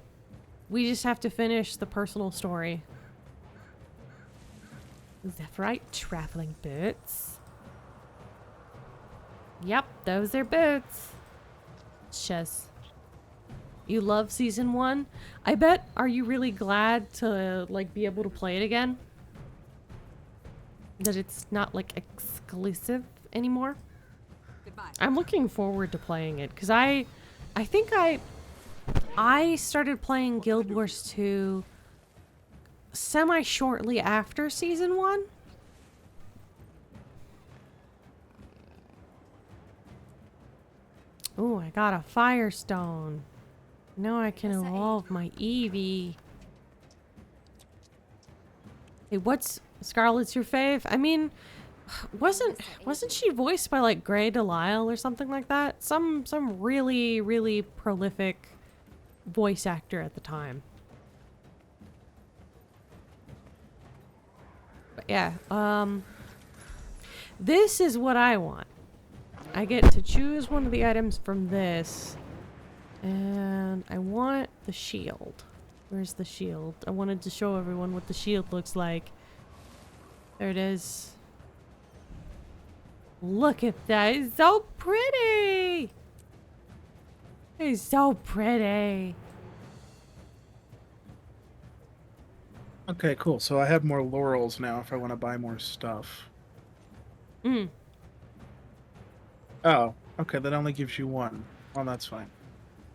A: We just have to finish the personal story. Is that right? Traveling boots. Yep, those are boots. Chess. You love season 1? I bet, are you really glad to like be able to play it again? That it's not like exclusive anymore?
G: Goodbye.
A: I'm looking forward to playing it because I think I started playing Guild Wars 2 semi shortly after season 1. Ooh, I got a Firestone. Now I can evolve my Eevee. Hey, what's Scarlet's your fave? I mean, wasn't she voiced by like Grey Delisle or something like that? Some really, really prolific voice actor at the time. But yeah, this is what I want. I get to choose one of the items from this. And I want the shield. Where's the shield? I wanted to show everyone what the shield looks like. There it is. Look at that. It's so pretty. It's so pretty.
B: Okay, cool. So I have more laurels now if I want to buy more stuff.
A: Mm.
B: Oh, okay. That only gives you one. Well, that's fine.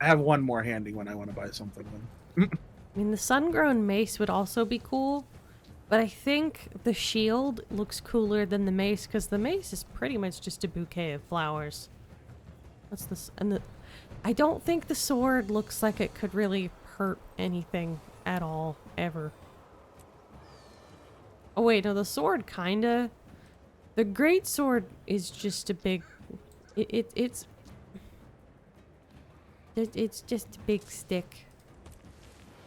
B: I have one more handy when I want to buy something. Then.
A: I mean, the sun-grown mace would also be cool, but I think the shield looks cooler than the mace because the mace is pretty much just a bouquet of flowers. What's this? And I don't think the sword looks like it could really hurt anything at all, ever. Oh wait, no, the sword kinda. The great sword is just a big. It's just a big stick.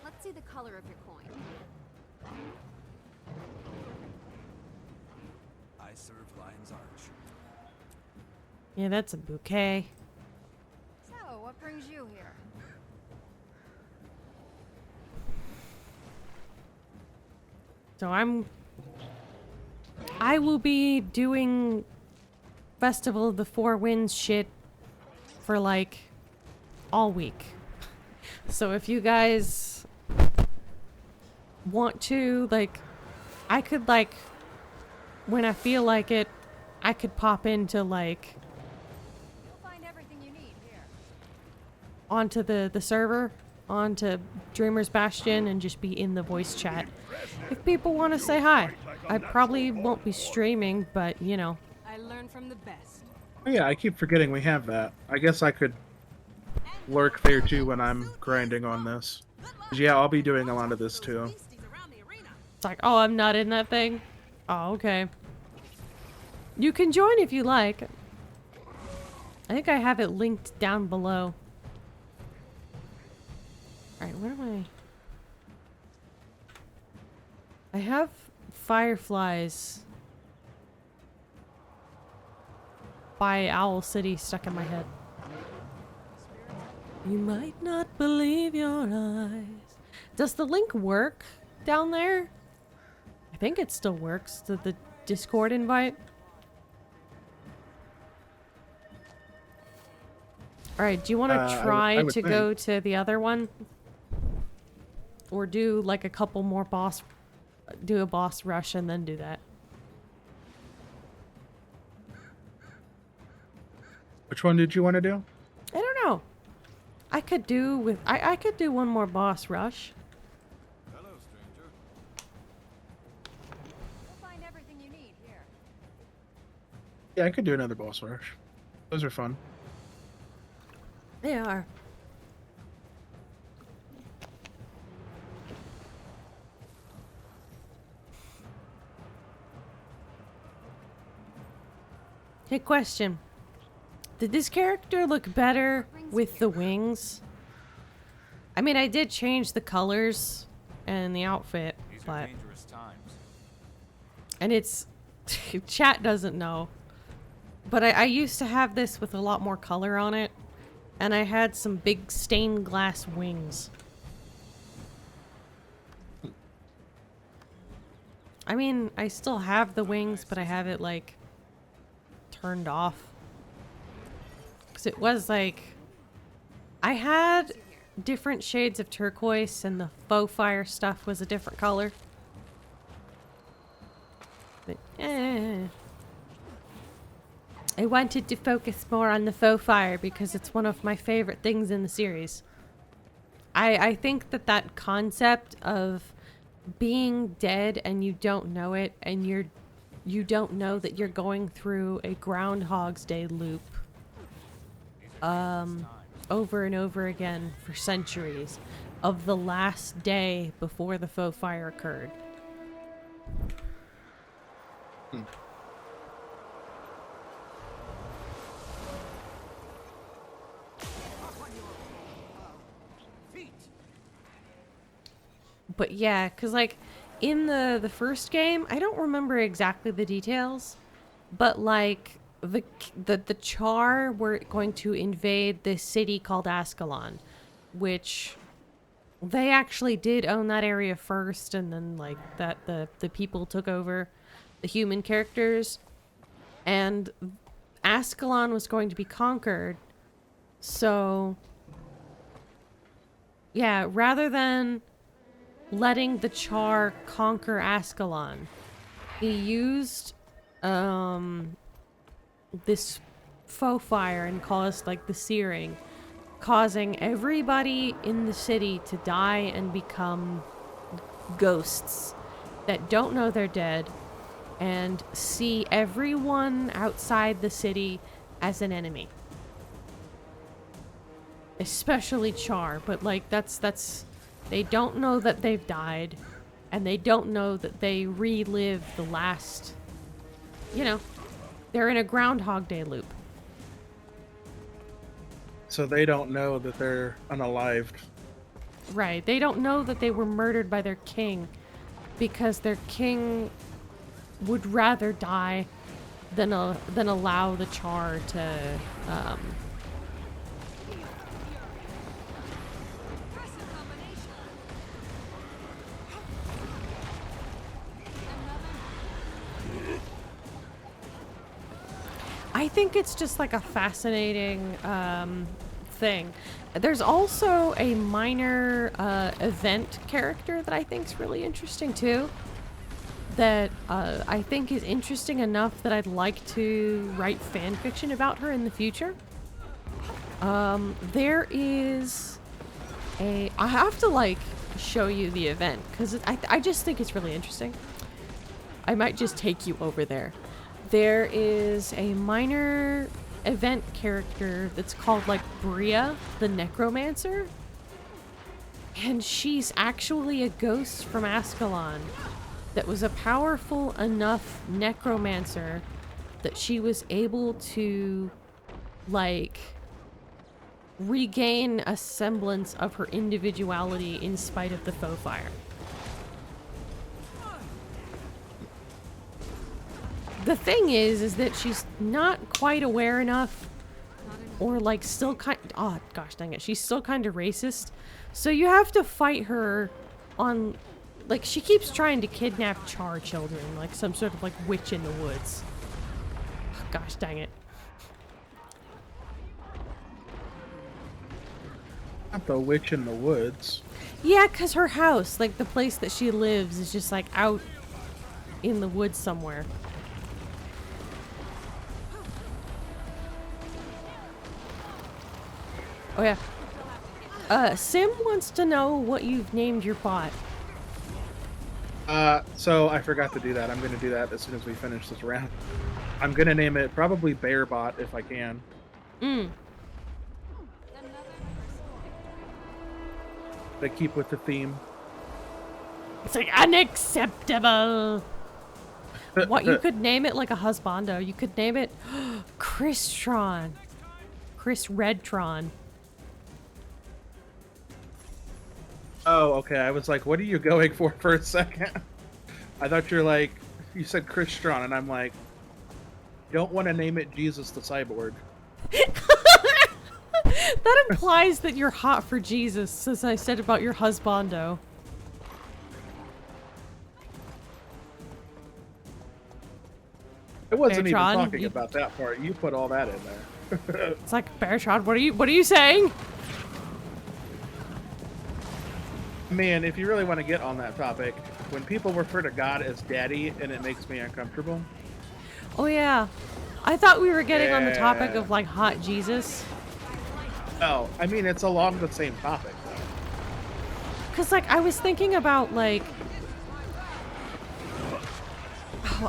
C: Let's see the color of your coin.
F: I serve Lion's Arch.
A: Yeah, that's a bouquet.
C: So, what brings you here?
A: So I will be doing Festival of the Four Winds shit for like all week. So if you guys want to, like, I could, like, when I feel like it, I could pop into, like,
C: You'll find everything you need here.
A: onto the server, onto Dreamer's Bastion, and just be in the voice chat. If people want to say hi. I probably won't be streaming, but, you know.
C: I learn from the best.
B: Oh, yeah, I keep forgetting we have that. I guess I could lurk there too when I'm grinding on this. 'Cause, yeah, I'll be doing a lot of this too.
A: It's like, oh, I'm not in that thing? Oh, okay. You can join if you like. I think I have it linked down below. Alright, where am I have fireflies by Owl City stuck in my head. You might not believe your eyes. Does the link work down there? I think it still works. The Discord invite. Alright, do you want to try
B: would
A: to
B: think.
A: go to the other one? Or do like a couple more do a boss rush and then do that?
B: Which one did you want to do?
A: I don't know. I could do with I could do one more boss rush.
F: Hello, stranger.
C: You'll find everything you need here.
B: Yeah, I could do another boss rush. Those are fun.
A: They are. Hey, question. Did this character look better with the wings? I mean, I did change the colors and the outfit,
F: These are
A: but...
F: dangerous times.
A: And it's... chat doesn't know. But I used to have this with a lot more color on it. And I had some big stained glass wings. I mean, I still have the wings, but I have it, like, turned off. Because it was, like... I had different shades of turquoise, and the faux fire stuff was a different color. But, I wanted to focus more on the faux fire because it's one of my favorite things in the series. I think that concept of being dead and you don't know it, and you don't know that you're going through a Groundhog's Day loop over and over again for centuries of the last day before the faux fire occurred. But yeah, because like in the first game, I don't remember exactly the details, but like the Char were going to invade this city called Ascalon, which they actually did own that area first, and then like the people took over the human characters, and Ascalon was going to be conquered. So, yeah, rather than letting the Char conquer Ascalon, he used this faux fire and caused like the searing, causing everybody in the city to die and become ghosts that don't know they're dead and see everyone outside the city as an enemy. Especially Char, but like that's they don't know that they've died, and they don't know that they relive the last, you know, they're in a Groundhog Day loop.
B: So they don't know that they're unalived.
A: Right, they don't know that they were murdered by their king because their king would rather die than allow the Char to I think it's just like a fascinating thing. There's also a minor event character that I think is really interesting too. That I think is interesting enough that I'd like to write fan fiction about her in the future. There is a... I have to like show you the event because I just think it's really interesting. I might just take you over there. There is a minor event character that's called like Bria, the Necromancer. And she's actually a ghost from Ascalon that was a powerful enough necromancer that she was able to like regain a semblance of her individuality in spite of the faux fire. The thing is that she's not quite aware enough, or like still kind. Oh gosh, dang it! She's still kind of racist, so you have to fight her on. Like she keeps trying to kidnap Char children, like some sort of like witch in the woods. Oh, gosh, dang it!
B: Not the witch in the woods.
A: Yeah, cause her house, like the place that she lives, is just like out in the woods somewhere. Oh yeah. Sim wants to know what you've named your bot.
B: So I forgot to do that. I'm gonna do that as soon as we finish this round. I'm gonna name it probably Bearbot if I can. To keep with the theme.
A: It's like unacceptable. What, you could name it like a husbando. You could name it Christron. Chris Redtron.
B: Oh, okay. I was like, what are you going for a second? I thought you're like, you said Christron, and I'm like, don't want to name it Jesus the Cyborg.
A: That implies that you're hot for Jesus, as I said about your husbando.
B: I wasn't even
A: Beartron,
B: talking about that part. You put all that in there.
A: It's like, Beartron, what are you saying?
B: Man, if you really want to get on that topic, when people refer to God as daddy, and it makes me uncomfortable.
A: Oh yeah. I thought we were getting on the topic of like hot Jesus.
B: Oh, I mean, it's along the same topic, though.
A: Cause like I was thinking about like,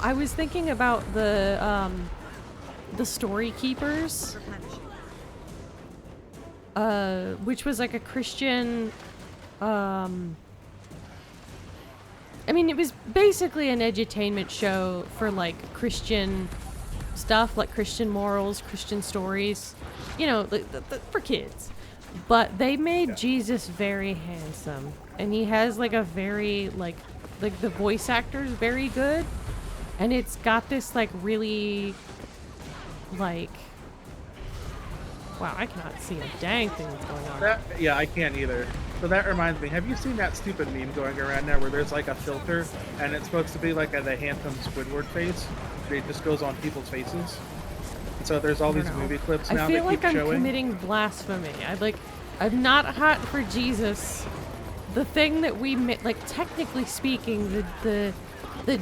A: I was thinking about the Story Keepers, which was like a Christian. I mean, it was basically an edutainment show for like Christian stuff, like Christian morals, Christian stories, you know, for kids. But they made Jesus very handsome, and he has like a very like the voice actor's very good, and it's got this like really like, wow, I cannot see a dang thing that's going on.
B: Yeah, I can't either. So that reminds me, have you seen that stupid meme going around now where there's like a filter and it's supposed to be like the handsome Squidward face? It just goes on people's faces. So there's all
A: I don't
B: these
A: know.
B: movie clips
A: I
B: now
A: feel
B: that
A: like
B: keep
A: I'm
B: showing.
A: committing blasphemy. I'm not hot for Jesus. The thing that we like, technically speaking, the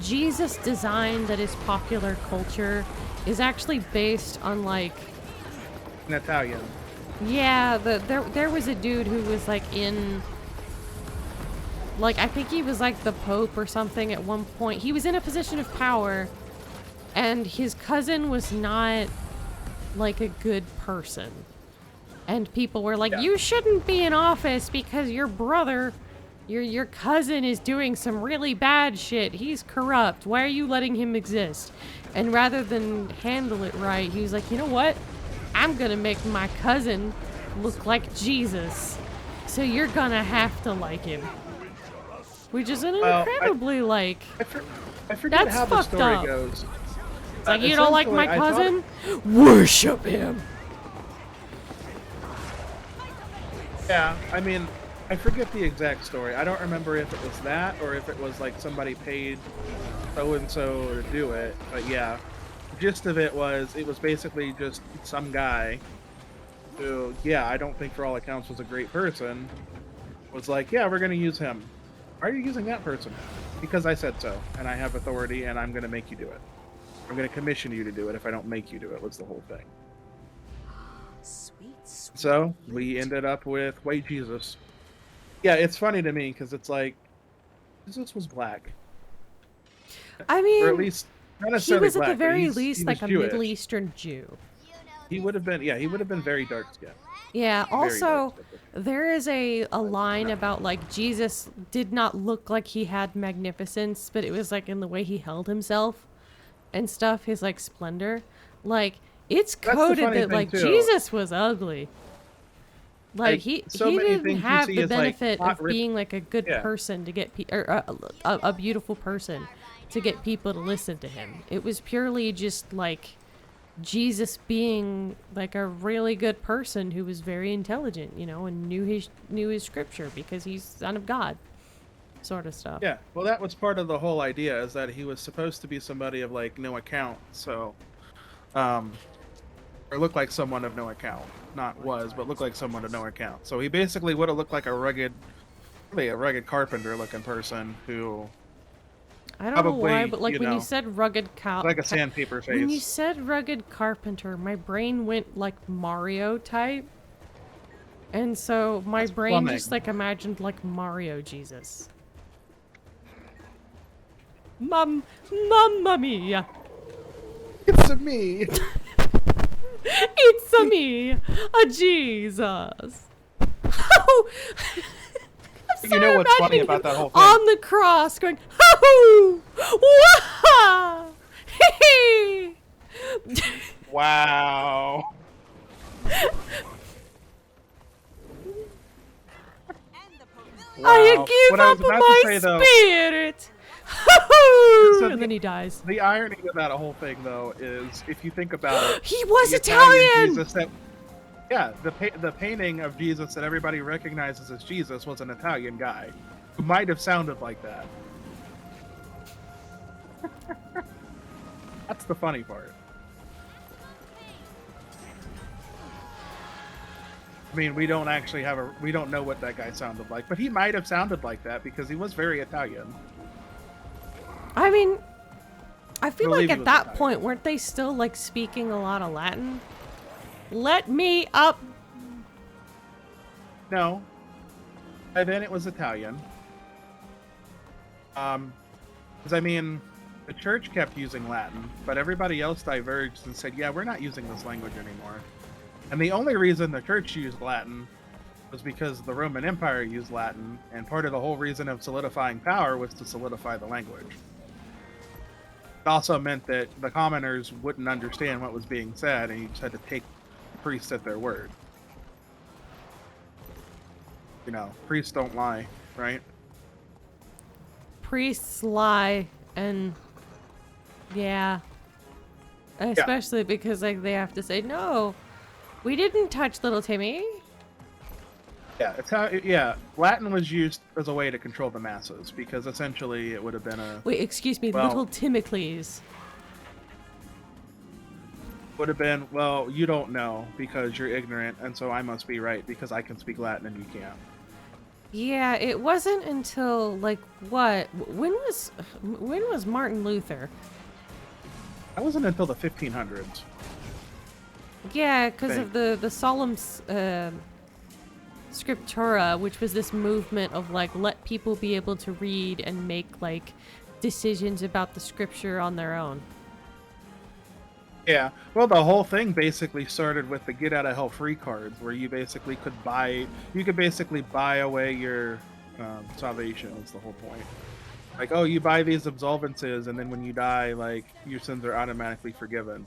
A: Jesus design that is popular culture is actually based on like,
B: In Italian.
A: yeah, there was a dude who was like in, like, I think he was like the Pope or something at one point. He was in a position of power, and his cousin was not like a good person. And people were like,
B: Yeah.
A: you shouldn't be in office because your brother, your cousin is doing some really bad shit. He's corrupt. Why are you letting him exist? And rather than handle it right, he was like, you know what? I'm gonna make my cousin look like Jesus. So you're gonna have to like him. Which is an
B: Well,
A: incredibly, like,
B: I forget
A: That's
B: how the
A: fucked
B: story
A: up.
B: goes.
A: it's like, you don't like my
B: essentially, I thought-
A: cousin? Worship him.
B: Yeah, I mean, I forget the exact story. I don't remember if it was that or if it was like somebody paid so-and-so to do it. But yeah, the gist of it was basically just some guy who, yeah, I don't think for all accounts was a great person, was like, yeah, we're going to use him. Why are you using that person? Because I said so, and I have authority, and I'm going to make you do it. I'm going to commission you to do it if I don't make you do it, was the whole thing.
G: Sweet, sweet.
B: So we ended up with white Jesus. Yeah, it's funny to me because it's like Jesus was black,
A: I
B: or at
A: mean,
B: least not
A: he
B: necessarily
A: was at
B: black.
A: the
B: but
A: very
B: he
A: least
B: was
A: like a
B: Jewish.
A: Middle Eastern Jew.
B: He would have been, yeah, he would have been very dark skinned.
A: Yeah,
B: Very
A: also,
B: dark-skinned.
A: there is a line about, like, Jesus did not look like he had magnificence, but it was, like, in the way he held himself and stuff, his, like, splendor. Like, it's
B: That's the
A: coded
B: funny
A: that,
B: thing,
A: like,
B: too.
A: Jesus was ugly. Like,
B: Like,
A: he
B: so many
A: didn't
B: things you
A: have
B: see
A: the
B: as, like,
A: benefit
B: plot
A: of
B: rich-
A: being, like, a good
B: Yeah.
A: person to get or a beautiful person to get people to listen to him. It was purely just, like, Jesus being like a really good person who was very intelligent, you know, and knew his scripture because he's son of God, sort of stuff.
B: Yeah, well, that was part of the whole idea, is that he was supposed to be somebody of like no account, so, or look like someone of no account, not was, but looked like someone of no account. So he basically would have looked like really a rugged carpenter-looking person who,
A: I don't know why,
B: probably,
A: but like
B: you
A: when you
B: know,
A: said rugged
B: like a sandpaper face.
A: when you said rugged carpenter, my brain went like Mario type, and so my
B: That's
A: brain
B: plumbing.
A: just like imagined like Mario Jesus. Mamma mia!
B: It's a me.
A: It's a me, a Jesus. Oh, I'm
B: You know what's funny
A: imagining
B: about
A: him
B: that whole thing?
A: on the cross, going, "Oh, wah, hey."
B: Wow.
A: I
B: Wow.
A: give
B: What I was
A: up
B: about
A: my
B: to say, though,
A: spirit.
B: So
A: And then he dies.
B: the irony of that whole thing, though, is if you think about it,
A: He was
B: the
A: Italian.
B: Jesus that, yeah, the painting of Jesus that everybody recognizes as Jesus was an Italian guy who might have sounded like that. That's the funny part. I mean, we don't know what that guy sounded like, but he might have sounded like that because he was very Italian.
A: I mean, I feel
B: Believe
A: like
B: he
A: at
B: was
A: that
B: Italian.
A: point, weren't they still like speaking a lot of Latin? Let me up.
B: No. By then it was Italian. Because I mean, the church kept using Latin, but everybody else diverged and said, yeah, we're not using this language anymore. And the only reason the church used Latin was because the Roman Empire used Latin, and part of the whole reason of solidifying power was to solidify the language. It also meant that the commoners wouldn't understand what was being said, and you just had to take the priests at their word. You know, priests don't lie, right?
A: Priests lie, and yeah, especially because like they have to say no, we didn't touch little Timmy.
B: Yeah, it's how. Yeah, Latin was used as a way to control the masses because essentially it would have been a.
A: Wait, excuse me,
B: Well-
A: little Timocles.
B: would have been, well, you don't know because you're ignorant, and so I must be right because I can speak Latin and you can't.
A: Yeah, it wasn't until like what? When was Martin Luther?
B: That wasn't until the 1500s.
A: Yeah, because
B: Thing.
A: of the Solemn Scriptura, which was this movement of like let people be able to read and make like decisions about the scripture on their own.
B: Yeah, well, the whole thing basically started with the get out of hell free cards, where you basically could buy away your salvation. Is the whole point. Like, oh, you buy these absolvences, and then when you die, like your sins are automatically forgiven.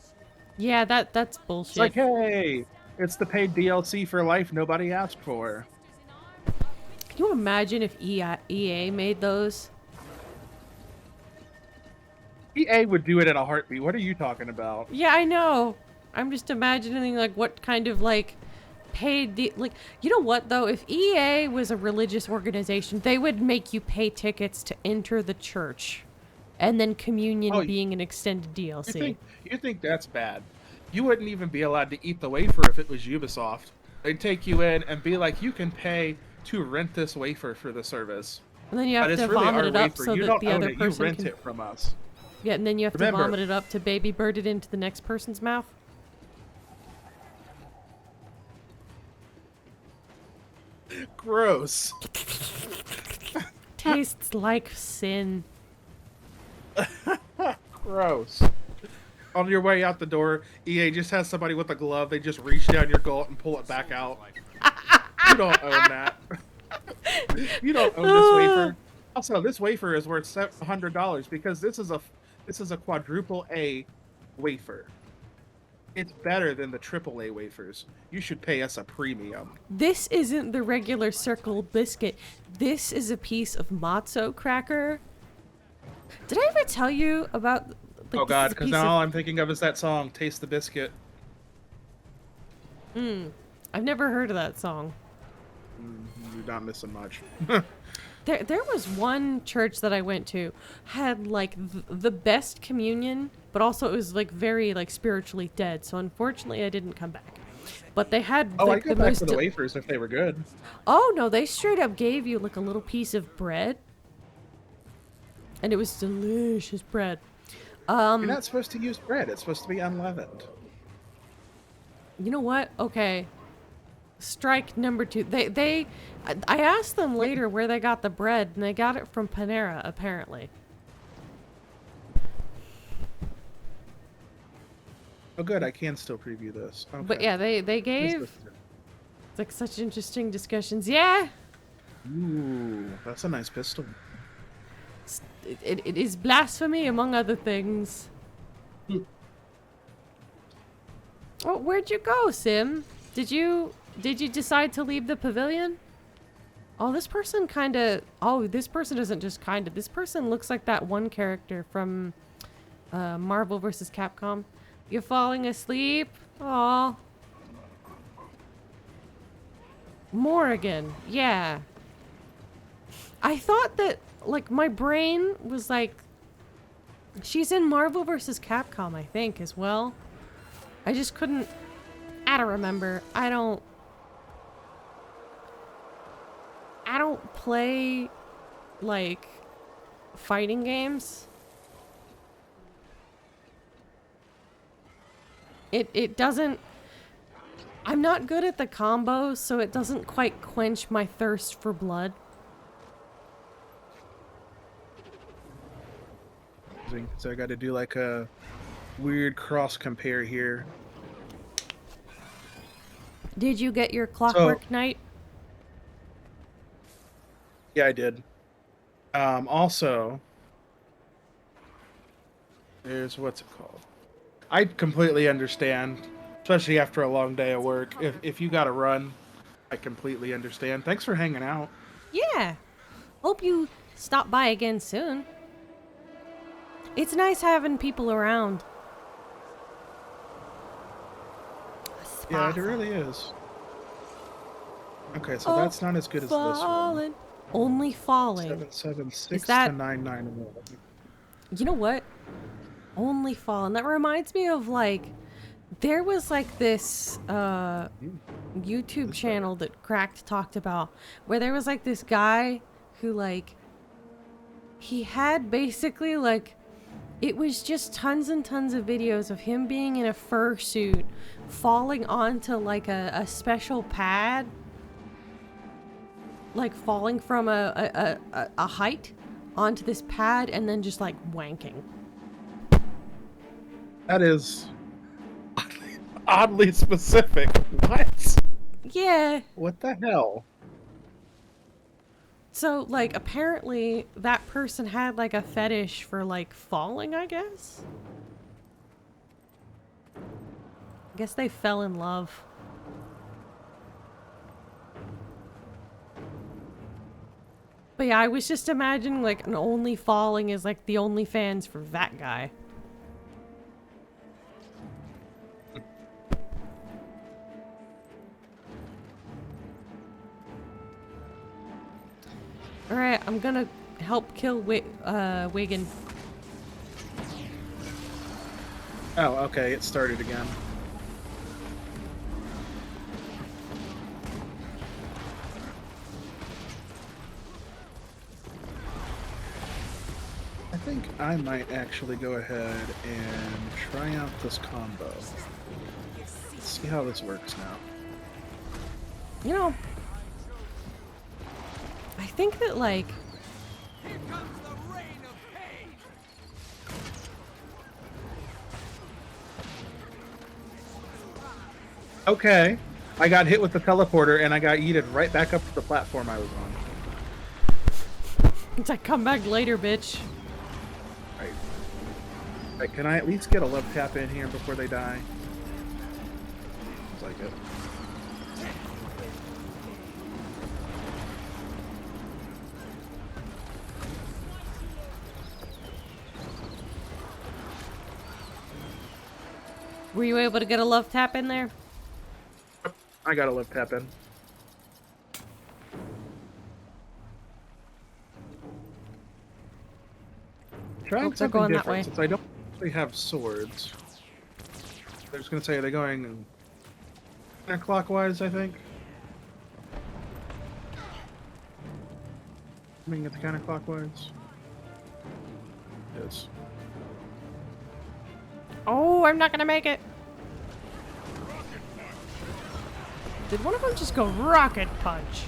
A: Yeah, that's bullshit.
B: It's like, hey, it's the paid DLC for life nobody asked for.
A: Can you imagine if EA made those?
B: EA would do it in a heartbeat. What are you talking about?
A: Yeah, I know. I'm just imagining like what kind of like like, you know what though? If EA was a religious organization, they would make you pay tickets to enter the church, and then communion being an extended DLC.
B: You think that's bad? You wouldn't even be allowed to eat the wafer if it was Ubisoft. They'd take you in and be like, you can pay to rent this wafer for the service.
A: And then you have
B: But
A: to
B: it's really
A: vomit
B: our
A: it up
B: wafer.
A: so
B: You
A: that
B: don't
A: the
B: own
A: other
B: it.
A: person
B: You rent
A: can.
B: it from us.
A: Yeah, and then you have
B: Remember,
A: to vomit it up to baby bird it into the next person's mouth.
B: Gross.
A: Tastes like sin.
B: Gross. On your way out the door, EA just has somebody with a glove. They just reach down your gullet and pull it back out. You don't own that. You don't own this wafer. Also, this wafer is worth $100 because this is a quadruple A wafer. It's better than the triple A wafers. You should pay us a premium.
A: This isn't the regular circle biscuit. This is a piece of matzo cracker. Did I ever tell you about? Like,
B: Oh God, because now all
A: of...
B: I'm thinking of is that song, "Taste the Biscuit."
A: I've never heard of that song.
B: You're not missing much.
A: There was one church that I went to had like the best communion, but also it was like very like spiritually dead. So unfortunately, I didn't come back. But they had
B: Oh,
A: like
B: I
A: the
B: go back
A: most.
B: for the wafers if they were good.
A: Oh no, they straight up gave you like a little piece of bread, and it was delicious bread.
B: You're not supposed to use bread. It's supposed to be unleavened.
A: You know what? Okay. Strike number 2. I asked them later where they got the bread, and they got it from Panera, apparently.
B: Oh, good. I can still preview this. Okay.
A: But yeah, they gave like such interesting discussions. Yeah,
B: Ooh, that's a nice pistol.
A: it is blasphemy among other things. Oh, where'd you go, Sim? Did you decide to leave the pavilion? Oh, this person kinda... Oh, this person isn't just kinda. This person looks like that one character from Marvel vs. Capcom. You falling asleep? Aw. Morrigan. Yeah. I thought that, like, my brain was like... She's in Marvel vs. Capcom, I think, as well. I just couldn't... I don't remember. I don't play, like, fighting games. It doesn't... I'm not good at the combos, so it doesn't quite quench my thirst for blood.
B: So I got to do like a weird cross compare here.
A: Did you get your Clockwork Knight?
B: Yeah, I did. Also, there's what's it called? I completely understand, especially after a long day of work. If you got to run, I completely understand. Thanks for hanging out.
A: Yeah. Hope you stop by again soon. It's nice having people around.
B: Yeah, it really is. Okay, so that's not as good as this one.
A: Only falling.
B: 776
A: Is that...
B: to 991.
A: You know what? Only fallen. That reminds me of like There was like this YouTube channel that Cracked talked about where there was like this guy who like he had basically like it was just tons and tons of videos of him being in a fursuit falling onto like a special pad, like falling from a height onto this pad and then just like wanking.
B: That is oddly specific. What?
A: Yeah.
B: What the hell?
A: So, like, apparently that person had, like, a fetish for, like, falling, I guess? I guess they fell in love. But yeah, I was just imagining, like, an only falling is, like, the OnlyFans for that guy. Alright, I'm gonna help kill Wigan.
B: Oh, okay, it started again. I think I might actually go ahead and try out this combo. Let's see how this works now.
A: You know, I think that, like,
B: Okay, I got hit with the teleporter and I got yeeted right back up to the platform I was on.
A: it's like, come back later, bitch.
B: Right. Right, can I at least get a love tap in here before they die? Looks like it.
A: Were you able to get a love tap in there?
B: I got a love tap in. Trying
A: Oh, they're
B: something
A: going that
B: different
A: way.
B: since I don't actually have swords. I was gonna say, are they going counterclockwise, I think? I mean, it's counterclockwise. Yes.
A: Oh, I'm not gonna make it. Did one of them just go rocket punch?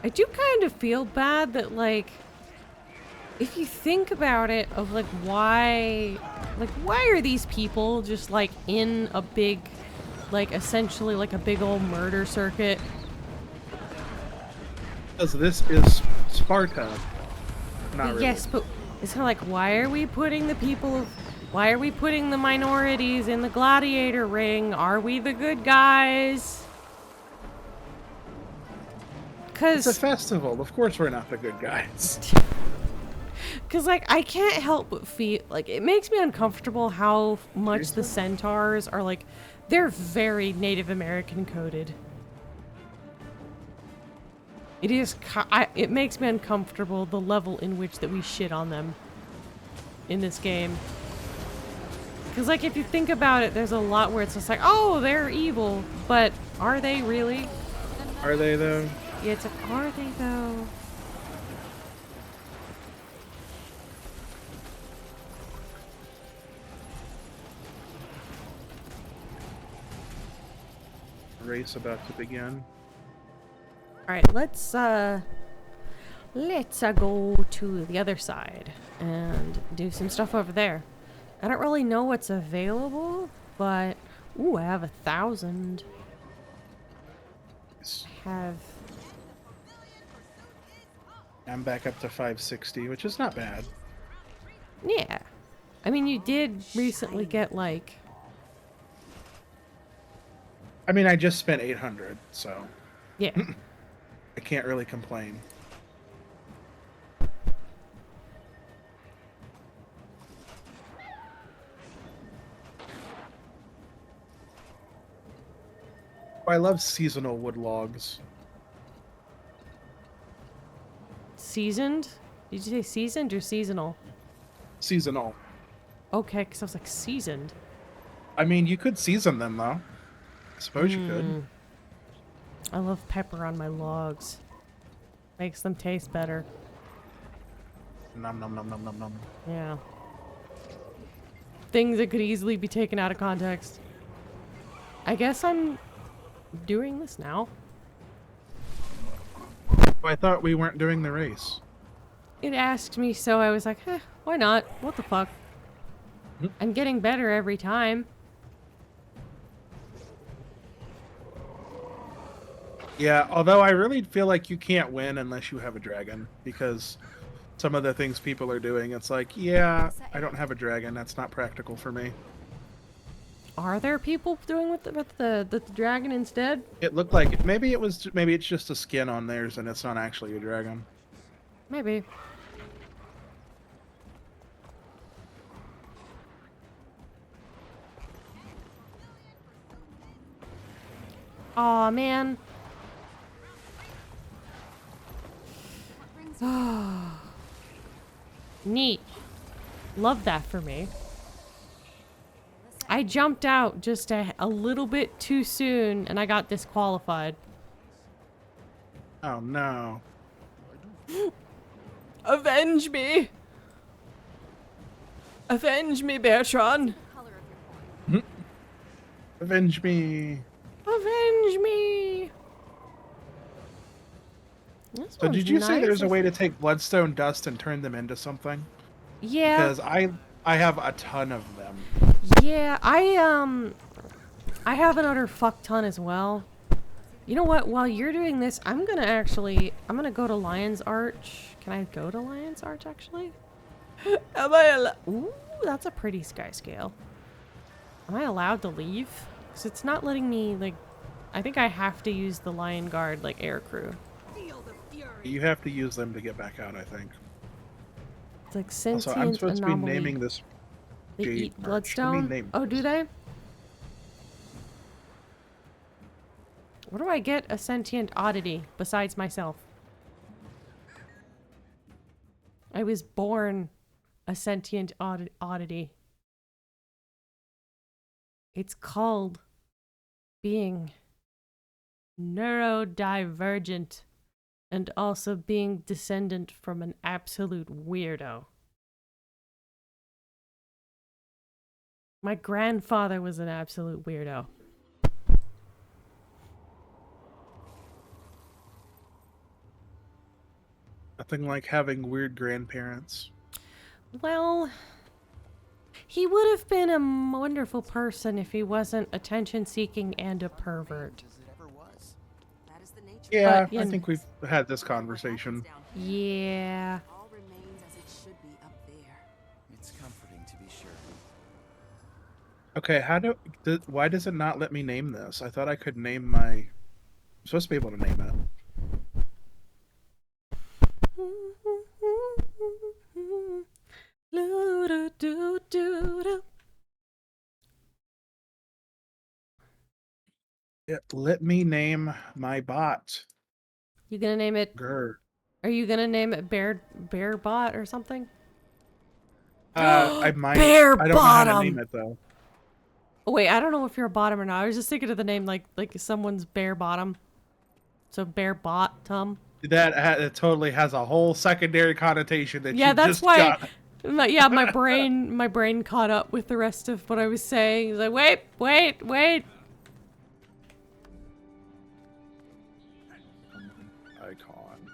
A: I do kind of feel bad that, like, if you think about it, of like why are these people just like in a big, like essentially like a big old murder circuit?
B: Because this is Sparta. Not really.
A: Yes, but it's kind of like, why are we putting why are we putting the minorities in the gladiator ring? Are we the good guys?
B: It's a
A: Cause
B: festival. Of course we're not the good guys.
A: Because, like, I can't help but feel, like, it makes me uncomfortable how much the centaurs are, like, they're very Native American coded. It is, it makes me uncomfortable, the level in which that we shit on them in this game. Because, like, if you think about it, there's a lot where it's just like, oh, they're evil, but are they really?
B: Are they, though?
A: Yeah, it's like, are they, though?
B: Race about to begin.
A: Alright, let's go to the other side and do some stuff over there. I don't really know what's available, but ooh, I have 1,000. Have
B: I'm back up to 560, which is not bad.
A: yeah. I mean, you did recently get like
B: I mean, I just spent 800, so
A: yeah.
B: I can't really complain. Oh, I love seasonal wood logs.
A: Seasoned? Did you say seasoned or seasonal?
B: Seasonal.
A: Okay, because I was like seasoned.
B: I mean, you could season them though. I suppose you could.
A: I love pepper on my logs. Makes them taste better.
B: Nom nom nom nom nom nom.
A: Yeah. Things that could easily be taken out of context. I guess I'm doing this now.
B: I thought we weren't doing the race.
A: It asked me, so I was like, why not? What the fuck? I'm getting better every time.
B: Yeah, although I really feel like you can't win unless you have a dragon, because some of the things people are doing, it's like, yeah, I don't have a dragon. That's not practical for me.
A: Are there people doing with the dragon instead?
B: It looked like it. Maybe it's just a skin on theirs and it's not actually a dragon.
A: Maybe. Aw, man. Neat. Love that for me. I jumped out just a little bit too soon and I got disqualified.
B: Oh no.
A: Avenge me! Avenge me, Beartron!
E: Color of your horn.
B: Avenge me.
A: Avenge me! This
B: So
A: one's
B: did you say
A: nice.
B: there's a way to take bloodstone dust and turn them into something?
A: Yeah.
B: Because I have a ton of them.
A: Yeah, I have another fuck ton as well. You know what? While you're doing this, I'm gonna go to Lion's Arch. Can I go to Lion's Arch actually? Am I Ooh, that's a pretty sky scale. Am I allowed to leave? Because it's not letting me, like, I think I have to use the Lion Guard, like, air crew.
B: You have to use them to get back out, I think.
A: It's like
B: Also,
A: sentient
B: I'm supposed
A: anomaly.
B: to be naming this.
A: They
B: Jade
A: eat
B: Arch. Let me
A: bloodstone?
B: name
A: Oh, do
B: this.
A: they? Where do I get a sentient oddity besides myself? I was born a sentient oddity. It's called being neurodivergent and also being descendant from an absolute weirdo. My grandfather was an absolute weirdo.
B: Nothing like having weird grandparents.
A: Well, he would have been a wonderful person if he wasn't attention-seeking and a pervert.
G: As it ever was. That is the nature.
B: Yeah,
A: yeah.
B: I think we've had this conversation.
A: Yeah.
G: All remains as it should be up there.
F: It's comforting to be sure.
B: Okay, why does it not let me name this? I thought I could name my... I'm supposed to be able to name it. Let me name my bot.
A: You gonna name it?
B: Grr.
A: Are you gonna name it Bearbot or something?
B: I might.
A: Bear
B: I don't know how to
A: bottom.
B: name it though.
A: Oh, wait, I don't know if you're a bottom or not. I was just thinking of the name like someone's bare bottom. So bear bottom.
B: That it totally has a whole secondary connotation that
A: Yeah,
B: you
A: that's
B: just
A: why.
B: got.
A: Yeah, my brain caught up with the rest of what I was saying. It's like, wait.
B: Icon.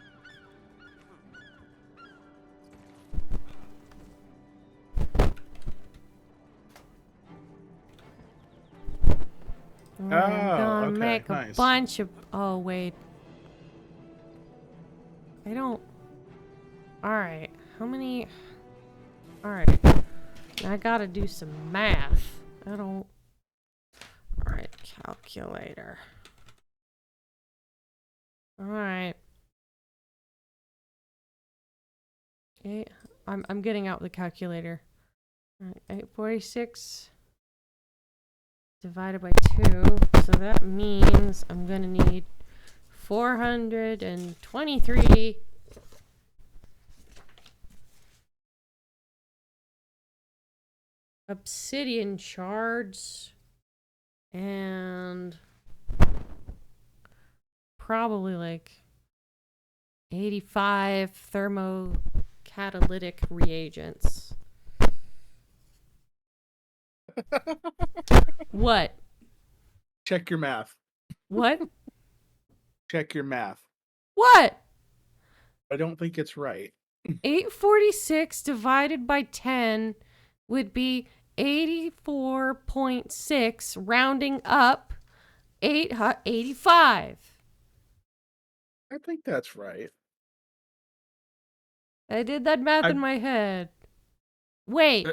A: I'm gonna
B: okay,
A: make a
B: nice.
A: bunch of. Oh wait. I don't. All right. How many? All right. I gotta do some math. I don't. All right, calculator. All right. I'm getting out the calculator. All right, 846 divided by 2. So that means I'm gonna need 423 obsidian shards and probably like 85 thermocatalytic reagents. What?
B: Check your math.
A: What?
B: Check your math.
A: What?
B: I don't think it's right.
A: 846 divided by 10 would be 84.6, rounding up 85.
B: I think that's right.
A: I did that math in my head. Wait.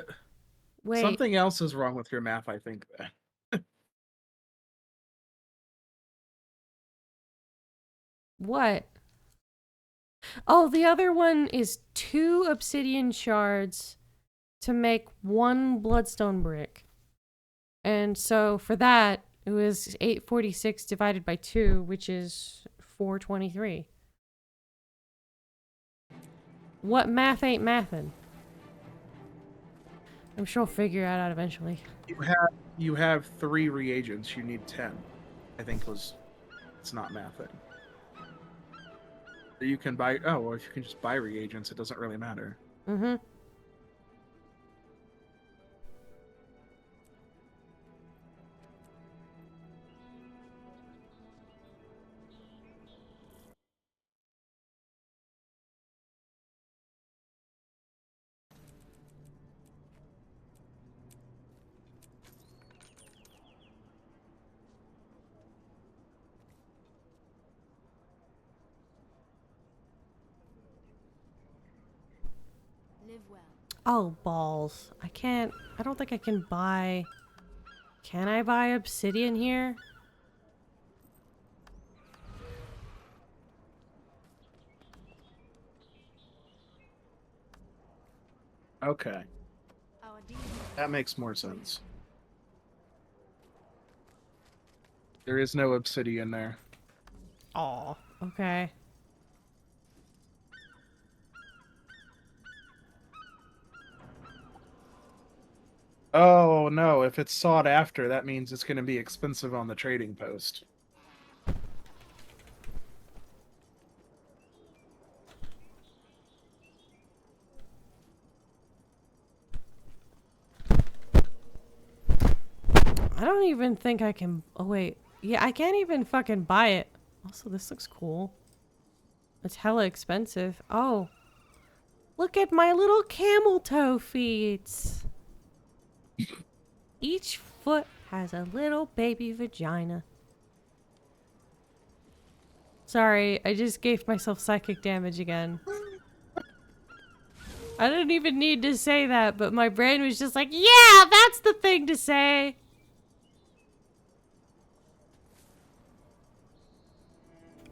A: Wait.
B: Something else is wrong with your math, I think.
A: What? Oh, the other one is 2 obsidian shards to make 1 bloodstone brick. And so for that, it was 846 divided by 2, which is 423. What math ain't mathin'? I'm sure I'll figure it out eventually.
B: You have 3 reagents. You need 10. I think it's not mathing. You can buy. Oh, well, if you can just buy reagents, it doesn't really matter.
A: Mm-hmm.
C: Live well.
A: Oh, balls. I don't think I can buy... Can I buy obsidian here?
B: Okay.
C: Our deal.
B: That makes more sense. There is no obsidian there.
A: Aw, okay.
B: Oh, no. If it's sought after, that means it's going to be expensive on the trading post.
A: I don't even think I can... Oh, wait. Yeah, I can't even fucking buy it. Also, this looks cool. It's hella expensive. Oh. Look at my little camel toe feet. Each foot has a little baby vagina. Sorry, I just gave myself psychic damage again. I didn't even need to say that, but my brain was just like, yeah, that's the thing to say.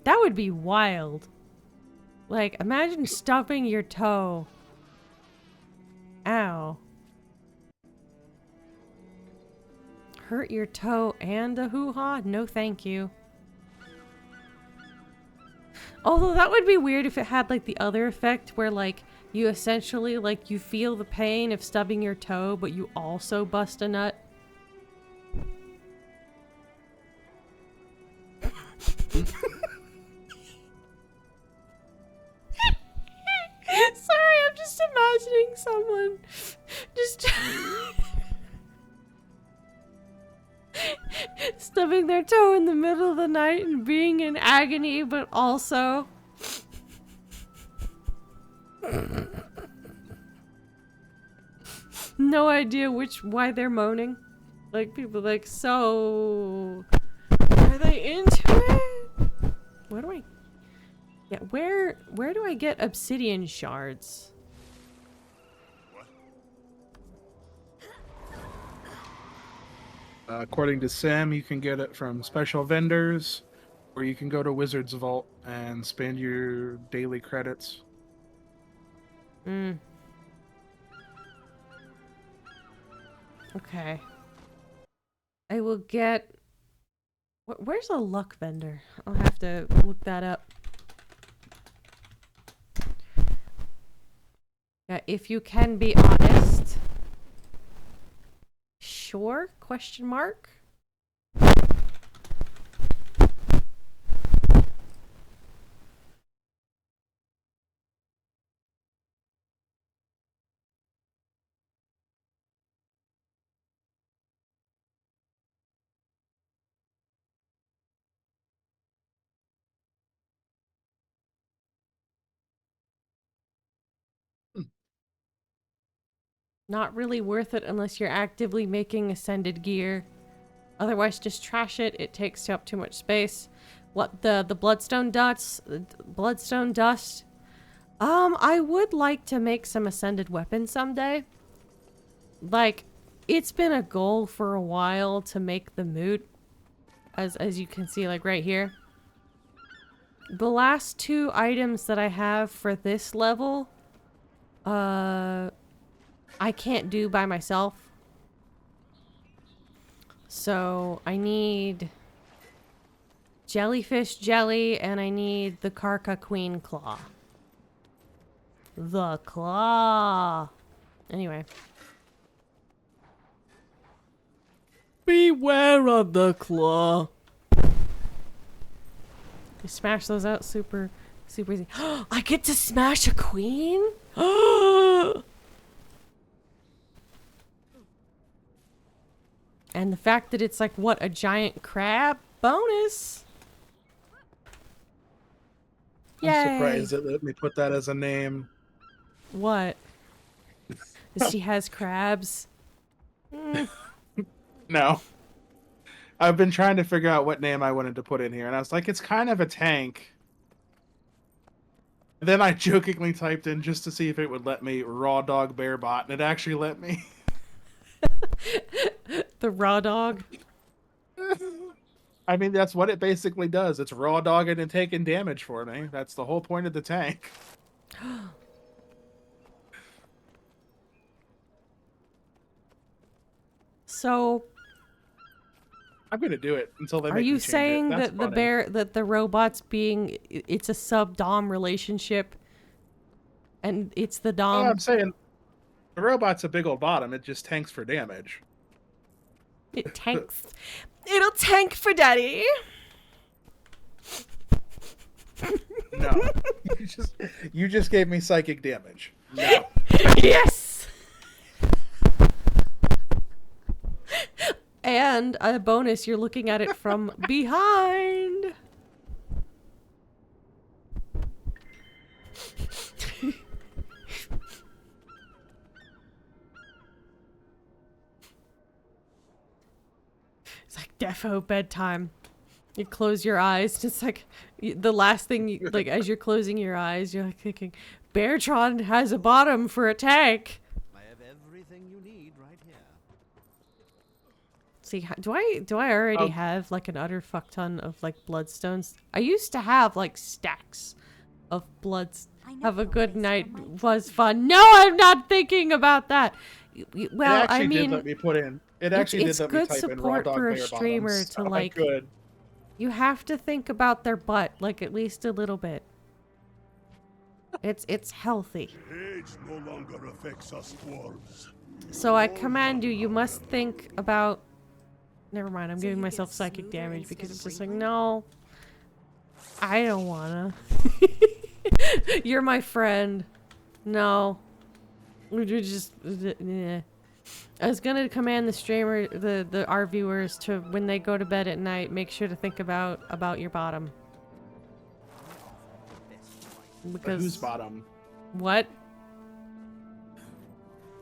A: That would be wild. Like, imagine stubbing your toe. Ow. Hurt your toe and a hoo-ha? No thank you. Although that would be weird if it had like the other effect where like you essentially like you feel the pain of stubbing your toe but you also bust a nut. Sorry, I'm just imagining someone just stubbing their toe in the middle of the night and being in agony, but also no idea why they're moaning. Like people like, so are they into it? Where do I? Yeah, where do I get obsidian shards?
B: According to Sam, you can get it from special vendors, or you can go to Wizard's Vault and spend your daily credits.
A: Okay. I will get... Where's a luck vendor? I'll have to look that up. Yeah, if you can be honest. sure? Question mark. Not really worth it unless you're actively making ascended gear. Otherwise, just trash it. It takes up too much space. What the bloodstone dust? Bloodstone dust. I would like to make some ascended weapons someday. Like, it's been a goal for a while to make the moot, as you can see, like right here. The last 2 items that I have for this level, I can't do by myself. So I need jellyfish jelly and I need the Karka Queen claw. The claw. Anyway. Beware of the claw. You smash those out super easy. I get to smash a queen? And the fact that it's like, what, a giant crab? Bonus! Yay!
B: I'm surprised it let me put that as a name.
A: What? She has crabs? Mm.
B: No. I've been trying to figure out what name I wanted to put in here, and I was like, it's kind of a tank. And then I jokingly typed in just to see if it would let me raw dog bear bot, and it actually let me.
A: The raw dog?
B: I mean, that's what it basically does. It's raw dogging and taking damage for me. That's the whole point of the tank.
A: So,
B: I'm gonna do it until they
A: are
B: make me
A: you
B: change
A: saying
B: it. That's
A: that the
B: funny.
A: that the robot's being, it's a sub-dom relationship and it's the
B: Well,
A: dom?
B: I'm saying the robot's a big old bottom. It just tanks for damage.
A: It tanks. It'll tank for daddy.
B: No. you just gave me psychic damage. No.
A: Yes! And a bonus, you're looking at it from behind. It's like defo bedtime. You close your eyes. It's like the last thing you, like, as you're closing your eyes, you're like thinking, Beartron has a bottom for a tank.
F: I have everything you need right here.
A: See, do I already have like an utter fuck ton of like bloodstones? I used to have like stacks of bloods. Have a good night was fun. No, I'm not thinking about that. Well,
B: it actually
A: I mean,
B: did let me put in. It actually
A: it's
B: did let me
A: good
B: type in raw
A: support
B: dog
A: for a
B: bear
A: streamer
B: bottoms.
A: to
B: So
A: like.
B: good.
A: You have to think about their butt, like at least a little bit. It's healthy.
D: Age no longer affects us dwarves.
A: So I command you, you must think about... Never mind, I'm
G: So
A: giving
G: you
A: myself
G: get
A: psychic
G: smoother
A: damage
G: instead
A: because
G: of
A: it's just like,
G: wrinkly?
A: no. I don't wanna. You're my friend. No. You're just... Yeah. I was gonna command the streamer, our viewers to, when they go to bed at night, make sure to think about your bottom. Because...
B: Who's bottom?
A: What?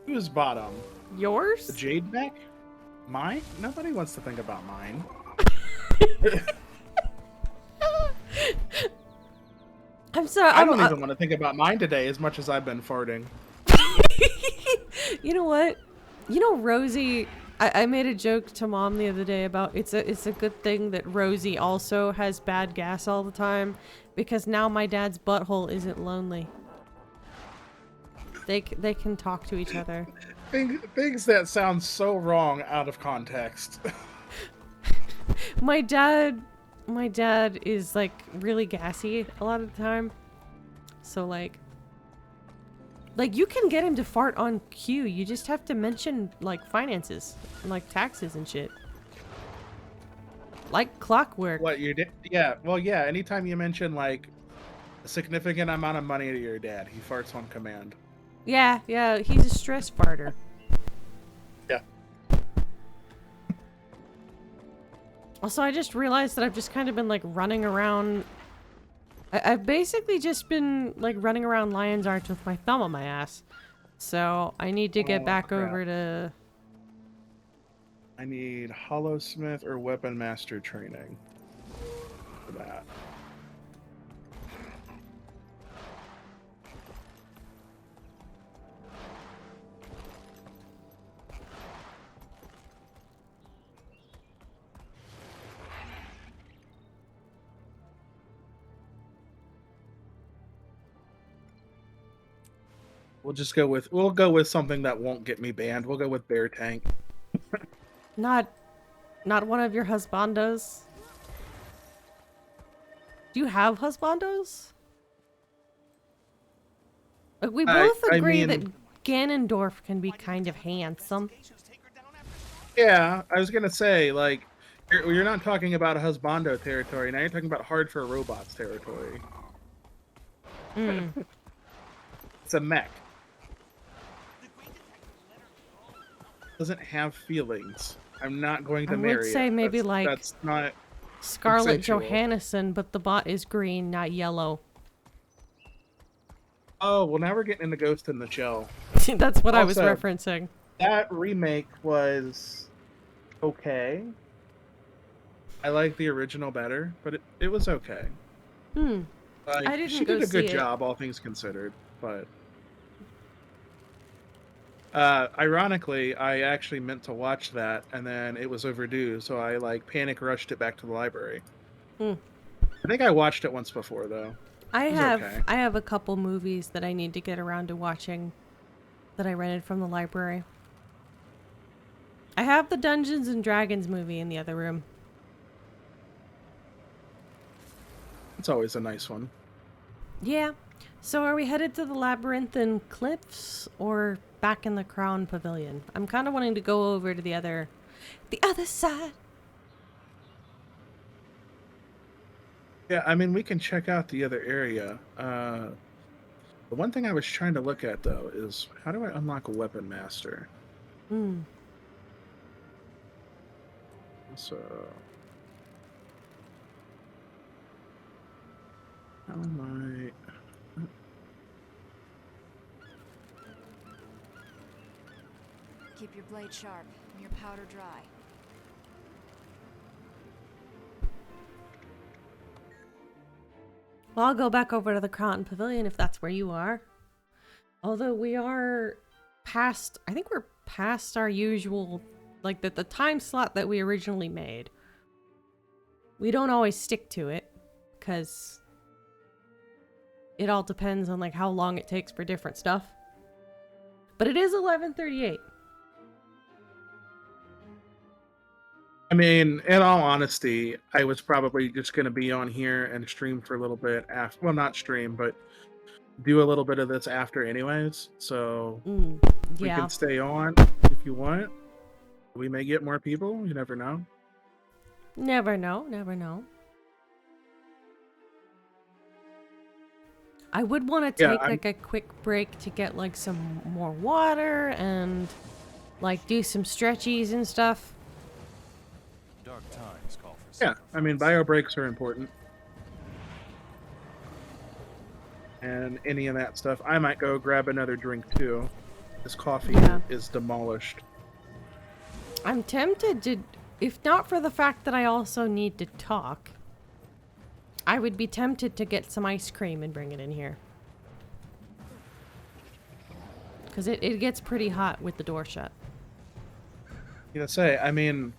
B: Who's bottom?
A: Yours?
B: The Jade Neck? Mine? Nobody wants to think about mine.
A: I'm sorry.
B: I don't even want to think about mine today as much as I've been farting.
A: You know what? You know, Rosie, I made a joke to Mom the other day about it's a good thing that Rosie also has bad gas all the time, because now my dad's butthole isn't lonely. They can talk to each other.
B: Things that sound so wrong out of context.
A: My dad is like really gassy a lot of the time. So like Like, you can get him to fart on cue. You just have to mention, like, finances and, like, taxes and shit. Like clockwork.
B: What you did? Yeah. Well, yeah. Anytime you mention like a significant amount of money to your dad, he farts on command.
A: Yeah, yeah, he's a stress farter.
B: Yeah.
A: Also, I just realized that I've just kind of been, like, running around. I've basically just been, like, running around Lion's Arch with my thumb on my ass. So, I need to get back
B: crap.
A: over to...
B: I need Hollowsmith or Weapon Master training for that. We'll go with something that won't get me banned. We'll go with Bear Tank.
A: Not one of your husbandos? Do you have husbandos? Like, we both agree that Ganondorf can be kind of handsome.
B: Yeah, I was gonna say, like, you're not talking about a husbando territory. Now you're talking about hard for robots territory. It's a mech. Doesn't have feelings. I'm not going to marry it.
A: I would say maybe like
B: that's not
A: Scarlett
B: consensual.
A: Johansson, but the bot is green, not yellow.
B: Oh, well, now we're getting into Ghost in the Shell.
A: That's what I was
B: Also,
A: referencing.
B: That remake was okay. I like the original better, but it was okay. Like,
A: I didn't
B: she
A: go
B: did a good
A: see it.
B: job, all things considered, but ironically, I actually meant to watch that, and then it was overdue, so I like panic rushed it back to the library. I think I watched it once before, though.
A: I
B: It was
A: have
B: okay.
A: I have a couple movies that I need to get around to watching that I rented from the library. I have the Dungeons and Dragons movie in the other room.
B: It's always a nice one.
A: Yeah. So are we headed to the Labyrinthine Cliffs or back in the Crown Pavilion? I'm kind of wanting to go over to the other side.
B: Yeah, I mean, we can check out the other area. The one thing I was trying to look at, though, is how do I unlock a Weapon Master? So... how am I...
C: Keep your blade sharp and your powder dry.
A: Well, I'll go back over to the Crown Pavilion if that's where you are. Although we are past, I think we're past our usual, like the time slot that we originally made. We don't always stick to it, because it all depends on like how long it takes for different stuff. But it is 11:38.
B: I mean, in all honesty, I was probably just going to be on here and stream for a little bit after. Well, not stream, but do a little bit of this after anyways. So we
A: Yeah.
B: can stay on if you want. We may get more people. You never know.
A: Never know, never know. I would want to
B: Yeah,
A: take like a quick break to get like some more water and like do some stretchies and stuff.
F: Dark times call for
B: Yeah, I mean, bio breaks are important. And any of that stuff. I might go grab another drink too. This coffee is demolished.
A: I'm tempted to, if not for the fact that I also need to talk, I would be tempted to get some ice cream and bring it in here. Because it gets pretty hot with the door shut.
B: You know, say, I mean,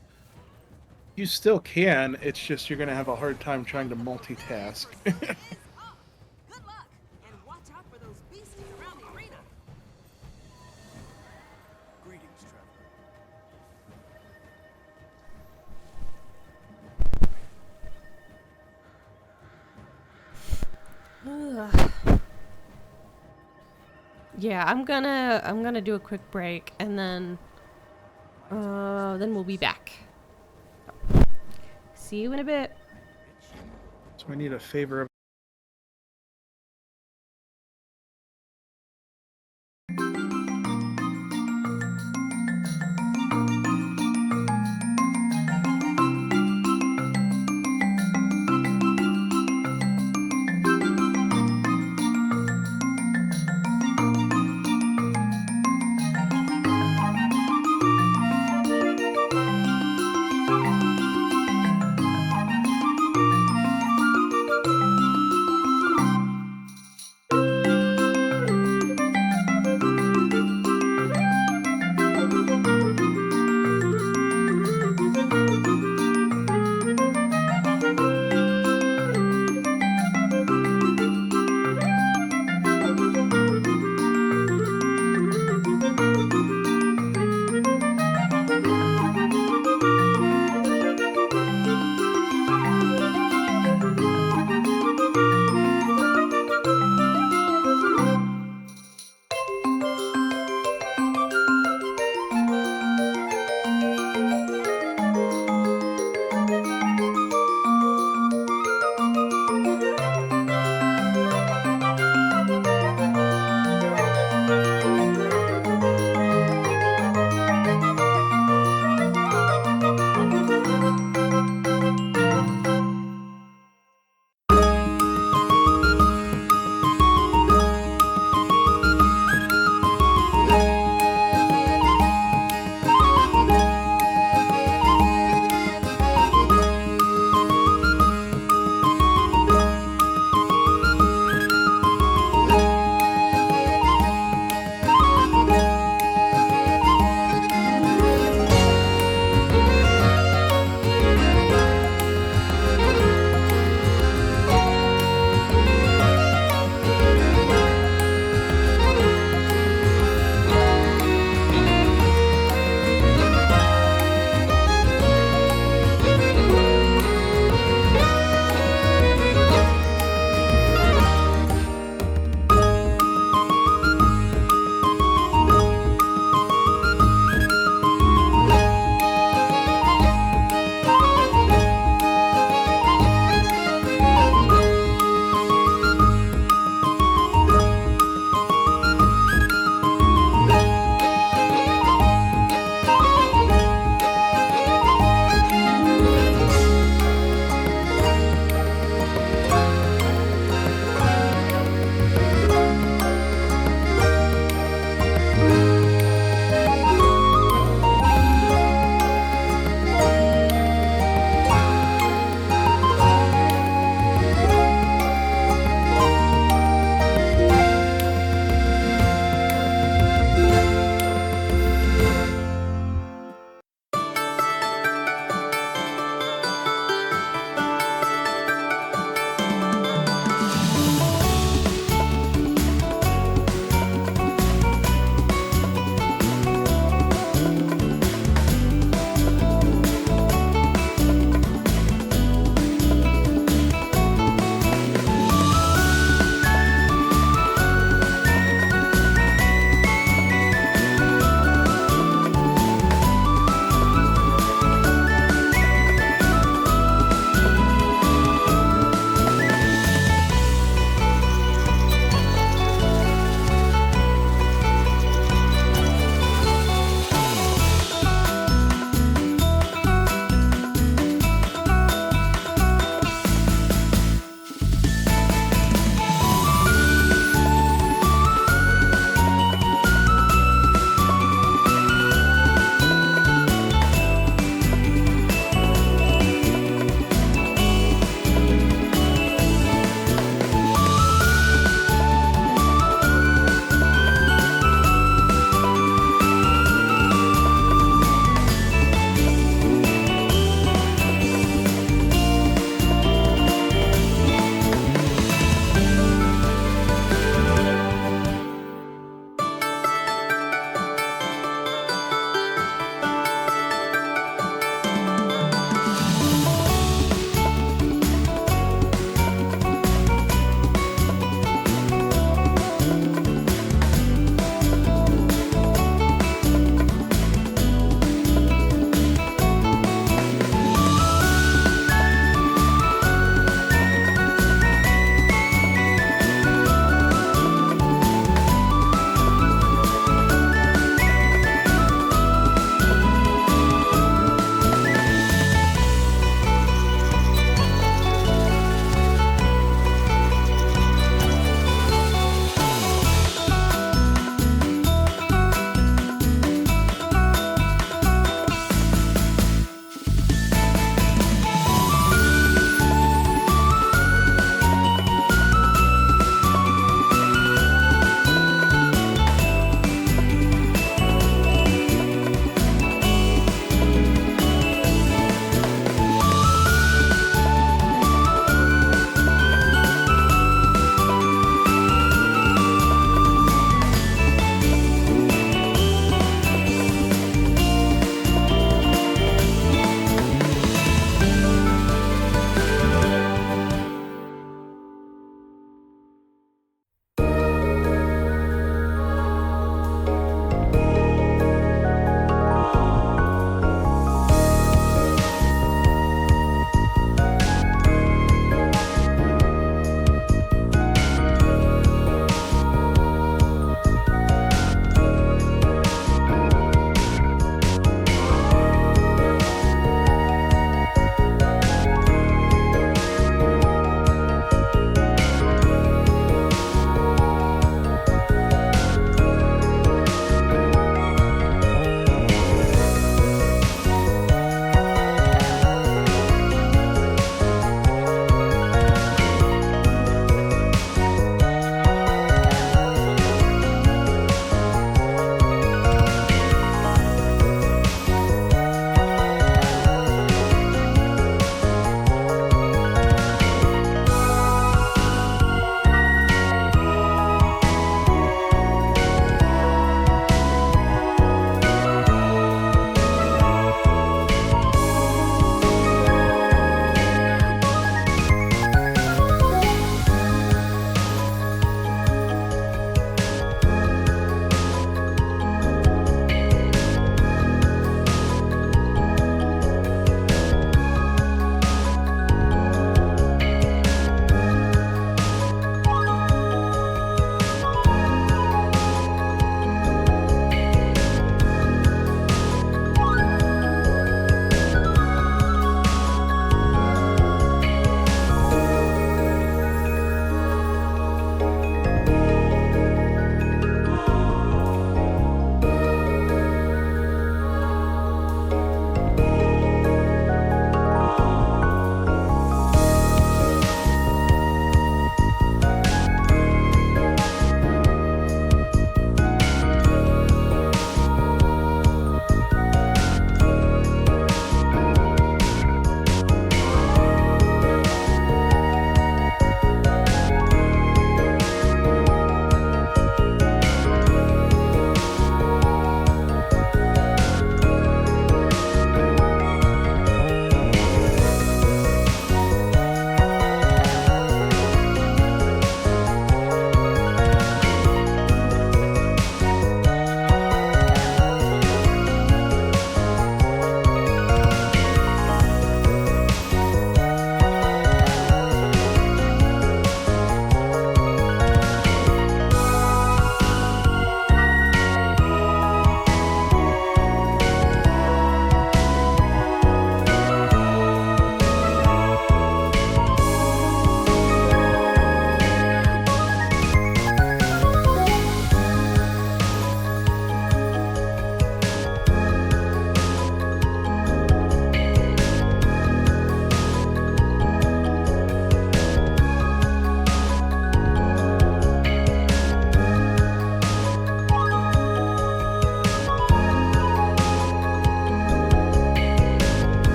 B: you still can. It's just you're going to have a hard time trying to multitask.
G: Good luck, and watch out for those beasties around the arena.
F: Greetings, traveler.
A: Yeah, I'm gonna do a quick break and then we'll be back. See you in a bit.
B: So I need a favor of.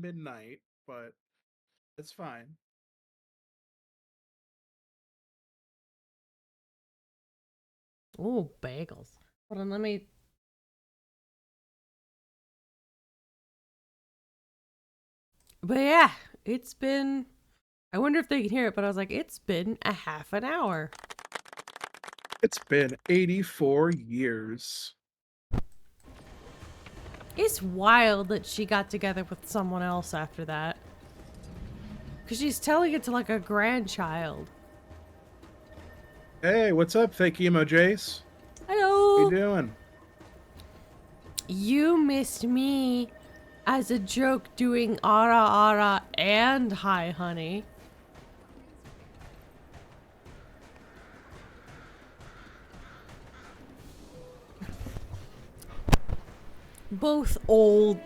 B: midnight, but it's fine.
A: Ooh, bagels. Hold on, let me. But yeah, it's been. I wonder if they can hear it, but I was like, it's been a half an hour.
B: It's been 84 years.
A: It's wild that she got together with someone else after that. Because she's telling it to like a grandchild.
B: Hey, what's up, fake emo Jace?
A: Hello!
B: How you doing?
A: You missed me as a joke doing ara ara and hi honey. Both old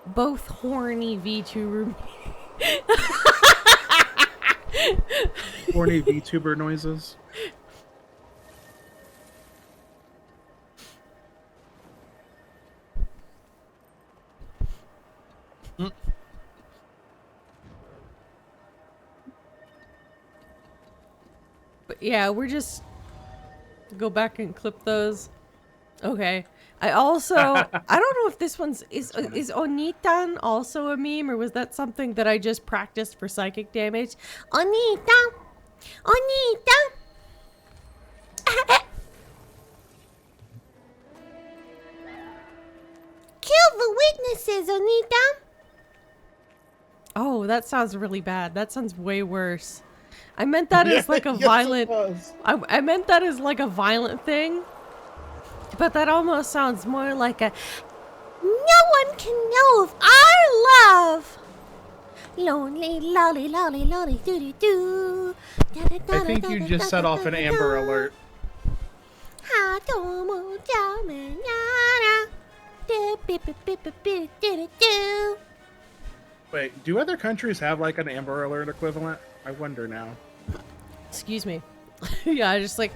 A: both horny VTuber.
B: Horny VTuber noises.
A: But yeah, we're just go back and clip those. Okay. I also I don't know if this one's is Onitan also a meme, or was that something that I just practiced for psychic damage? Onita! Onita!
E: Kill the witnesses, Onita!
A: Oh, that sounds really bad. That sounds way worse. I meant that as like a
B: Yes,
A: violent
B: it was.
A: I meant that as like a violent thing. But that almost sounds more like a
E: No one can know of our love! Lonely, lolly, lolly, lolly, doo doo doo.
B: I think you just set off an Amber Alert. Wait, do other countries have like an Amber Alert equivalent? I wonder now.
A: excuse me. Yeah, I just like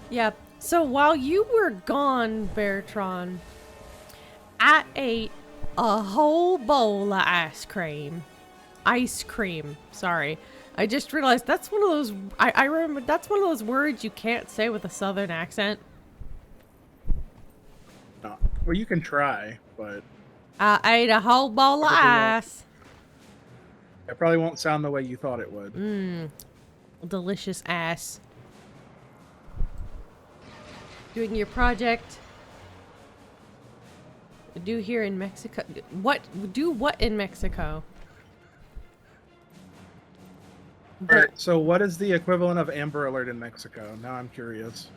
A: yeah. So while you were gone, Beartron, I ate a whole bowl of ice cream. Ice cream. Sorry. I just realized that's one of those I remember that's one of those words you can't say with a southern accent.
B: No. Well, you can try, but
A: I ate a whole bowl of
B: Probably won't.
A: ice.
B: it probably won't sound the way you thought it would.
A: Mmm. Delicious ass. Doing your project. Do here in Mexico. What? Do what in Mexico?
B: Alright, so what is the equivalent of Amber Alert in Mexico? Now I'm curious.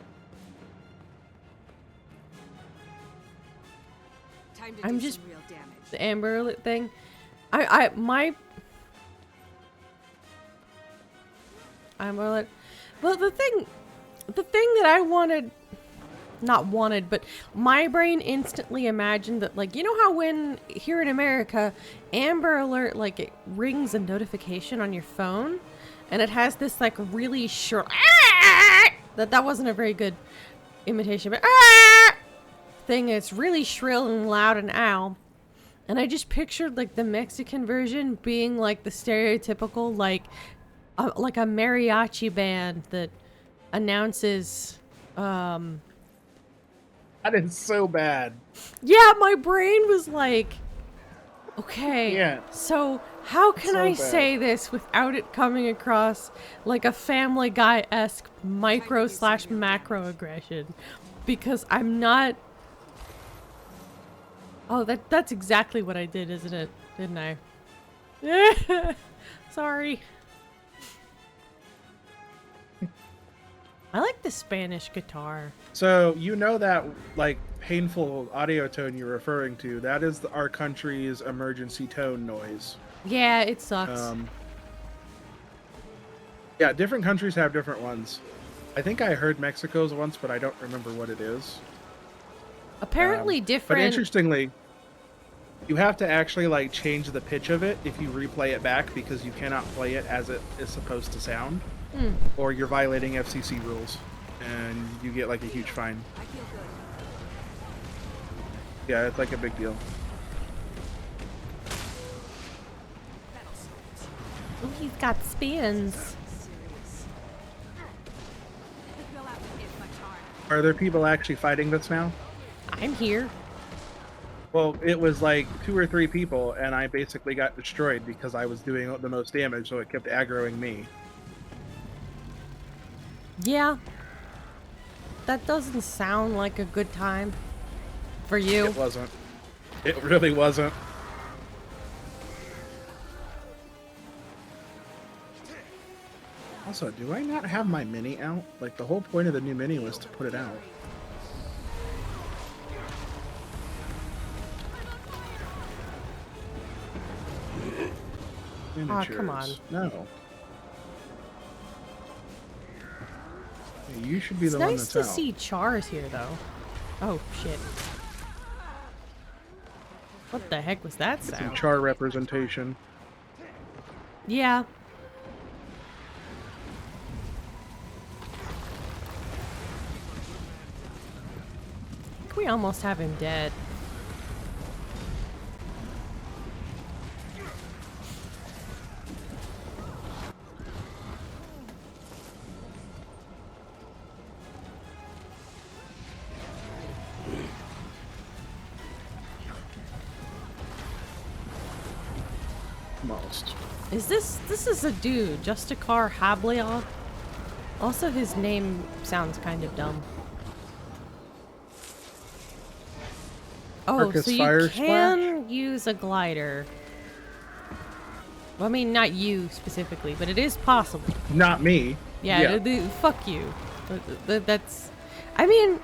G: Time to
A: I'm
G: do
A: just-
G: some real damage.
A: The Amber Alert thing. Amber Alert. Well, the thing that I not wanted, but my brain instantly imagined that, like, you know how when here in America, Amber Alert, like, it rings a notification on your phone, and it has this like really short that wasn't a very good imitation, but thing. It's really shrill and loud and ow. And I just pictured like the Mexican version being like the stereotypical like a mariachi band that announces
B: That is so bad.
A: yeah, my brain was like, okay,
B: Yeah.
A: so how can
B: So
A: I
B: bad.
A: say this without it coming across like a Family Guy-esque micro/macro aggression? Because I'm not. Oh, that's exactly what I did, isn't it? Didn't I? Sorry. I like the Spanish guitar.
B: So you know that like painful audio tone you're referring to, that is our country's emergency tone noise.
A: Yeah, it sucks.
B: Yeah, different countries have different ones. I think I heard Mexico's once, but I don't remember what it is.
A: Apparently
B: But
A: different.
B: interestingly, you have to actually like change the pitch of it if you replay it back, because you cannot play it as it is supposed to sound, or you're violating FCC rules, and you get like a huge fine.
G: I feel good.
B: Yeah, it's like a big deal.
A: He's got spins.
G: Serious. You'll have to hit much harder.
B: Are there people actually fighting this now?
A: I'm here.
B: Well, it was like 2 or 3 people, and I basically got destroyed because I was doing the most damage, so it kept aggroing me.
A: Yeah. That doesn't sound like a good time for you.
B: It wasn't. It really wasn't. Also, do I not have my mini out? Like, the whole point of the new mini was to put it out.
A: Aw, come on.
B: No. Yeah, you should be
A: It's
B: the one
A: nice
B: that's
A: to
B: out.
A: see Chars here, though. Oh, shit. What the heck was that
B: Some
A: sound?
B: char representation.
A: Yeah. I think we almost have him dead.
B: Almost.
A: This is a dude, Justicar Hablia. Also, his name sounds kind of dumb. Oh,
B: Arcus
A: so you
B: Fire
A: can use a glider. Well, I mean, not you specifically, but it is possible.
B: Not me.
A: Yeah, fuck you. That's. I mean,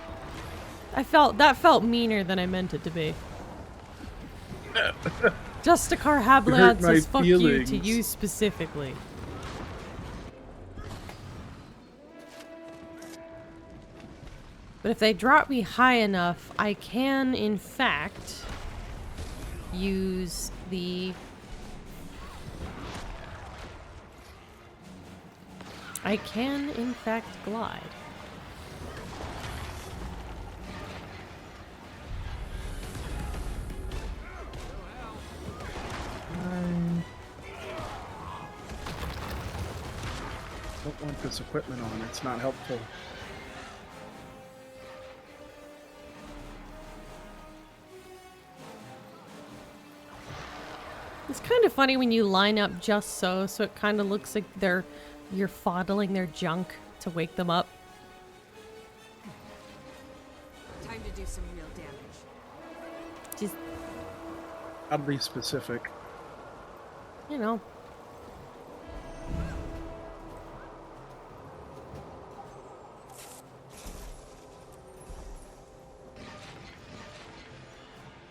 A: that felt meaner than I meant it to be. Justicar Hablia
B: Hurt my
A: says fuck you to
B: feelings.
A: you specifically. But if they drop me high enough, I can, in fact, use the... I can, in fact, glide.
B: I don't want this equipment on. It's not helpful.
A: It's kind of funny when you line up just so it kind of looks like you're fondling their junk to wake them up.
G: Time to do some real damage.
A: Just,
B: Oddly specific.
A: you know.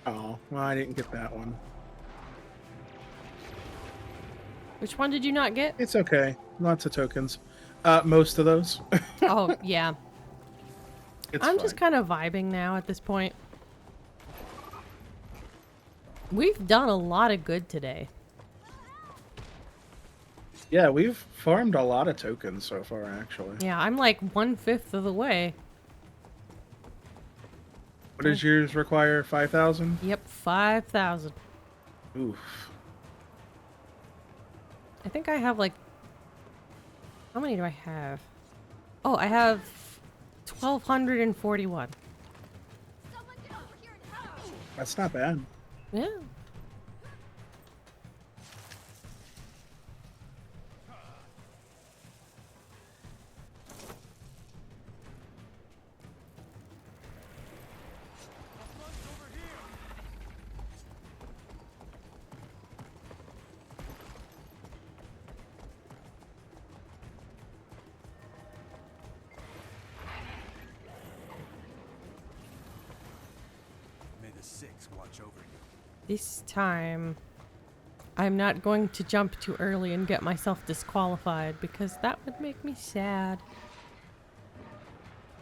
B: Oh, well, I didn't get that one.
A: Which one did you not get?
B: It's okay. Lots of tokens. Most of those.
A: Oh, yeah.
B: It's
A: I'm
B: fine.
A: just kind of vibing now at this point. We've done a lot of good today.
B: Yeah, we've farmed a lot of tokens so far, actually.
A: Yeah, I'm like 1/5 of the way.
B: What does yours require? 5,000?
A: Yep, 5,000.
B: Oof.
A: I think I have like... How many do I have? Oh, I have 1,241.
C: Someone get over here and help!
B: That's not bad.
A: Yeah.
F: May the Six watch over you.
A: This time, I'm not going to jump too early and get myself disqualified because that would make me sad.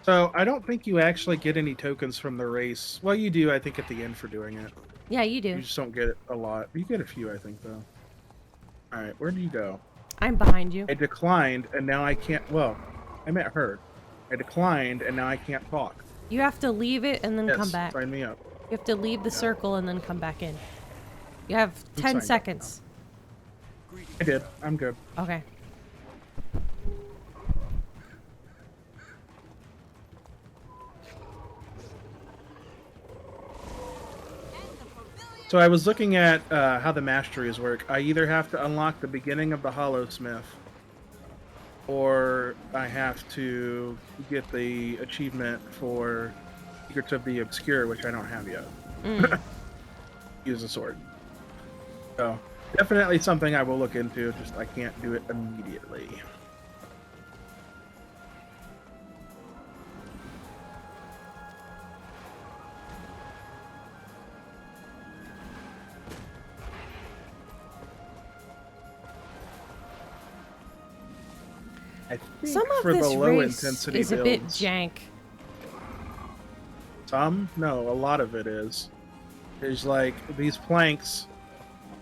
B: So, I don't think you actually get any tokens from the race. Well, you do, I think, at the end for doing it.
A: Yeah, you
B: You
A: do.
B: just don't get it a lot. You get a few, I think, though. Alright, where do you go?
A: I'm behind you.
B: I declined, and now I can't... Well, I met her. I declined, and now I can't talk.
A: You have to leave it and then
B: Yes,
A: come back.
B: sign me up.
A: You have to leave the circle and then come back in. You have 10
B: signed up
A: seconds.
F: Greetings.
B: I did. I'm good.
A: Okay.
B: So I was looking at how the masteries work. I either have to unlock the beginning of the Hollowsmith, or I have to get the achievement for Secrets of the Obscure, which I don't have yet. Use a sword. So definitely something I will look into. Just I can't do it immediately. I think
A: Some of
B: for
A: this
B: the low
A: race
B: intensity
A: is a bit
B: builds-
A: jank.
B: Some? No, a lot of it is. There's like, these planks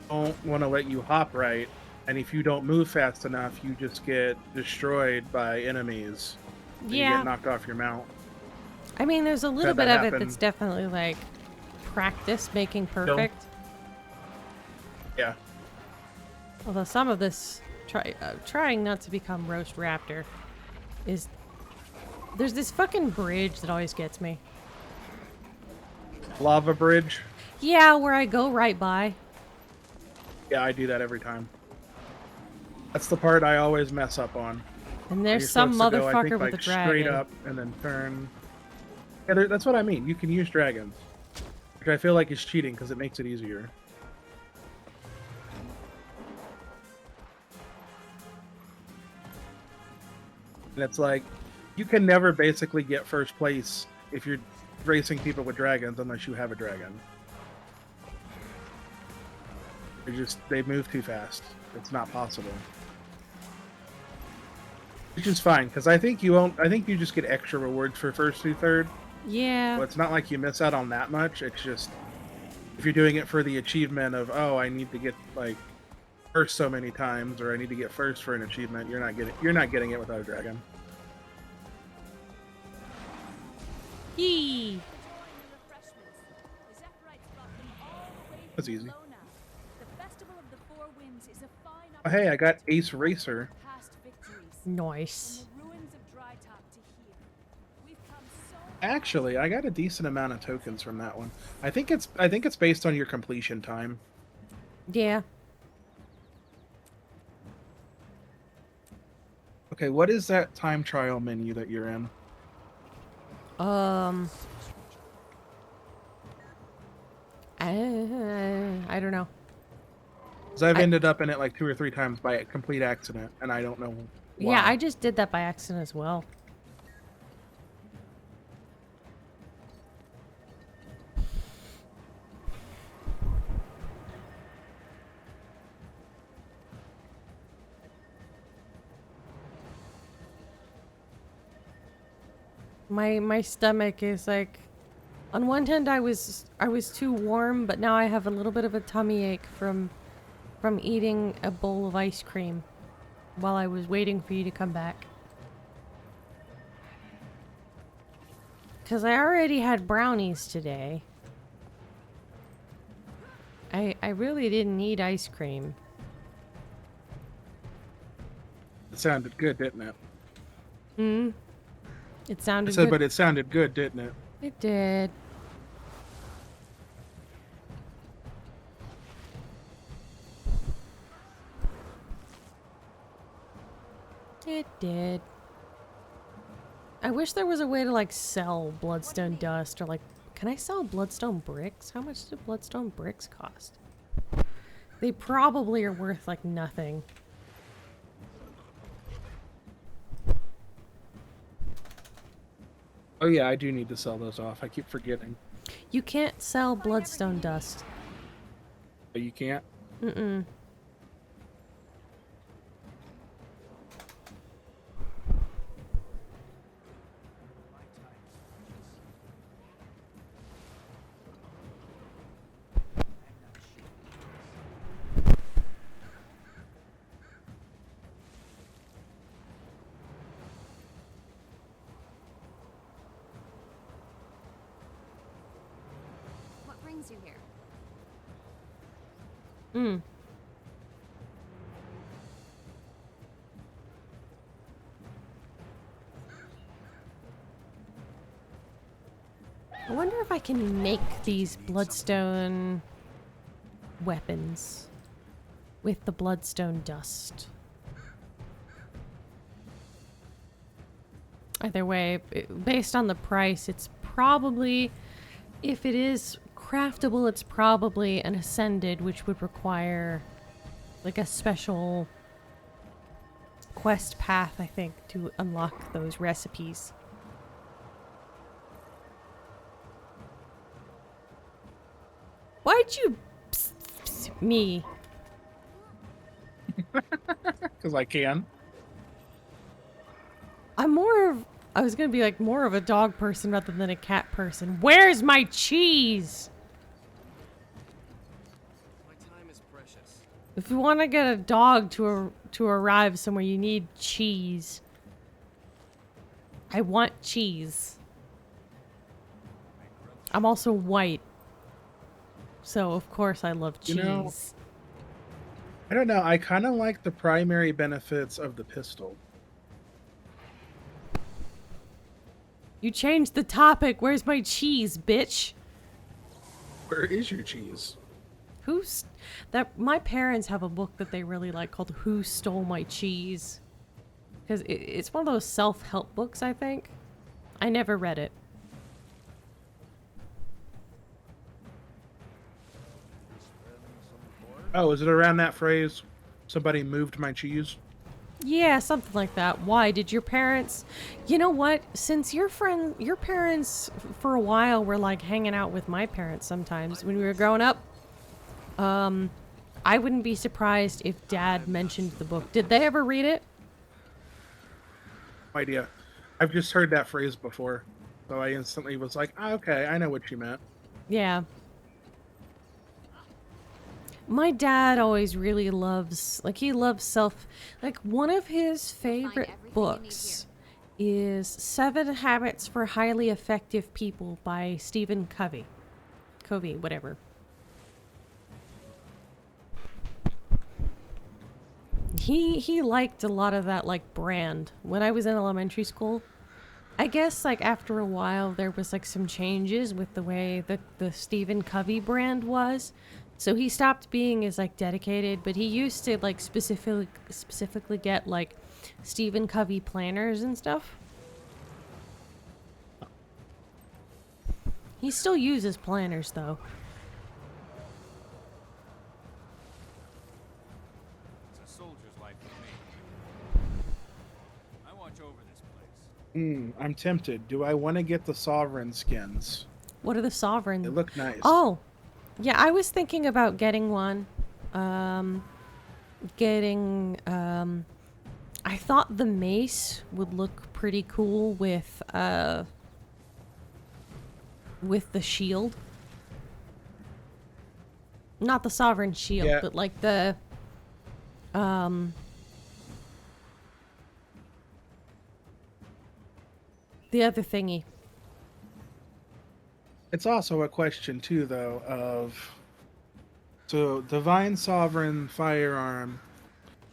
B: don't want to let you hop right, and if you don't move fast enough, you just get destroyed by enemies. And You
A: Yeah.
B: get knocked off your mount.
A: I mean, there's a little
B: Had that
A: bit of it
B: happen.
A: that's definitely like practice making perfect.
B: Yeah.
A: Although some of this, trying not to become Roast Raptor, is there's this fucking bridge that always gets me.
B: Lava bridge.
A: Yeah, where I go right by.
B: Yeah, I do that every time. That's the part I always mess up on.
A: And
B: You're
A: there's some
B: supposed to go, I
A: motherfucker
B: think,
A: with
B: like,
A: a dragon.
B: straight up and then turn. Yeah, that's what I mean. You can use dragons, which I feel like is cheating because it makes it easier. And it's like, you can never basically get first place if you're racing people with dragons unless you have a dragon. They move too fast. It's not possible. Which is fine, because I think you just get extra rewards for first through third.
A: Yeah.
B: So it's not like you miss out on that much. It's just, if you're doing it for the achievement of, oh, I need to get like first so many times, or I need to get first for an achievement, you're not getting it without a dragon.
A: Yee.
B: That's easy.
C: The Festival of the Four Winds is a fine
B: Oh, hey, I got Ace Racer.
C: past victories.
A: Nice.
C: From the ruins of Drytop to here. We've come so
B: Actually, I got a decent amount of tokens from that one. I think it's based on your completion time.
A: Yeah.
B: Okay, what is that time trial menu that you're in?
A: I don't know.
B: Because I've ended up in it like 2 or 3 times by a complete accident, and I don't know why.
A: Yeah, I just did that by accident as well. My stomach is like, on one hand I was too warm, but now I have a little bit of a tummy ache from eating a bowl of ice cream while I was waiting for you to come back. Cause I already had brownies today. I really didn't need ice cream.
B: It sounded good, didn't it?
A: It
B: I
A: sounded
B: said,
A: good.
B: but it sounded good, didn't it?
A: It did. It did. I wish there was a way to like sell bloodstone dust, or like, can I sell bloodstone bricks? How much do bloodstone bricks cost? They probably are worth like nothing.
B: Oh yeah, I do need to sell those off. I keep forgetting.
A: You can't sell bloodstone dust.
B: But you can't?
A: Mm-mm.
E: What brings you here?
A: wonder if I can make these bloodstone weapons with the bloodstone dust. Either way, based on the price, it's probably, if it is craftable, it's probably an ascended, which would require like a special quest path, I think, to unlock those recipes. Why'd you me?
B: Because I can.
A: I'm more of, I was gonna be like more of a dog person rather than a cat person. Where's my cheese?
F: My time is precious.
A: If you want to get a dog to arrive somewhere, you need cheese. I want cheese. I'm also white. So, of course, I love cheese.
B: You know, I don't know. I kind of like the primary benefits of the pistol.
A: You changed the topic. Where's my cheese, bitch?
B: Where is your cheese?
A: Who's that? My parents have a book that they really like called Who Stole My Cheese? Because it's one of those self-help books, I think. I never read it.
B: Oh, is it around that phrase? Somebody moved my cheese?
A: Yeah, something like that. Why did your parents? You know what? Since your parents for a while were like hanging out with my parents sometimes when we were growing up. I wouldn't be surprised if Dad mentioned the book. Did they ever read it?
B: No idea. I've just heard that phrase before, so I instantly was like, oh, okay, I know what you meant.
A: Yeah. My dad always really loves, like, he loves like, one of his favorite books is 7 Habits for Highly Effective People by Stephen Covey. Covey, whatever. He liked a lot of that, like, brand. When I was in elementary school, I guess, like, after a while, there was, like, some changes with the way that the Stephen Covey brand was. So he stopped being as, like, dedicated, but he used to, like, specifically get, like, Stephen Covey planners and stuff. He still uses planners, though.
F: It's a soldier's life with me. I watch over this place.
B: I'm tempted. Do I want to get the Sovereign skins?
A: What are the Sovereign?
B: They look nice.
A: Oh! Yeah, I was thinking about getting one. I thought the mace would look pretty cool with the shield. Not the Sovereign shield,
B: Yeah.
A: but like the, the other thingy.
B: It's also a question, too, though, of... So, Divine Sovereign Firearm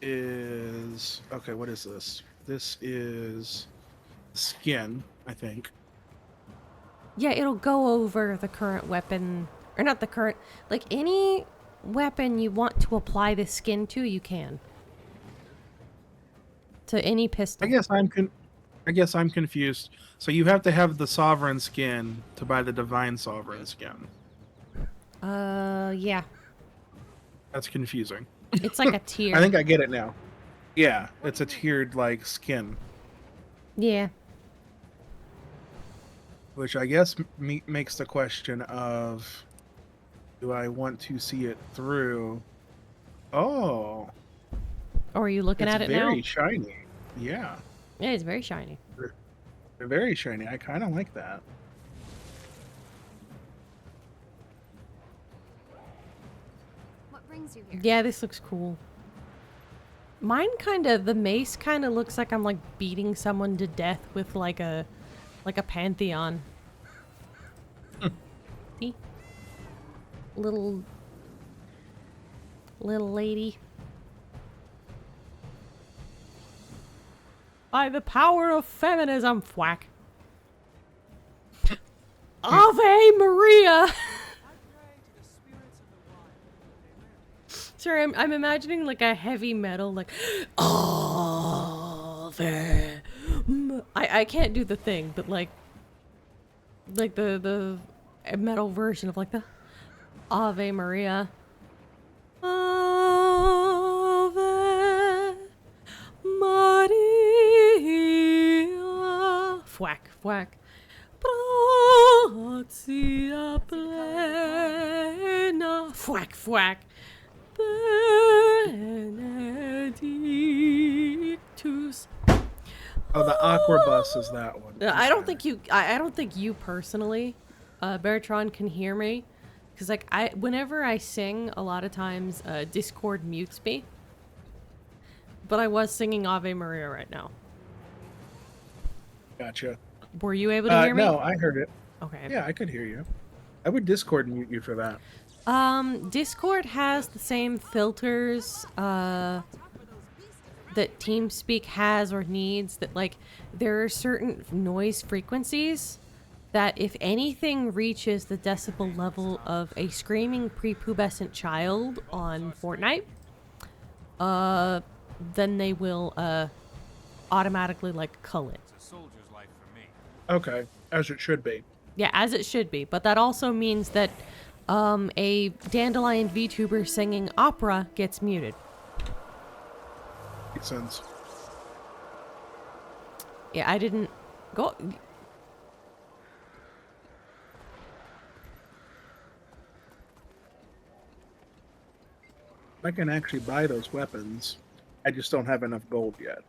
B: is... Okay, what is this? This is... Skin, I think.
A: Yeah, it'll go over the current weapon, or not the current, like any weapon you want to apply the skin to, you can. To any pistol.
B: I guess I'm confused. So you have to have the Sovereign skin to buy the Divine Sovereign skin.
A: Yeah.
B: That's confusing.
A: It's like a tier.
B: I think I get it now. Yeah, it's a tiered, like, skin.
A: Yeah.
B: Which I guess makes the question of... Do I want to see it through? Oh.
A: Or are you looking
B: It's
A: at it now?
B: very shiny. Yeah.
A: Yeah, it's very shiny.
B: They're very shiny. I kind of like that.
C: What brings you here?
A: Yeah, this looks cool. Mine the mace kind of looks like I'm like beating someone to death with like a pantheon. See? Little lady. By the power of feminism, thwack. Ave Maria! Sorry, I'm imagining like a heavy metal, like Ave. I can't do the thing, but like the metal version of like the Ave Maria. Ave Maria. Thwack, thwack. Gratia plena. Thwack, thwack. Benedictus.
B: Oh, the aqua bus is that one.
A: I don't think you. I don't think you personally, Beartron, can hear me, because like whenever I sing, a lot of times Discord mutes me. But I was singing Ave Maria right now.
B: Gotcha.
A: Were you able to hear me?
B: No, I heard it.
A: Okay.
B: Yeah, I could hear you. I would Discord mute you for that.
A: Discord has the same filters that TeamSpeak has or needs. That like there are certain noise frequencies that if anything reaches the decibel level of a screaming prepubescent child on Fortnite, then they will automatically like cull it.
F: It's a soldier's life for me.
B: Okay, as it should be.
A: Yeah, as it should be. But that also means that a Dandelion Vtuber singing opera gets muted.
B: Makes sense.
A: Yeah, I didn't go.
B: I can actually buy those weapons. I just don't have enough gold yet.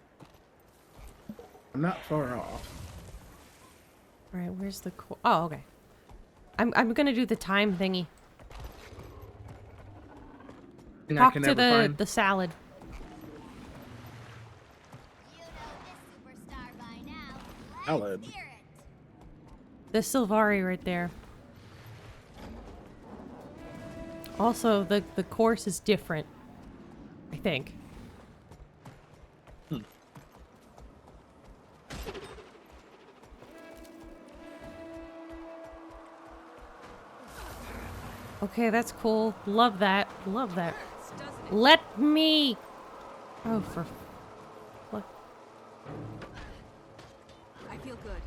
B: I'm not far off.
A: All right, where's the oh, okay. I'm gonna do the time thingy.
B: Thing I
A: Talk
B: can
A: to
B: never find.
A: the salad.
E: You know this superstar by now.
B: Salad.
E: Let's hear it.
A: The Sylvari right there. Also, the course is different, I think. Okay, that's cool. Love that. Love that. Let me. Oh, for. What?
G: I feel good.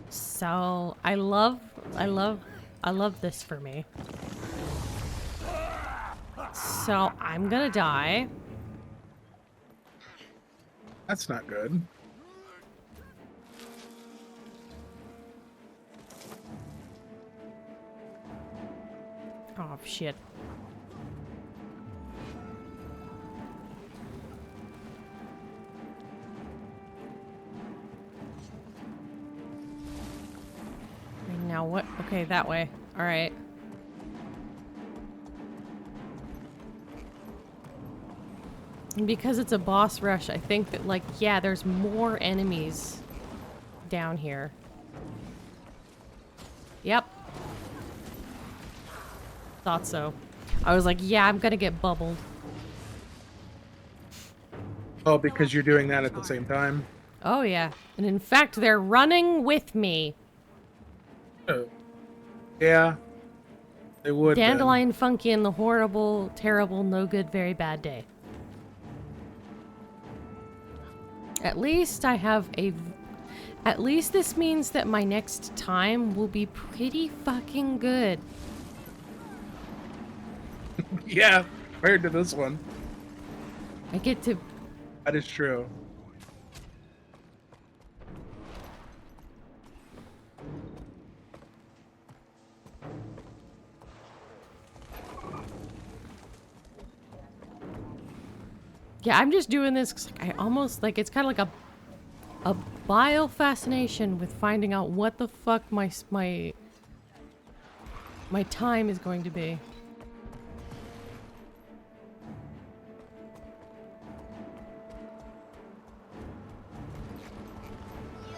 A: So I love this for me. So I'm gonna die.
B: That's not good.
A: Oh shit. And now what? Okay, that way. All right. And because it's a boss rush, I think that like, yeah, there's more enemies down here. Yep. Thought so. I was like, yeah, I'm gonna get bubbled.
B: Oh, because you're doing that at the same time?
A: Oh yeah. And in fact, they're running with me.
B: Oh. Yeah. They would.
A: DandelionFunky and the horrible, terrible, no good, very bad day. At least I have a... At least this means that my next time will be pretty fucking good.
B: Yeah, compared to this one.
A: I get to...
B: That is true.
A: Yeah, I'm just doing this 'cause I almost, like, it's kind of like a bio fascination with finding out what the fuck my time is going to be.
E: You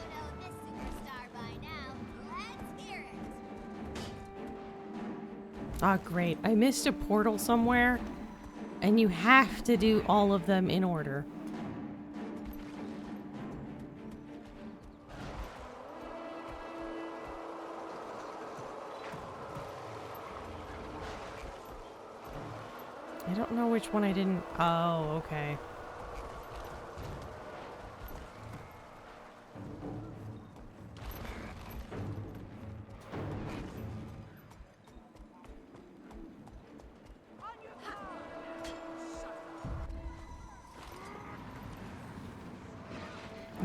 E: know this superstar by now. Let's hear it.
A: Ah, great. I missed a portal somewhere, and you have to do all of them in order. I don't know which one I didn't. Oh, okay.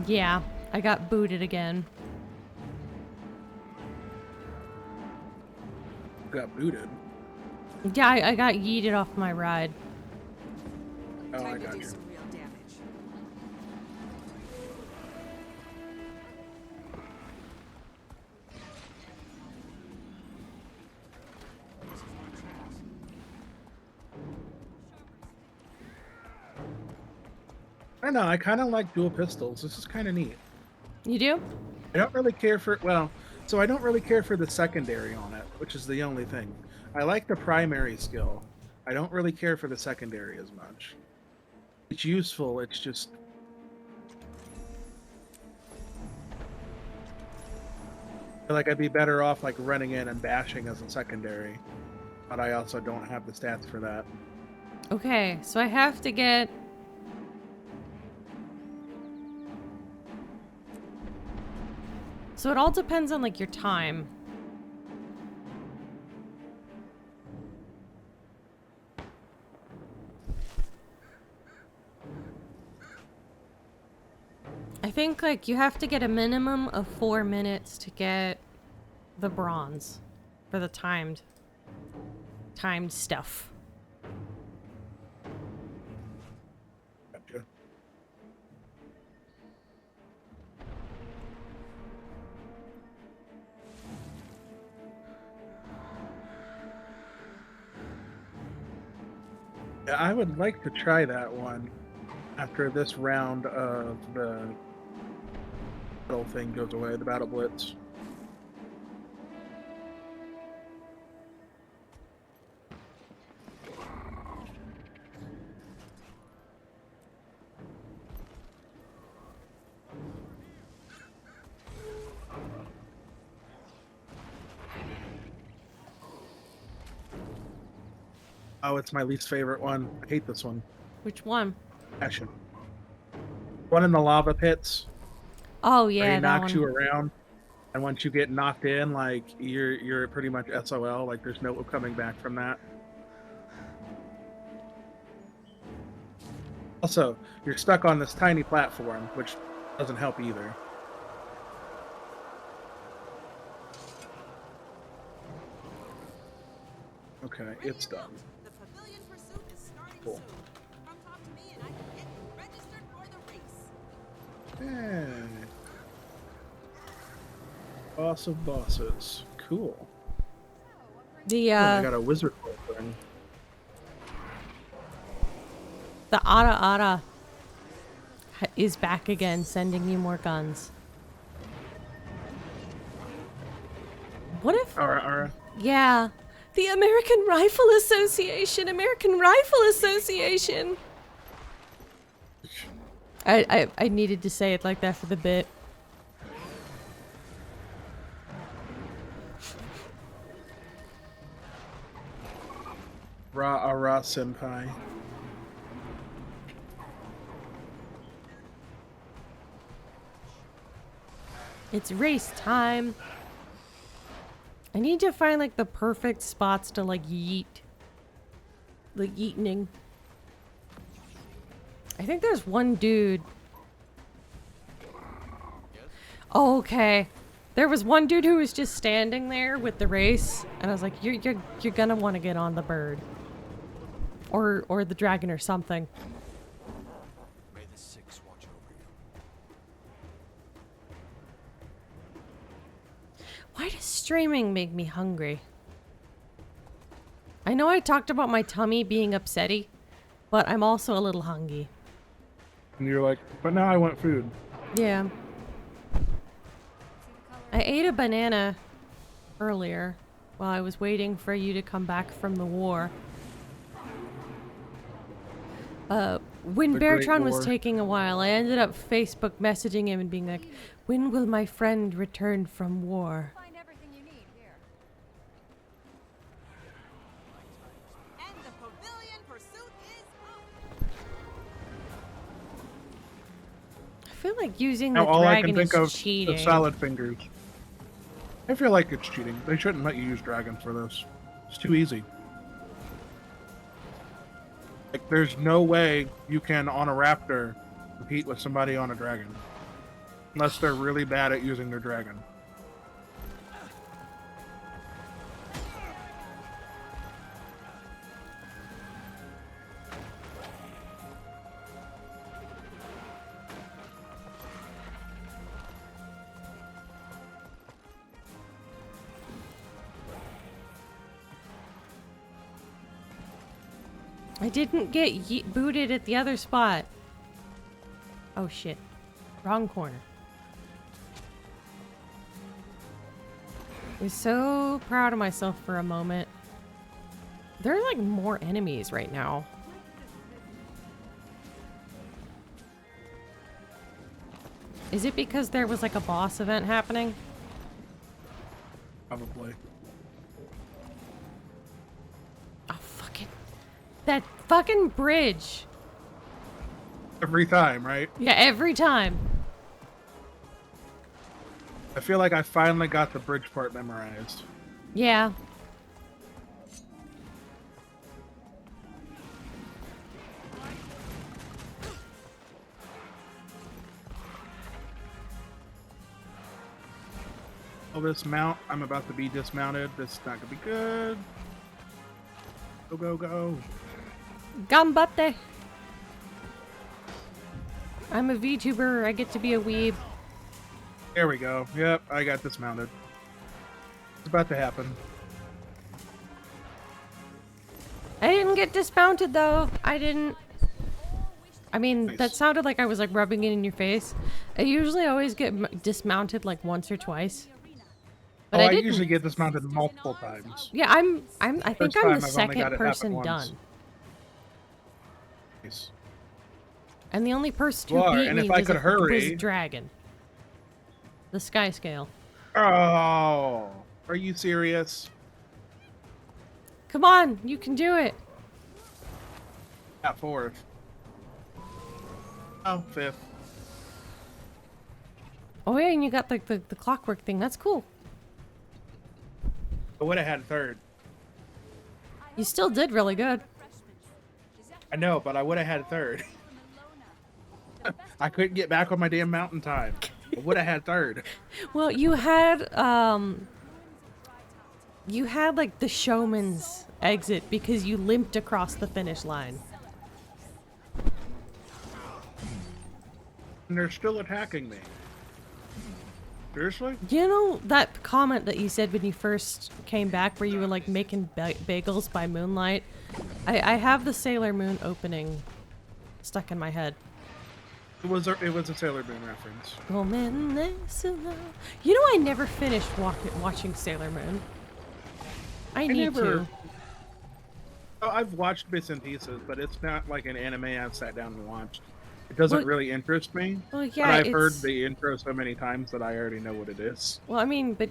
A: Yeah, I got booted again.
B: Got booted.
A: Yeah, I got yeeted off my ride.
B: Oh, I
G: Time to
B: got
G: do
B: you.
G: some real damage.
B: I don't know. I kind of like dual pistols. This is kind of neat.
A: You do?
B: I don't really care for, well, so I don't really care for the secondary on it, which is the only thing. I like the primary skill. I don't really care for the secondary as much. It's useful, it's just... I feel like I'd be better off like running in and bashing as a secondary. But I also don't have the stats for that.
A: Okay, so I have to get... So it all depends on like your time. I think like you have to get a minimum of 4 minutes to get the bronze for the timed stuff.
B: Gotcha. Yeah, I would like to try that one after this round of the battle thing goes away, the battle blitz. Oh, it's my least favorite one. I hate this one.
A: Which one?
B: Passion. One in the lava pits.
A: Oh
B: Where
A: yeah,
B: he
A: that
B: knocks
A: one.
B: you around, and once you get knocked in, like you're pretty much SOL. Like there's no coming back from that. Also, you're stuck on this tiny platform, which doesn't help either. Okay, it's done.
G: The pavilion pursuit is starting
B: Cool.
G: soon. Come talk to me and I can get you registered for the race.
B: Hey. Boss of bosses. Cool.
A: The
B: I got a wizard thing.
A: the Ara Ara is back again, sending you more guns. What if?
B: Ara.
A: Yeah, the American Rifle Association. American Rifle Association. I needed to say it like that for the bit.
B: Ara senpai.
A: It's race time. I need to find like the perfect spots to like yeet. Like yeeting. I think there's one dude. Oh, okay. There was one dude who was just standing there with the race, and I was like, "You're gonna want to get on the bird, or the dragon or something."
F: May the six watch over you.
A: Why does streaming make me hungry? I know I talked about my tummy being upsetty, but I'm also a little hungry.
B: And you're like, but now I want food.
A: Yeah. I ate a banana earlier while I was waiting for you to come back from the war. When
B: The Great
A: Beartron
B: War.
A: was taking a while, I ended up Facebook messaging him and being like, "When will my friend return from war?"
C: Find everything you need here.
G: And the pavilion pursuit
A: feel like using
B: Now
A: the
B: all I can
A: dragon is
B: think of
A: cheating.
B: is salad fingers. I feel like it's cheating. They shouldn't let you use dragon for this. It's too easy. Like, there's no way you can, on a raptor, compete with somebody on a dragon. Unless they're really bad at using their dragon.
A: I didn't get booted at the other spot. Oh shit. Wrong corner. I was so proud of myself for a moment. There are like more enemies right now. Is it because there was like a boss event happening?
B: Probably.
A: Oh, fucking... That fucking bridge.
B: Every time, right?
A: Yeah, every time.
B: I feel like I finally got the bridge part memorized.
A: Yeah.
B: Oh, this mount, I'm about to be dismounted. This is not gonna be good. Go, go, go.
A: Gambate. I'm a VTuber. I get to be a weeb.
B: There we go. Yep, I got dismounted. It's about to happen.
A: I didn't get dismounted though. I didn't. I mean,
B: Nice.
A: that sounded like I was like rubbing it in your face. I usually always get dismounted like once or twice. But
B: I
A: I didn't.
B: usually get dismounted multiple times.
A: Yeah, I think
B: First
A: I'm the
B: time I've only got
A: second
B: it happen
A: person
B: once.
A: done.
B: Nice.
A: And the only person who
B: Well,
A: beat
B: and
A: me
B: if I
A: was,
B: could hurry-
A: was Dragon. The Sky Scale.
B: Oh, are you serious?
A: Come on, you can do it.
B: At fourth. Oh, fifth.
A: Oh yeah, and you got like the clockwork thing. That's cool.
B: I would have had third.
A: You still did really good.
B: I know, but I would have had third. I couldn't get back on my damn mountain time. I would have had third.
A: Well, you had like the showman's exit because you limped across the finish line.
B: And they're still attacking me. Seriously?
A: You know that comment that you said when you first came back where you were like making bagels by moonlight? I have the Sailor Moon opening stuck in my head.
B: It was a Sailor Moon reference.
A: You know, I never finished watching Sailor Moon. I need to.
B: Oh, I've watched bits and pieces, but it's not like an anime I've sat down and watched. It doesn't
A: Well-
B: really interest me.
A: Well,
B: But
A: yeah,
B: I've heard
A: it's-
B: the intro so many times that I already know what it is.
A: Well, I mean, but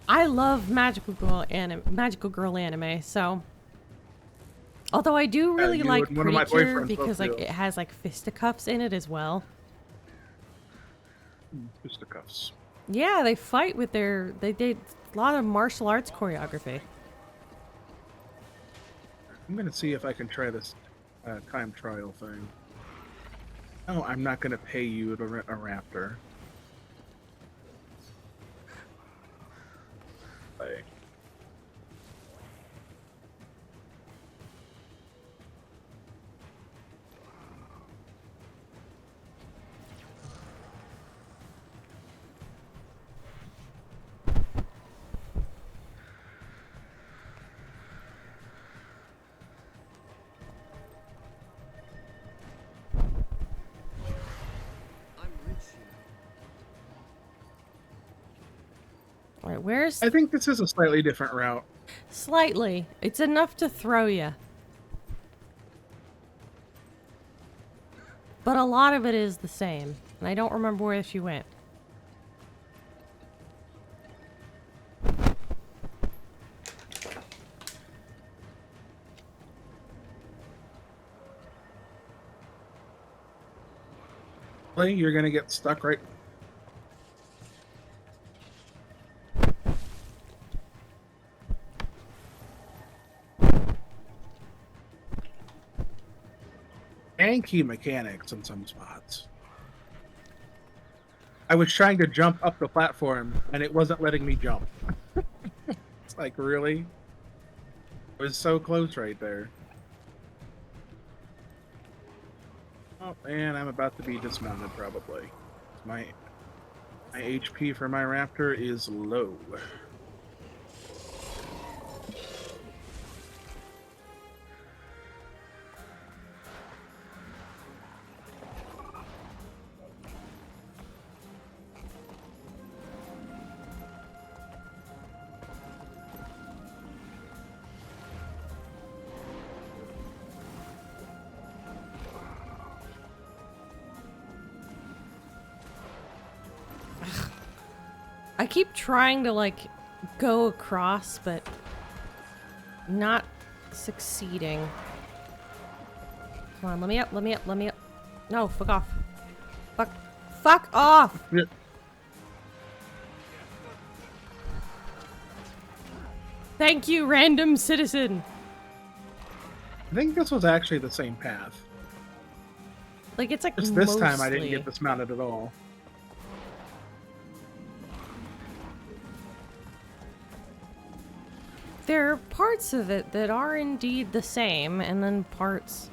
A: I love magical girl anime, so. Although I do really
B: you
A: like
B: and one of my
A: Preacher
B: boyfriends
A: because
B: both
A: like
B: do.
A: it has like fisticuffs in it as well.
B: Fisticuffs.
A: Yeah, they fight with they did a lot of martial arts choreography.
B: I'm gonna see if I can try this time trial thing. No, I'm not gonna pay you to rent a raptor. Like,
A: All right, where's
B: I think this is a slightly different route.
A: slightly? It's enough to throw you. But a lot of it is the same, and I don't remember where she went.
B: Really? You're gonna get stuck right. Janky mechanics in some spots. I was trying to jump up the platform and it wasn't letting me jump. It's like, really? It was so close right there. Oh, and I'm about to be dismounted probably. My HP for my raptor is low.
A: I keep trying to like go across, but not succeeding. Come on, let me up, let me up, let me up. No, fuck off. Fuck off!
B: Yeah.
A: Thank you, random citizen.
B: I think this was actually the same path.
A: Like, it's like
B: Just this time I didn't
A: mostly-
B: get dismounted at all.
A: There are parts of it that are indeed the same, and then parts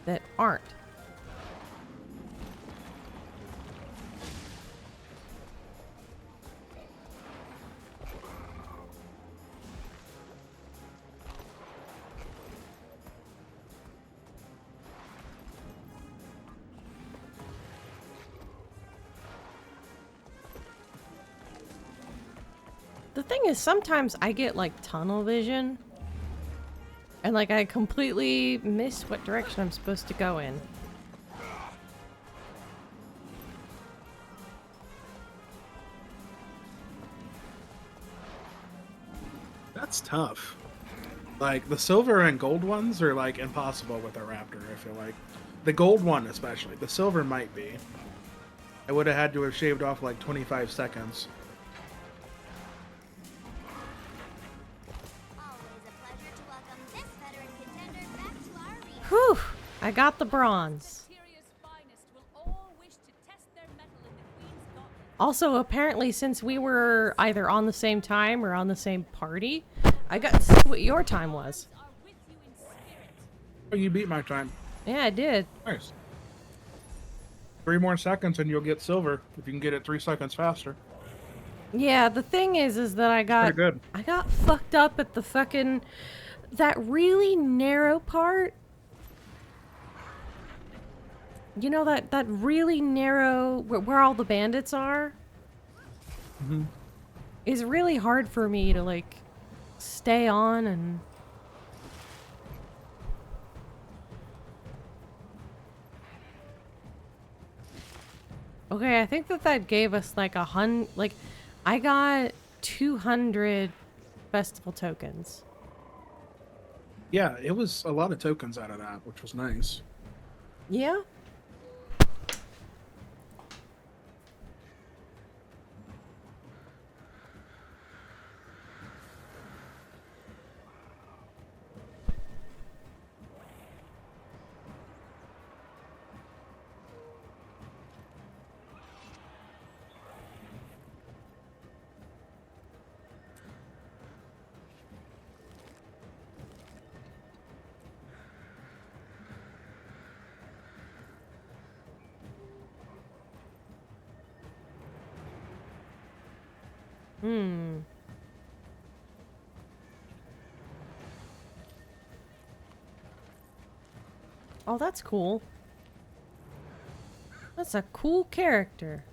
A: that aren't. The thing is, sometimes I get like tunnel vision, and like I completely miss what direction I'm supposed to go in.
B: That's tough. Like, the silver and gold ones are like impossible with a raptor, I feel like. The gold one especially. The silver might be. I would have had to have shaved off like 25 seconds.
E: Always a pleasure to welcome this veteran contender back to our arena.
A: Whew! I got the bronze.
C: Interior's finest will all wish to test their mettle in the Queen's gauntlet.
A: Also, apparently, since we were either on the same time or on the same party, I got to see what your time was.
C: Are with you in spirit.
B: Oh, you beat my time.
A: Yeah, I did.
B: Nice. 3 more seconds and you'll get silver if you can get it 3 seconds faster.
A: Yeah, the thing is that I got
B: Pretty good.
A: I got fucked up at the fucking that really narrow part. You know that really narrow where all the bandits are?
B: Mhm.
A: Is really hard for me to like stay on and Okay, I think that gave us like I got 200 festival tokens.
B: Yeah, it was a lot of tokens out of that, which was nice.
A: Yeah? Hmm. Oh, that's cool. That's a cool character.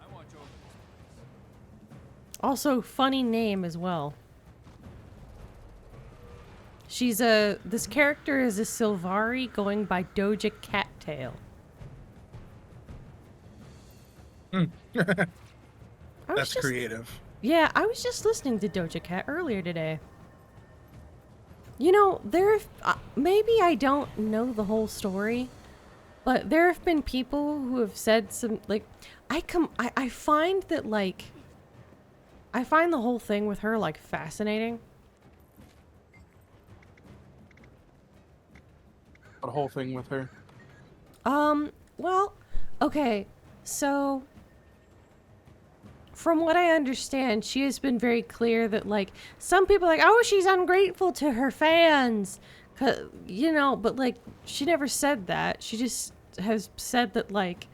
F: I watch over this.
A: Also, funny name as well. This character is a Sylvari going by Doja Cattail.
B: That's creative.
A: Yeah, I was just listening to Doja Cat earlier today. You know, maybe I don't know the whole story, but there have been people who have said some, like, I find that, like, I find the whole thing with her, like, fascinating.
B: The whole thing with her.
A: Well, okay, so from what I understand, she has been very clear that, like, some people are like, oh, she's ungrateful to her fans, you know, but, like, she never said that. She just has said that, like,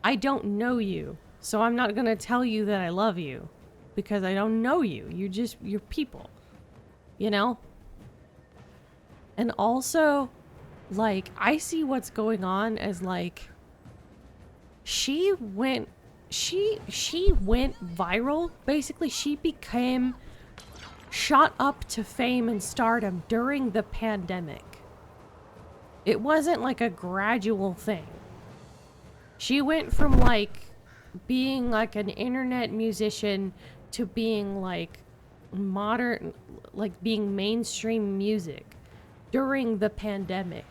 A: I don't know you, so I'm not gonna tell you that I love you, because I don't know you. You're people, you know? And also, like, I see what's going on as, like, she went viral. Basically, she became shot up to fame and stardom during the pandemic. It wasn't like a gradual thing. She went from, like, being like an internet musician to being like modern, like being mainstream music during the pandemic.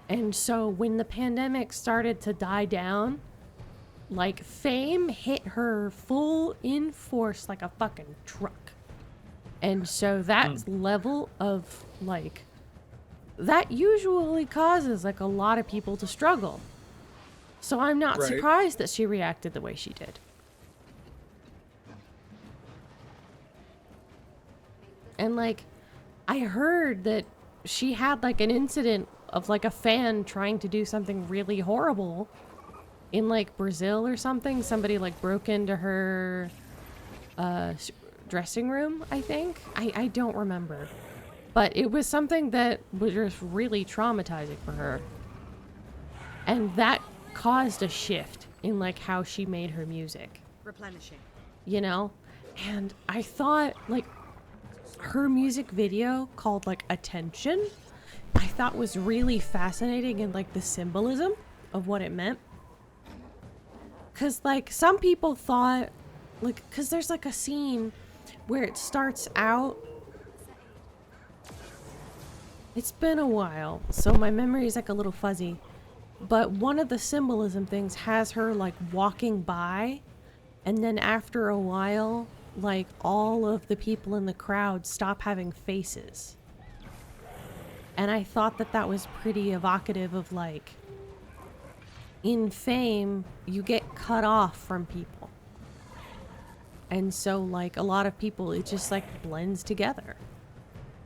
A: And so when the pandemic started to die down, like, fame hit her full in force like a fucking truck. And so that level of, like, that usually causes, like, a lot of people to struggle. So I'm not surprised that she reacted the way she did. And, like, I heard that she had, like, an incident of, like, a fan trying to do something really horrible in, like, Brazil or something. Somebody, like, broke into her dressing room, I think. I don't remember. But it was something that was just really traumatizing for her. And that caused a shift in, like, how she made her music.
G: Replenishing.
A: You know? And I thought, like, her music video called, like, Attention, I thought was really fascinating, and, like, the symbolism of what it meant. Because, like, some people thought, like, because there's, like, a scene where it starts out. It's been a while, so my memory is, like, a little fuzzy. But one of the symbolism things has her, like, walking by, and then after a while, like, all of the people in the crowd stop having faces. And I thought that that was pretty evocative of, like, in fame, you get cut off from people. And so, like, a lot of people, it just, like, blends together.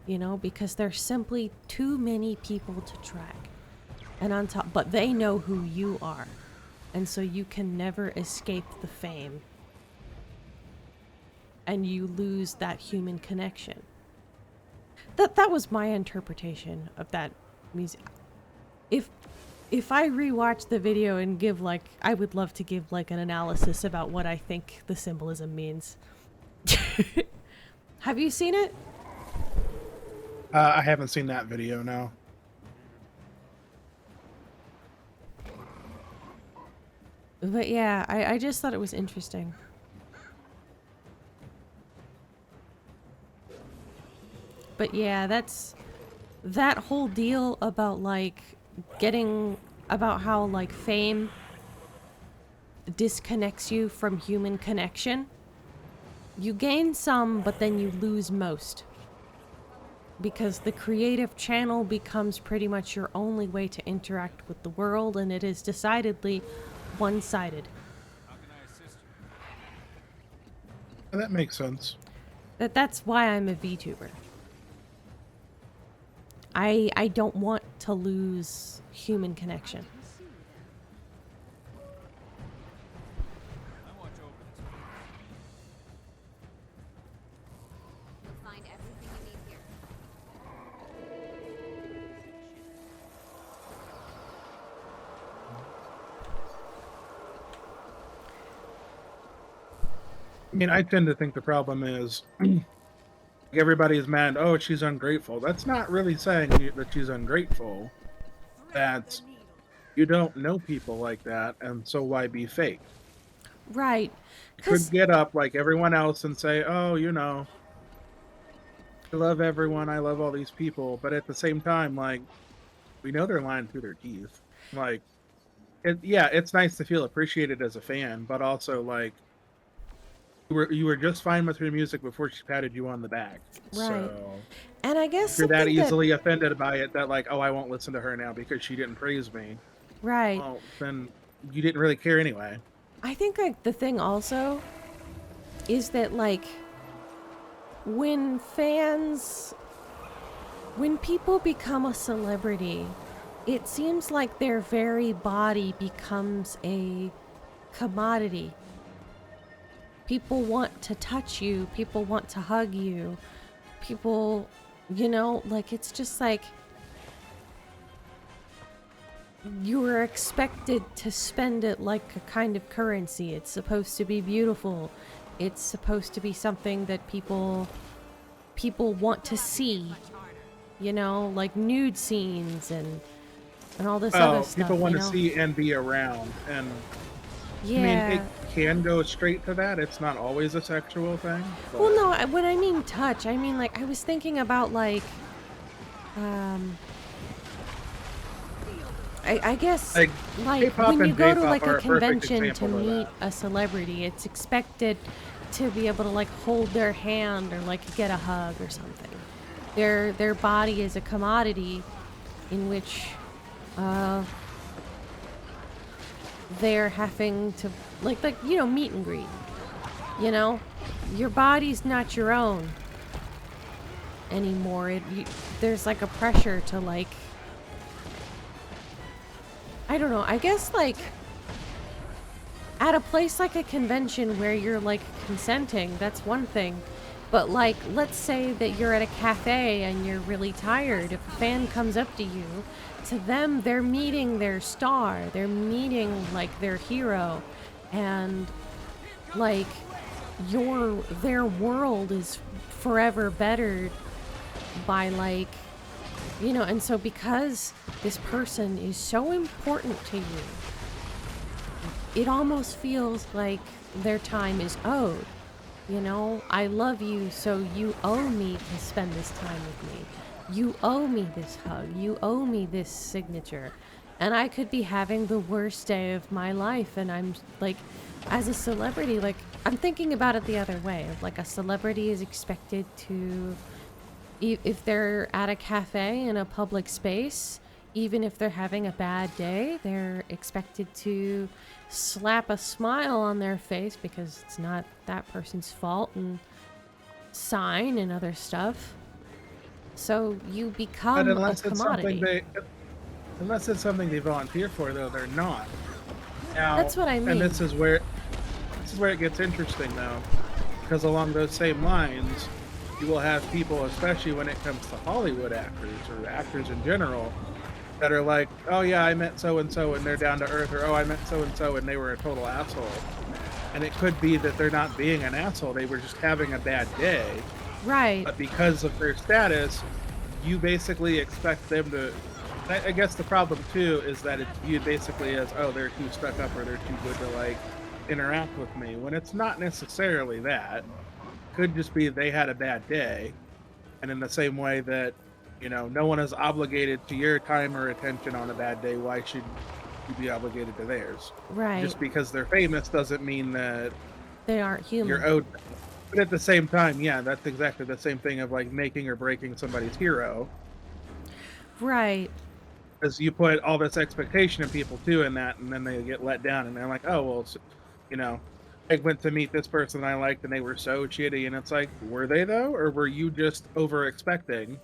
A: You know, because there's simply too many people to track. And on top, but they know who you are. And so you can never escape the fame. And you lose that human connection. That was my interpretation of that music. If I rewatch the video and give, like, I would love to give, like, an analysis about what I think the symbolism means. Have you seen it?
B: I haven't seen that video, no.
A: But yeah, I just thought it was interesting. But yeah, that's that whole deal about, like, about how, like, fame disconnects you from human connection. You gain some, but then you lose most. Because the creative channel becomes pretty much your only way to interact with the world, and it is decidedly one-sided.
F: How can I assist you?
B: That makes sense.
A: That's why I'm a VTuber. I don't want to lose human connection.
F: I watch over this place.
G: You'll find everything you need here.
B: I mean, I tend to think the problem is everybody's mad, oh, she's ungrateful. That's not really saying that she's ungrateful. That's, you don't know people like that, and so why be fake?
A: Right.
B: You could get up like everyone else and say, oh, you know. I love everyone. I love all these people, but at the same time, like, we know they're lying through their teeth. Like, yeah, it's nice to feel appreciated as a fan, but also like, you were just fine with her music before she patted you on the back.
A: Right.
B: So
A: And I guess
B: if you're that
A: something that
B: easily offended by it that like, oh, I won't listen to her now because she didn't praise me.
A: right.
B: Well, then you didn't really care anyway.
A: I think like the thing also is that like when people become a celebrity, it seems like their very body becomes a commodity. People want to touch you, people want to hug you, people, like it's just like you are expected to spend it like a kind of currency. It's supposed to be beautiful. It's supposed to be something that people want to see. Like nude scenes and all this other stuff.
B: People want to see and be around, and
A: yeah.
B: I mean, it can go straight to that. It's not always a sexual thing. But...
A: Well, no, when I mean touch, I mean like I was thinking about like, I guess like
B: K-pop
A: when you
B: and
A: go to
B: J-pop
A: like
B: are
A: a
B: a perfect
A: convention to
B: example of
A: meet
B: that.
A: a celebrity, it's expected to be able to like hold their hand or like get a hug or something. Their body is a commodity in which they're having to like meet and greet. Your body's not your own anymore. There's like a pressure to like, I don't know, I guess like at a place like a convention where you're like consenting, that's one thing. But like, let's say that you're at a cafe and you're really tired. If a fan comes up to you, to them, they're meeting their star. They're meeting like their hero. And like their world is forever bettered by like, and so because this person is so important to you, it almost feels like their time is owed. I love you, so you owe me to spend this time with me. You owe me this hug. You owe me this signature. And I could be having the worst day of my life, and I'm like, as a celebrity, like, I'm thinking about it the other way. Like, a celebrity is expected to, if they're at a cafe in a public space, even if they're having a bad day, they're expected to slap a smile on their face because it's not that person's fault, and sign and other stuff. So you become a commodity.
B: Unless it's something they volunteer for, though, they're not. Now,
A: that's what I mean.
B: And this is where it gets interesting, though, because along those same lines, you will have people, especially when it comes to Hollywood actors or actors in general, that are like, oh yeah, I met so-and-so and they're down to earth, or oh, I met so-and-so and they were a total asshole. And it could be that they're not being an asshole, they were just having a bad day.
A: Right.
B: But because of their status, you basically expect them to... I guess the problem, too, is that it's viewed basically as, oh, they're too stuck up or they're too good to, like, interact with me, when it's not necessarily that. It could just be they had a bad day. And in the same way that, no one is obligated to your time or attention on a bad day, why should you be obligated to theirs?
A: Right.
B: Just because they're famous doesn't mean that
A: they aren't human.
B: You're owed. But at the same time, yeah, that's exactly the same thing of like making or breaking somebody's hero.
A: Right.
B: Because you put all this expectation in people too in that, and then they get let down, and they're like, oh, well, I went to meet this person I liked and they were so shitty, and it's like, were they though? Or were you just over expecting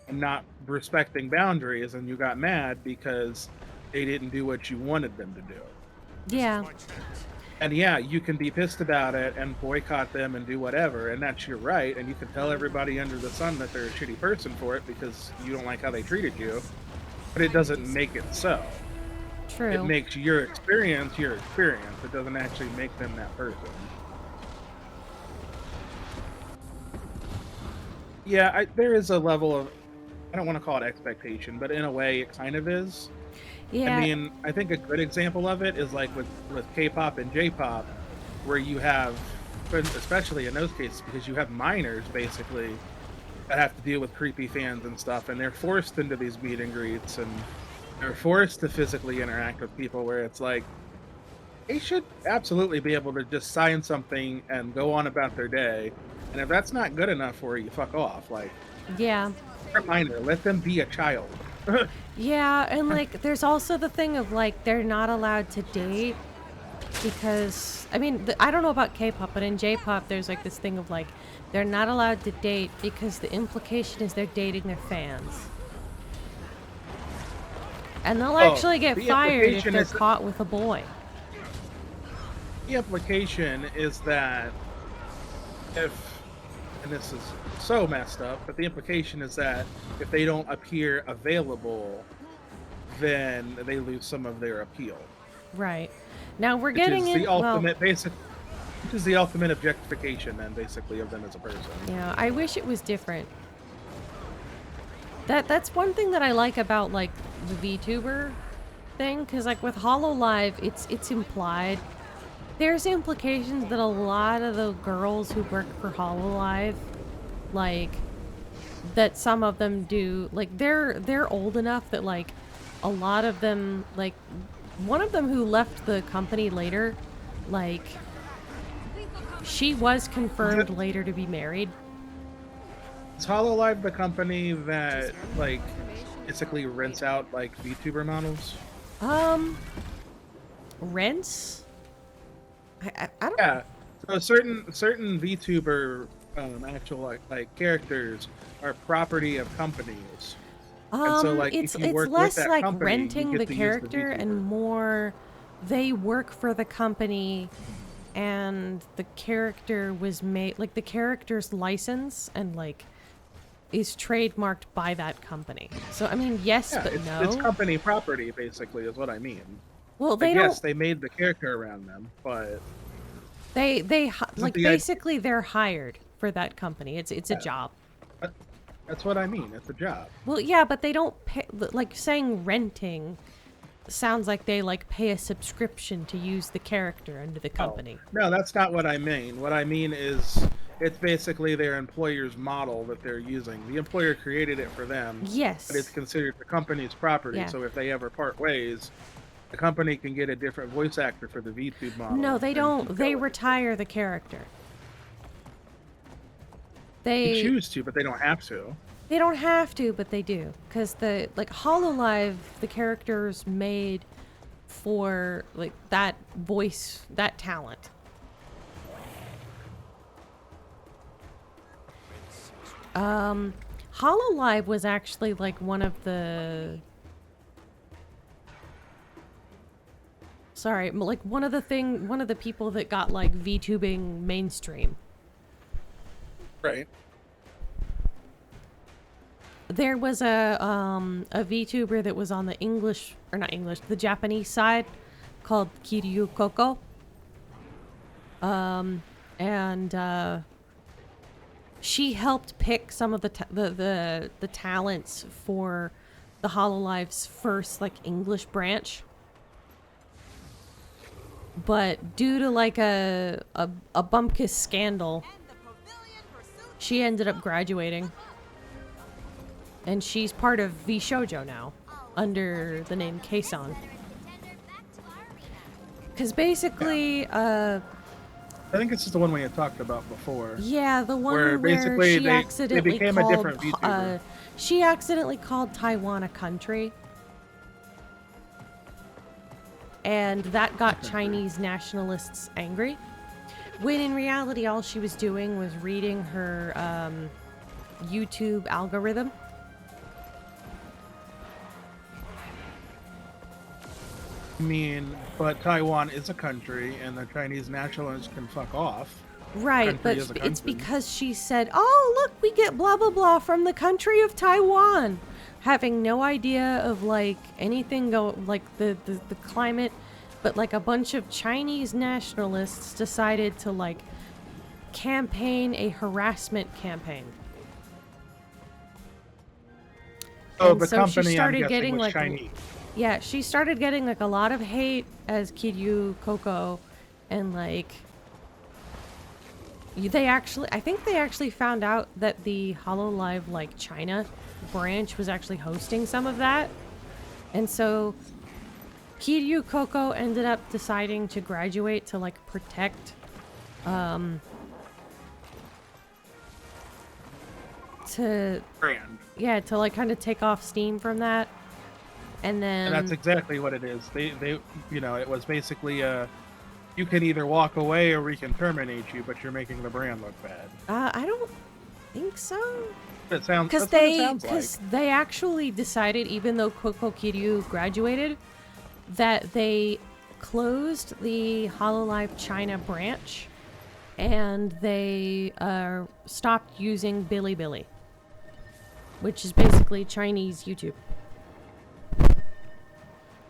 B: and not respecting boundaries, and you got mad because they didn't do what you wanted them to do?
A: Yeah.
B: And yeah, you can be pissed about it and boycott them and do whatever, and that's your right, and you can tell everybody under the sun that they're a shitty person for it because you don't like how they treated you, but it doesn't make it so.
A: True.
B: It makes your experience your experience. It doesn't actually make them that person. Yeah, there is a level of, I don't want to call it expectation, but in a way it kind of is.
A: Yeah.
B: I mean, I think a good example of it is like with K-pop and J-pop, where you have, especially in those cases, because you have minors basically that have to deal with creepy fans and stuff, and they're forced into these meet and greets, and they're forced to physically interact with people. Where it's like they should absolutely be able to just sign something and go on about their day. And if that's not good enough for you, fuck off. Like,
A: Yeah.
B: reminder, let them be a child.
A: Yeah, and like there's also the thing of like they're not allowed to date because I mean I don't know about K-pop, but in J-pop there's like this thing of like they're not allowed to date because the implication is they're dating their fans. And they'll actually get
B: the
A: fired if
B: implication
A: they're
B: is-
A: caught with a boy.
B: The implication is that if, and this is so messed up, but the implication is that if they don't appear available, then they lose some of their appeal.
A: Right. Now we're
B: Which
A: getting
B: is
A: in
B: the
A: well,
B: ultimate which is the ultimate objectification then basically of them as a person.
A: yeah, I wish it was different. That's one thing that I like about like the VTuber thing, because like with HoloLive, it's implied. There's implications that a lot of the girls who work for HoloLive, like that some of them do, like they're old enough that like a lot of them, like one of them who left the company later, like she was confirmed later to be married.
B: Is HoloLive the company that like basically rents out like VTuber models?
A: Rents? I don't.
B: Yeah. So certain VTuber actual like characters are property of companies. And so, like,
A: it's
B: if you work with
A: less
B: that
A: like
B: company, you
A: renting
B: get
A: the
B: to use the
A: character and
B: VTuber.
A: more they work for the company and the character was made, like the character's license and like is trademarked by that company. So I mean, yes,
B: Yeah,
A: but
B: it's
A: no.
B: company property basically is what I mean.
A: Well,
B: Like,
A: they
B: yes,
A: don't.
B: they made the character around them, but
A: They like
B: the idea-
A: basically they're hired for that company. It's a job.
B: that's what I mean. It's a job.
A: Well, yeah, but they don't pay. Like saying renting sounds like they like pay a subscription to use the character under the company.
B: No, that's not what I mean. What I mean is it's basically their employer's model that they're using. The employer created it for them,
A: Yes.
B: but it's considered the company's property.
A: Yeah.
B: So if they ever part ways, the company can get a different voice actor for the VTube model.
A: No, they
B: and
A: don't.
B: keep
A: They
B: going.
A: retire the character.
B: They
A: They
B: choose to, but they don't have to.
A: they don't have to, but they do, because the like HoloLive, the characters made for like that voice, that talent. HoloLive was actually like one of the like one of the people that got like VTubing mainstream.
B: Right.
A: There was a VTuber that was on the English, or not English, the Japanese side, called Kiryu Koko. She helped pick some of the talents for the HoloLive's first like English branch. But due to like a bumpkiss scandal,
G: And the pavilion for suit.
A: she ended up graduating. And she's part of V Shoujo now, under the name Kason. Because basically,
B: I think this is the one we had talked about before.
A: yeah, the one
B: Where
A: where
B: basically
A: she
B: they
A: accidentally
B: became a
A: called,
B: different VTuber.
A: she accidentally called Taiwan a country. And that got Chinese nationalists angry. When in reality, all she was doing was reading her YouTube algorithm.
B: I mean, but Taiwan is a country, and the Chinese nationalists can fuck off.
A: Right,
B: Country
A: but
B: is a
A: it's
B: country.
A: because she said, "Oh, look, we get blah blah blah from the country of Taiwan," having no idea of like anything like the climate, but like a bunch of Chinese nationalists decided to like campaign a harassment campaign.
B: So
A: And
B: the
A: so she
B: company, I'm
A: started
B: guessing,
A: getting,
B: was
A: like,
B: Chinese.
A: Yeah, she started getting like a lot of hate as Kiryu Koko, and like I think they actually found out that the HoloLive like China branch was actually hosting some of that, and so Kiryu Coco ended up deciding to graduate to like protect, to
B: Brand.
A: yeah, to like kind of take off steam from that, and then
B: And that's exactly what it is. They it was basically you can either walk away or we can terminate you, but you're making the brand look bad.
A: I don't think so.
B: It sounds
A: Because
B: that's what it sounds like.
A: they actually decided, even though Coco Kiryu graduated, that they closed the HoloLive China branch, and they stopped using Bilibili, which is basically Chinese YouTube.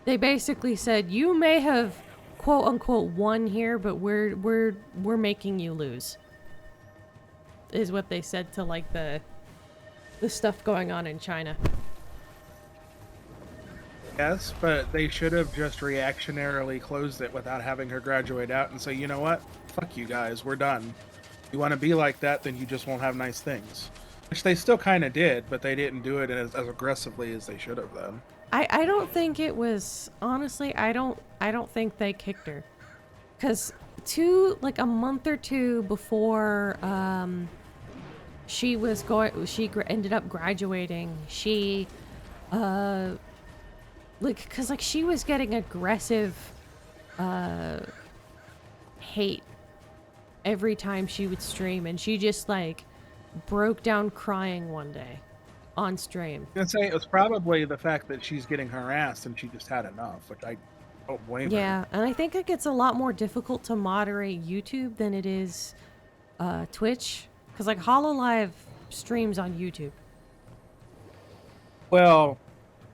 A: They basically said, you may have quote unquote won here, but we're making you lose. Is what they said to like the stuff going on in China.
B: Yes, but they should have just reactionarily closed it without having her graduate out and say, you know what? Fuck you guys, we're done. You want to be like that, then you just won't have nice things. Which they still kind of did, but they didn't do it as aggressively as they should have done.
A: I don't think it was, honestly, I don't think they kicked her. Cause a month or two before she ended up graduating, she she was getting aggressive hate every time she would stream, and she just like broke down crying one day on stream.
B: I was gonna say it was probably the fact that she's getting harassed and she just had enough, which I don't blame her.
A: Yeah, and I think it gets a lot more difficult to moderate YouTube than it is Twitch, because like HoloLive streams on YouTube.
B: Well,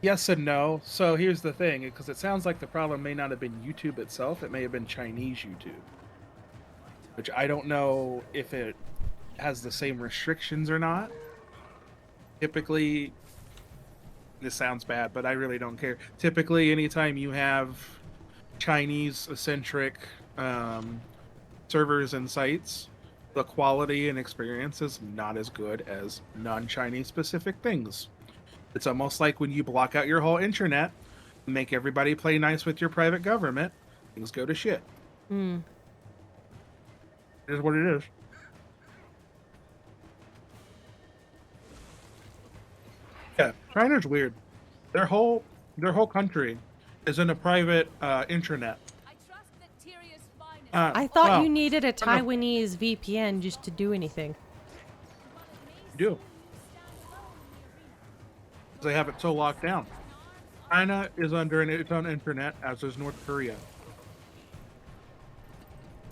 B: yes and no. So here's the thing, because it sounds like the problem may not have been YouTube itself, it may have been Chinese YouTube. Which I don't know if it has the same restrictions or not. Typically, this sounds bad, but I really don't care. Typically, anytime you have Chinese-centric servers and sites, the quality and experience is not as good as non-Chinese specific things. It's almost like when you block out your whole internet, make everybody play nice with your private government, things go to shit. It is what it is. Yeah, China's weird. Their whole country is in a private internet.
C: I trust that Tyrion's finest.
A: I thought
B: well,
A: you needed a Taiwanese VPN just to do anything.
B: do. They have it so locked down. China is under its own internet, as is North Korea.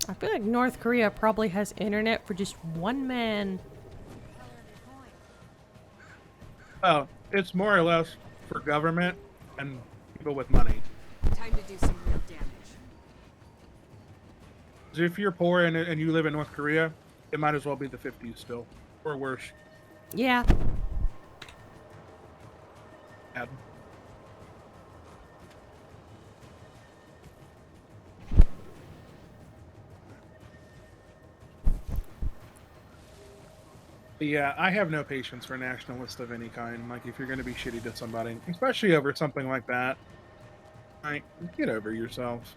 A: I feel like North Korea probably has internet for just one man.
B: Well, it's more or less for government and people with money.
G: Time to do some real damage.
B: 'Cause if you're poor and you live in North Korea, it might as well be the 50s still, or worse.
A: Yeah.
B: Bad. But yeah, I have no patience for nationalists of any kind. Like, if you're going to be shitty to somebody, especially over something like that, like, get over yourself.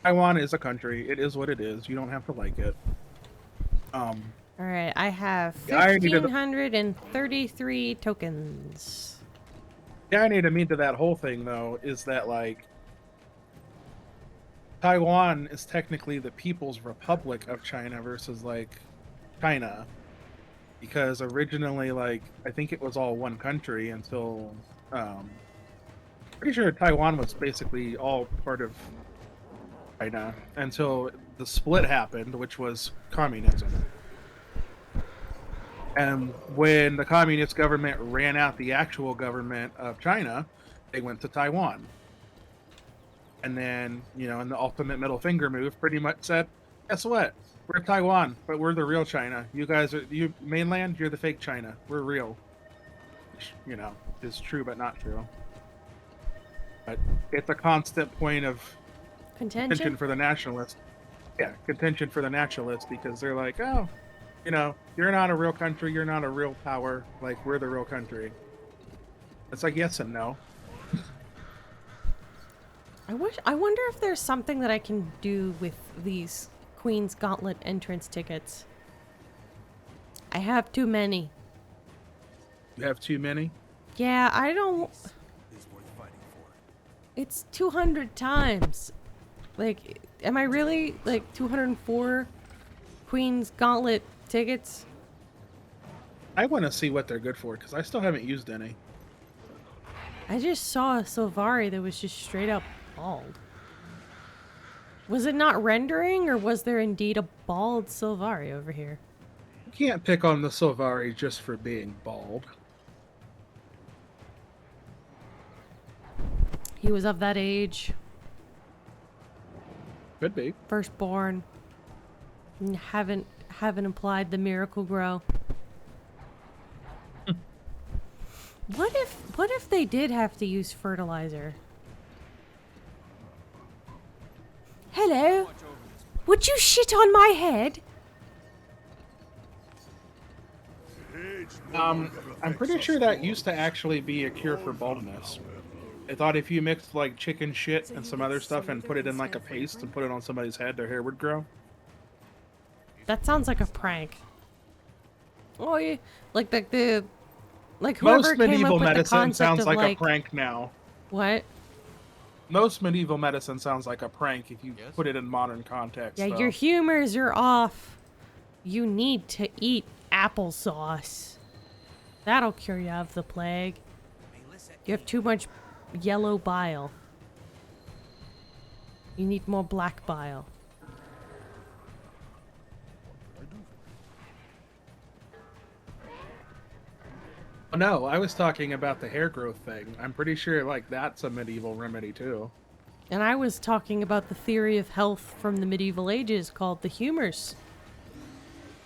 B: Taiwan is a country. It is what it is. You don't have to like it.
A: All right, I have
B: Yeah, I already did the-
A: 1,533 tokens.
B: Yeah, I need to mean to that whole thing, though, is that, like, Taiwan is technically the People's Republic of China versus, like, China. Because originally, like, I think it was all one country until, pretty sure Taiwan was basically all part of China until the split happened, which was communism. And when the communist government ran out the actual government of China, they went to Taiwan. And then, you know, in the ultimate middle finger move, pretty much said, guess what? We're Taiwan, but we're the real China. You guys are, you mainland, you're the fake China. We're real. Which, you know, is true but not true. But it's a constant point of contention
A: Contention?
B: for the nationalists. Yeah, contention for the naturalists because they're like, oh, you know, you're not a real country, you're not a real power, like we're the real country. It's like yes and no.
A: I wonder if there's something that I can do with these Queen's Gauntlet entrance tickets. I have too many.
B: You have too many?
A: Yeah, I don't.
D: Is worth fighting for.
A: It's 200 times. Like, am I really like 204 Queen's Gauntlet tickets?
B: I want to see what they're good for because I still haven't used any.
A: I just saw a Sylvari that was just straight up bald. Was it not rendering, or was there indeed a bald Sylvari over here?
B: You can't pick on the Sylvari just for being bald.
A: He was of that age.
B: Could be.
A: Firstborn. And haven't applied the miracle grow. What if they did have to use fertilizer? Hello? Would you shit on my head?
B: I'm pretty sure that used to actually be a cure for baldness. I thought if you mixed like chicken shit and some other stuff and put it in like a paste and put it on somebody's head, their hair would grow.
A: That sounds like a prank. Oh yeah, like the like whoever
B: Most
A: came up
B: medieval
A: with the
B: medicine
A: concept
B: sounds
A: of
B: like a prank now.
A: What?
B: Most medieval medicine sounds like a prank if you put it in modern context.
A: Yeah,
B: though.
A: your humors are off. You need to eat applesauce. That'll cure you of the plague. You have too much yellow bile. You need more black bile.
B: Oh, no, I was talking about the hair growth thing. I'm pretty sure like that's a medieval remedy too.
A: And I was talking about the theory of health from the medieval ages called the humors.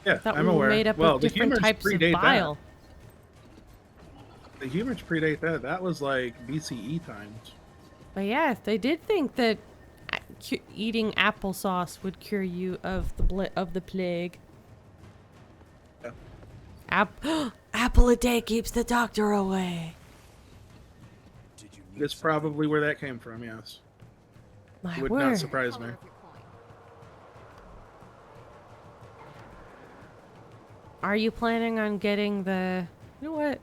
B: Yeah,
A: That
B: I'm
A: were
B: aware.
A: made up
B: well,
A: of
B: the
A: different
B: humors
A: types of
B: predate
A: bile.
B: that. The humors predate that. That was like BCE times.
A: But yeah, if they did think that eating applesauce would cure you of the plague.
B: Yeah.
A: Apple a day keeps the doctor away.
B: That's probably where that came from, yes.
A: My
B: Would
A: word.
B: not surprise me.
C: Color of your coin.
A: Are you planning on getting the... You know what?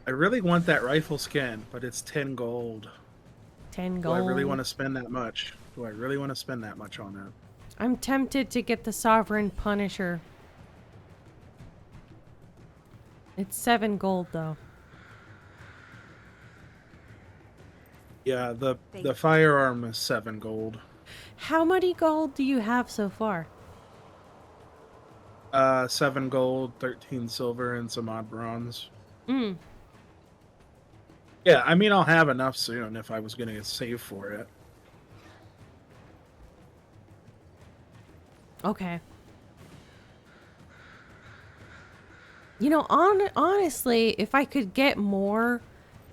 B: I really want that rifle skin, but it's 10 gold.
A: 10
B: Do
A: gold.
B: I really want to spend that much? Do I really want to spend that much on that?
A: I'm tempted to get the Sovereign Punisher. It's 7 gold, though.
B: Yeah, the firearm is 7 gold.
A: How many gold do you have so far?
B: 7 gold, 13 silver, and some odd bronze.
A: Mm.
B: Yeah, I mean, I'll have enough soon if I was going to save for it.
A: Okay. You know, honestly, if I could get more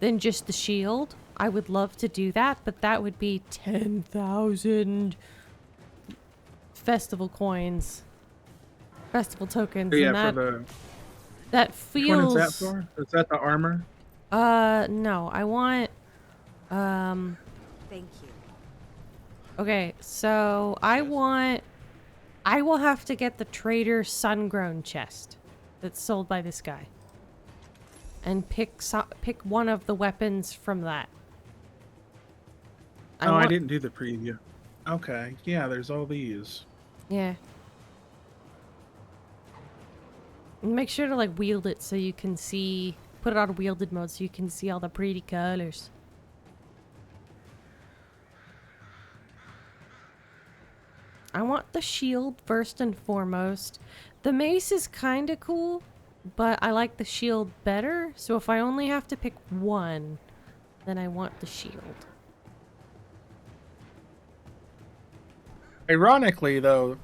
A: than just the shield, I would love to do that, but that would be 10,000 festival coins. Festival tokens.
B: Yeah,
A: and
B: for
A: that
B: which one
A: feels...
B: is that for? Is that the armor?
A: No. I want...
C: Thank you.
A: Okay, so I will have to get the trader sun-grown chest that's sold by this guy. And pick one of the weapons from that.
B: I didn't do the preview. Okay, yeah, there's all these.
A: Yeah. And make sure to like wield it so you can see... Put it on wielded mode so you can see all the pretty colors. I want the shield first and foremost. The mace is kind of cool, but I like the shield better. So if I only have to pick one, then I want the shield.
B: Ironically, though,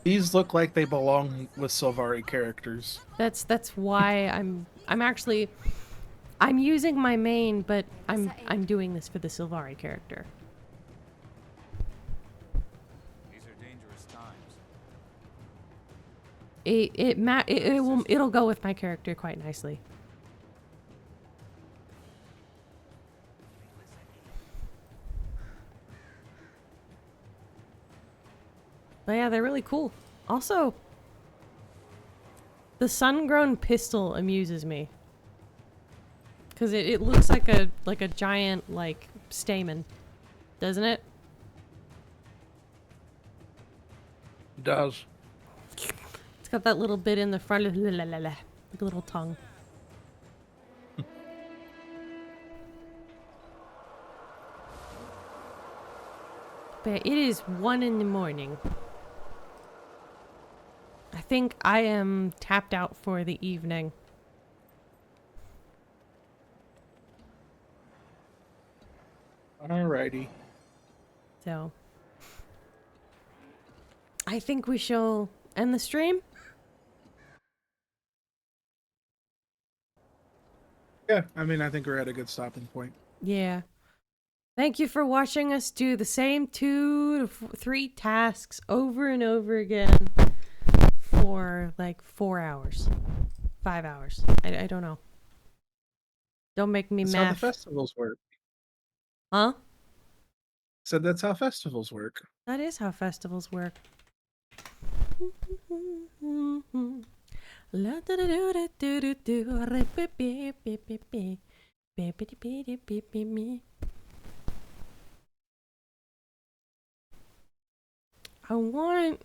B: these look like they belong with Sylvari characters.
A: That's why I'm using my main, but I'm doing this for the Sylvari character. it'll go with my character quite nicely. But yeah, they're really cool. Also, the sun-grown pistol amuses me. Cause it looks like a giant like stamen, doesn't it?
B: It does.
A: It's got that little bit in the front, like a little tongue. But it is 1 in the morning. I think I am tapped out for the evening.
B: Alrighty.
A: So I think we shall end the stream.
B: Yeah, I mean, I think we're at a good stopping point.
A: Yeah. Thank you for watching us do the same 2 to 3 tasks over and over again for like 4 hours, 5 hours. I don't know. Don't make me
B: That's how the
A: math.
B: festivals work.
A: Huh?
B: So that's how festivals work.
A: That is how festivals work. I want...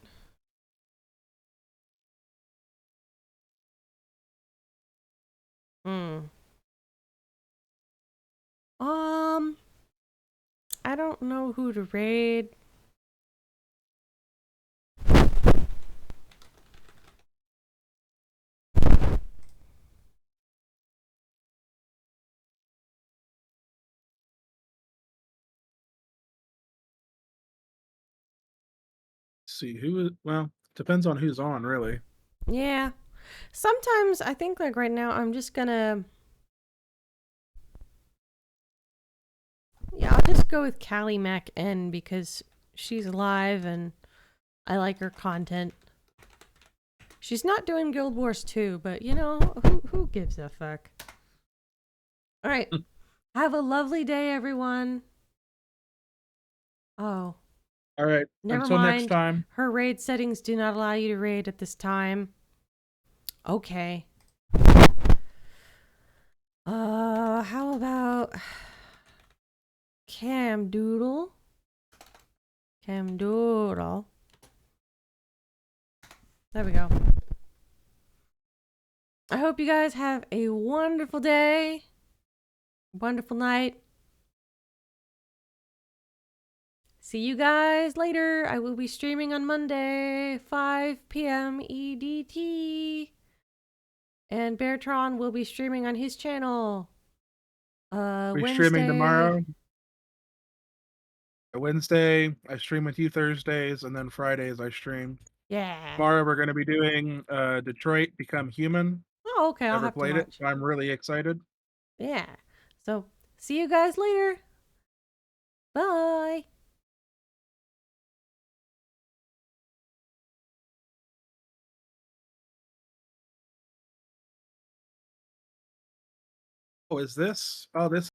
A: I don't know who to raid.
B: See who is, well, depends on who's on, really.
A: Yeah. Sometimes I think like right now I'm just gonna... Yeah, I'll just go with Callie Mac N because she's live and I like her content. She's not doing Guild Wars 2, but you know, who gives a fuck? Alright. Have a lovely day, everyone. Oh.
B: Alright,
A: Never
B: until
A: mind.
B: next time.
A: Her raid settings do not allow you to raid at this time. Okay. How about Cam Doodle? Cam Doodle. There we go. I hope you guys have a wonderful day. Wonderful night. See you guys later. I will be streaming on Monday, 5 p.m. EDT. And Beartron will be streaming on his channel.
B: We're
A: Wednesday.
B: streaming tomorrow. Wednesday, I stream with you Thursdays, and then Fridays I stream.
A: Yeah.
B: Tomorrow we're going to be doing Detroit Become Human.
A: Oh, okay. I'll
B: Never
A: have to
B: played it,
A: watch.
B: so I'm really excited.
A: Yeah. So, see you guys later. Bye.
B: Oh, is this? Oh, this